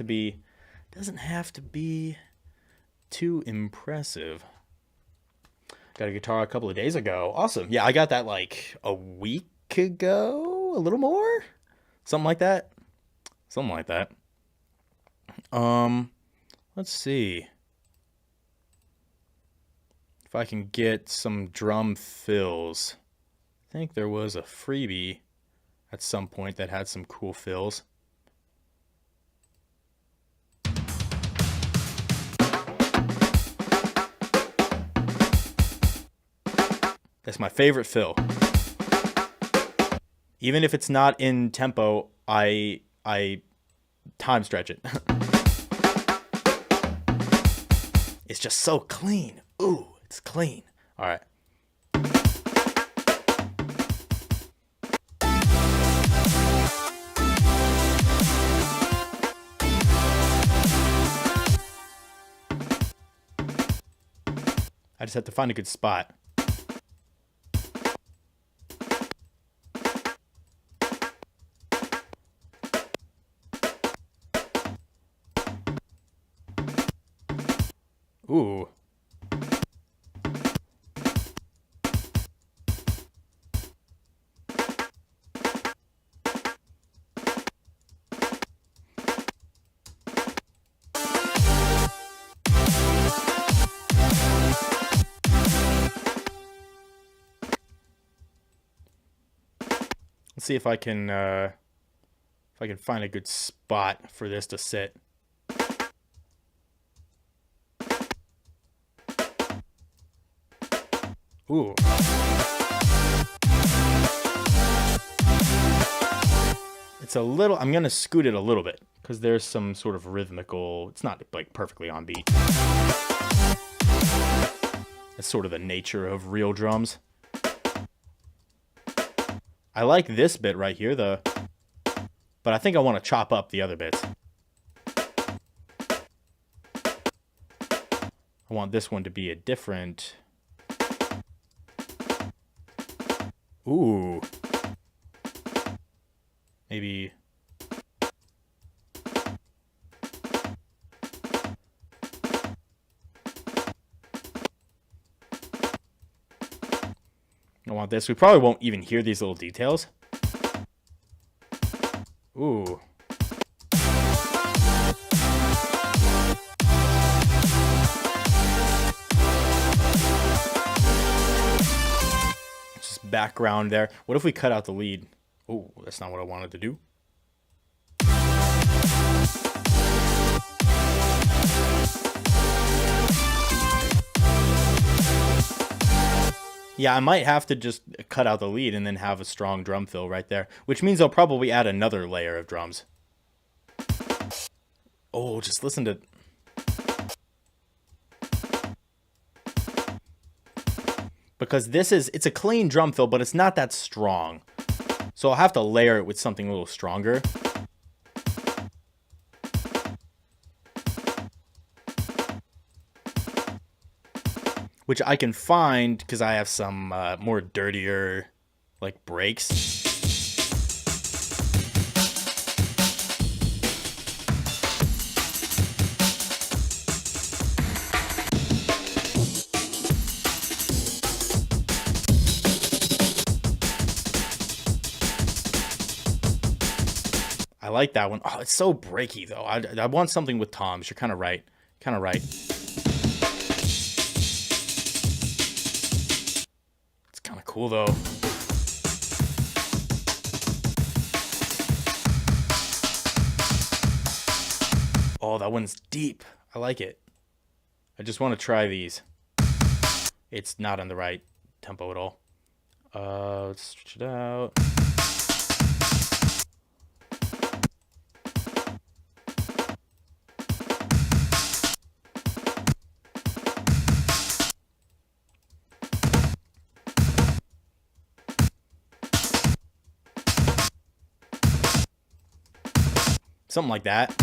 to be too impressive. Got a guitar a couple of days ago. Awesome. Yeah, I got that like a week ago, a little more, something like that. Let's see if I can get some drum fills. I think there was a freebie at some point that had some cool fills. That's my favorite fill. Even if it's not in tempo, I time stretch it. It's just so clean. Ooh, it's clean. All right. I just have to find a good spot. Ooh. Let's see if I can find a good spot for this to sit. Ooh. It's a little, I'm going to scoot it a little bit because there's some sort of rhythmical, it's not like perfectly on beat. That's sort of the nature of real drums. I like this bit right here, but I think I want to chop up the other bits. I want this one to be a different... Ooh. Maybe... I want this. We probably won't even hear these little details. Ooh. Just background there. What if we cut out the lead? Oh, that's not what I wanted to do. Yeah, I might have to just cut out the lead and then have a strong drum fill right there, which means I'll probably add another layer of drums. Oh, just listen to... Because it's a clean drum fill, but it's not that strong. So I'll have to layer it with something a little stronger. Which I can find because I have some more dirtier, like, breaks. I like that one. Oh, it's so breaky, though. I want something with toms. You're kind of right. Kind of right. Cool though. Oh, that one's deep. I like it. I just want to try these. It's not in the right tempo at all. Let's stretch it out. Something like that.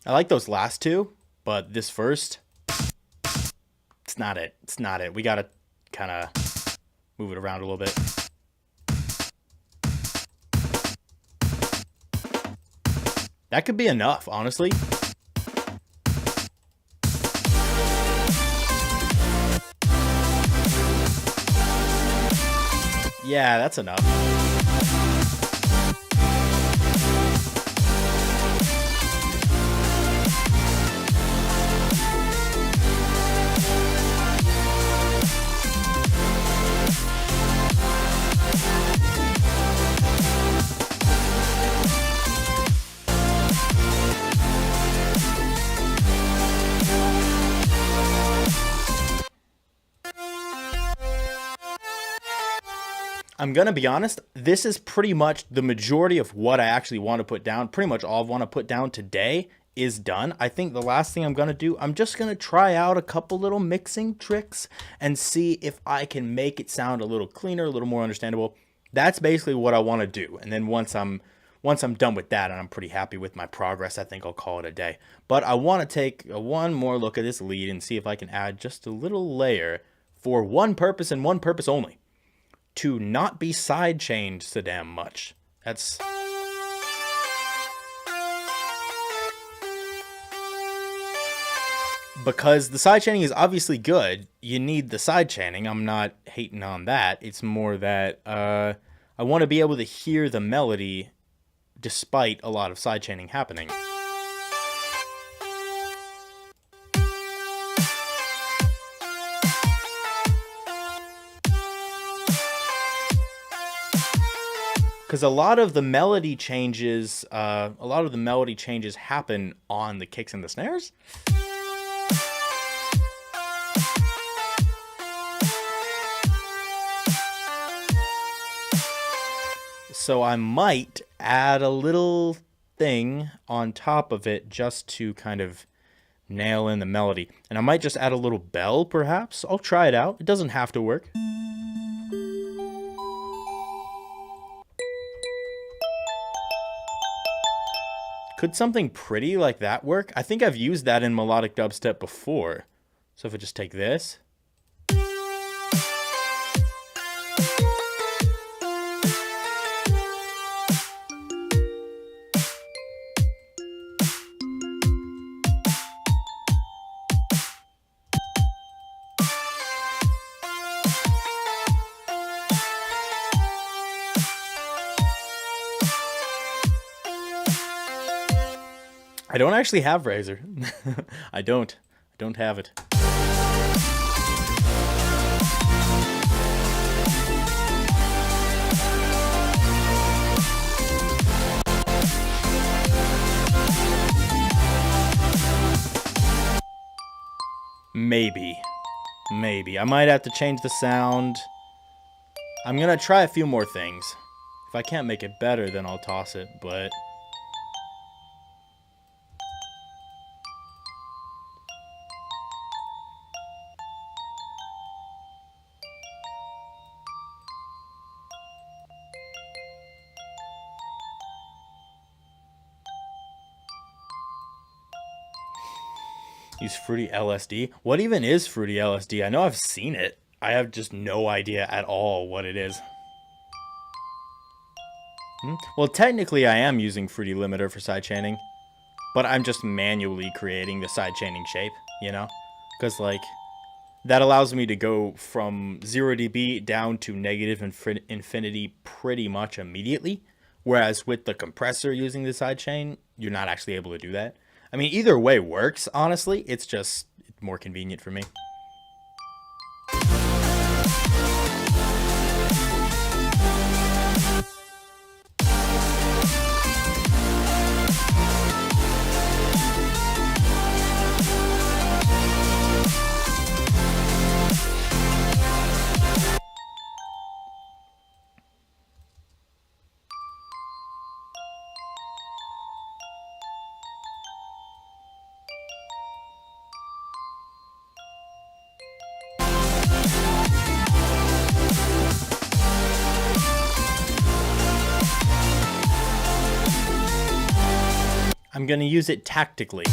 I like those last two, but this first, it's not it. It's not it. We gotta kind of move it around a little bit. That could be enough, honestly. Yeah, that's enough. I'm going to be honest, this is pretty much the majority of what I actually want to put down. Pretty much all I want to put down today is done. I think the last thing I'm going to do, I'm just going to try out a couple little mixing tricks and see if I can make it sound a little cleaner, a little more understandable. That's basically what I want to do. And then once I'm done with that and I'm pretty happy with my progress, I think I'll call it a day. But I want to take one more look at this lead and see if I can add just a little layer for one purpose and one purpose only. To not be sidechained so damn much. That's... Because the sidechaining is obviously good, you need the sidechaining. I'm not hating on that. It's more that I I want to be able to hear the melody despite a lot of sidechaining happening. Because a lot of the melody changes, happen on the kicks and the snares. So I might add a little thing on top of it just to kind of nail in the melody. And I might just add a little bell, perhaps. I'll try it out. It doesn't have to work. Could something pretty like that work? I think I've used that in melodic dubstep before. So if I just take this. I don't actually have Razor. I don't have it. Maybe. I might have to change the sound. I'm gonna try a few more things. If I can't make it better, then I'll toss it, but... Use Fruity LSD. What even is Fruity LSD? I know I've seen it. I have just no idea at all what it is. Well, technically I am using Fruity Limiter for sidechaining, but I'm just manually creating the sidechaining shape, you know? Because, like, that allows me to go from 0 dB down to negative infinity pretty much immediately, whereas with the compressor using the sidechain, you're not actually able to do that. I mean, either way works, honestly. It's just more convenient for me. I'm going to use it tactically.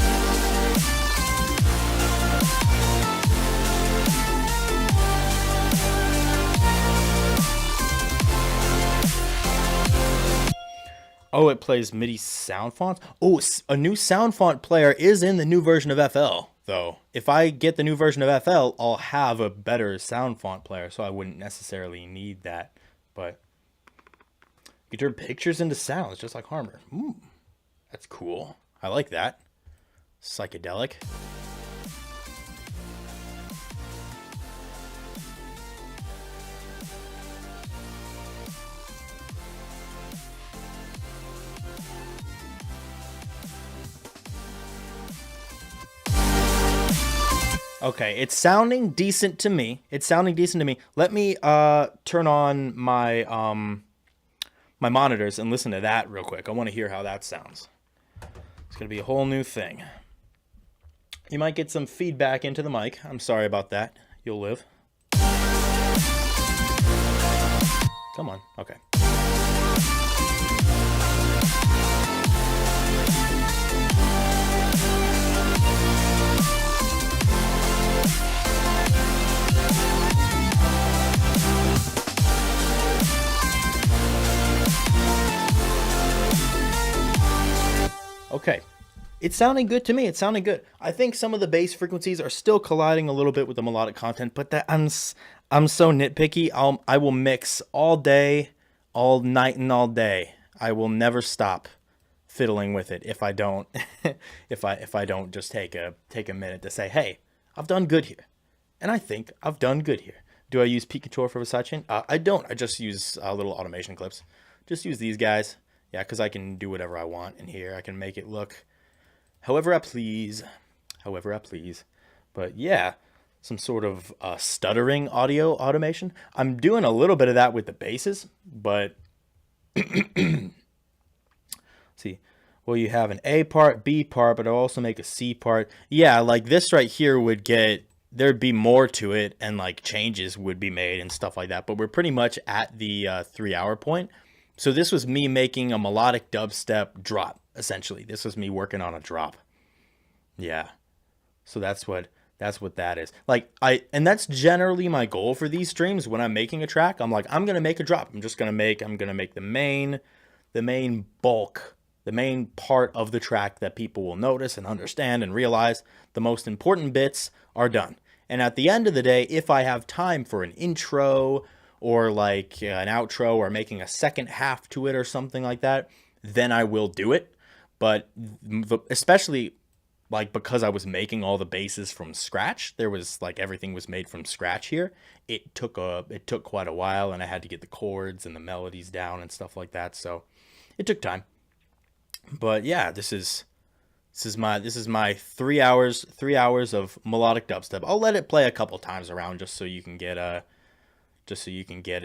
Oh, it plays MIDI sound fonts? Oh, a new sound font player is in the new version of FL, though. If I get the new version of FL, I'll have a better sound font player, so I wouldn't necessarily need that. But you turn pictures into sounds, just like Harmer. That's cool. I like that. Psychedelic. Okay, it's sounding decent to me. Let me turn on my my monitors and listen to that real quick. I want to hear how that sounds. It's going to be a whole new thing. You might get some feedback into the mic. I'm sorry about that. You'll live. Come on. Okay. Okay, it's sounding good to me. It's sounding good. I think some of the bass frequencies are still colliding a little bit with the melodic content, but that I'm so nitpicky. I will mix all day all night and all day. I will never stop fiddling with it if I don't if I don't just take a minute to say, hey, I've done good here. And I think I've done good here. Do I use Peak Control for a sidechain? I don't. I just use little automation clips. Just use these guys. Yeah, because I can do whatever I want in here. I can make it look however I please. However I please. But yeah, some sort of stuttering audio automation. I'm doing a little bit of that with the basses, but see, well, you have an A part, B part, but I'll also make a C part. Yeah, like this right here would get, there'd be more to it, and like changes would be made and stuff like that. But we're pretty much at the 3-hour point. So this was me making a melodic dubstep drop, essentially. This was me working on a drop. Yeah. So that's what that is. Like and that's generally my goal for these streams when I'm making a track. I'm like, I'm gonna make a drop. I'm gonna make the main bulk, the main part of the track that people will notice and understand and realize the most important bits are done. And at the end of the day, if I have time for an intro or like an outro or making a second half to it or something like that, then I will do it. But especially like because I was making all the basses from scratch, there was like everything was made from scratch here. It took quite a while, and I had to get the chords and the melodies down and stuff like that. So it took time. But yeah, this is my 3 hours of melodic dubstep. I'll let it play a couple times around just so you can get a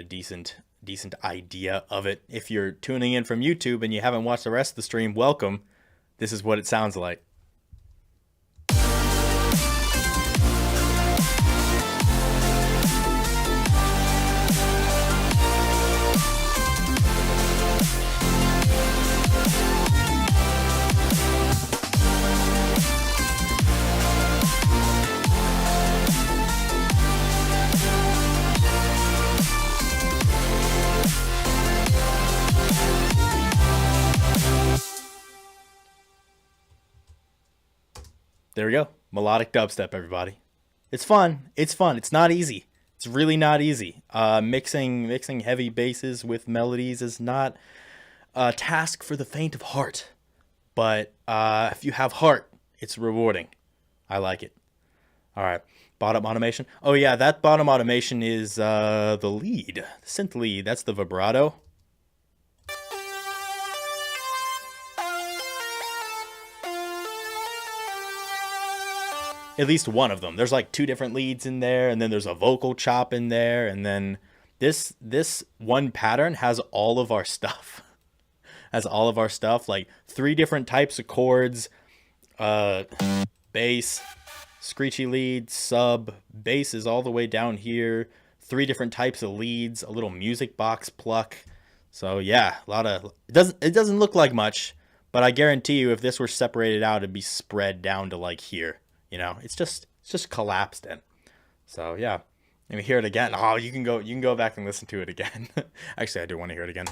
decent idea of it. If you're tuning in from YouTube and you haven't watched the rest of the stream, welcome. This is what it sounds like. There we go. Melodic dubstep, everybody. It's fun. It's fun. It's not easy. It's really not easy. Mixing heavy basses with melodies is not a task for the faint of heart. But if you have heart, it's rewarding. I like it. All right. Bottom automation. Oh, yeah. That bottom automation is the lead. The synth lead. That's the vibrato. At least one of them. There's like 2 different leads in there, and then there's a vocal chop in there, and then this one pattern has all of our stuff. Has all of our stuff, like 3 different types of chords, bass, screechy lead, sub, bass is all the way down here, 3 different types of leads, a little music box pluck. So yeah, a lot of it doesn't look like much, but I guarantee you if this were separated out, it'd be spread down to like here. You know, it's just collapsed in. So yeah, let me hear it again. Oh, you can go back and listen to it again. Actually, I do want to hear it again.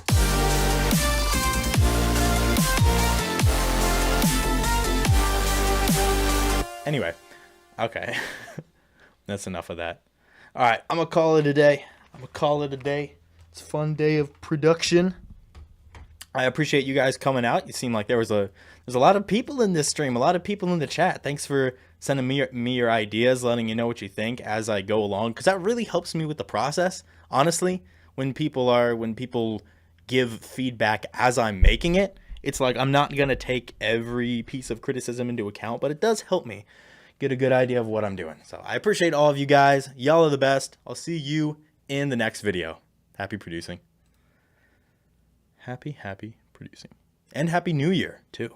Anyway, okay, that's enough of that. All right, I'm gonna call it a day. It's a fun day of production. I appreciate you guys coming out. You seem like there's a lot of people in this stream, a lot of people in the chat. Thanks for sending me your ideas, letting you know what you think as I go along, because that really helps me with the process. Honestly, when people give feedback as I'm making it, it's like I'm not gonna take every piece of criticism into account, but it does help me get a good idea of what I'm doing. So I appreciate all of you guys. Y'all are the best. I'll see you in the next video. Happy producing. Happy producing. And Happy New Year, too.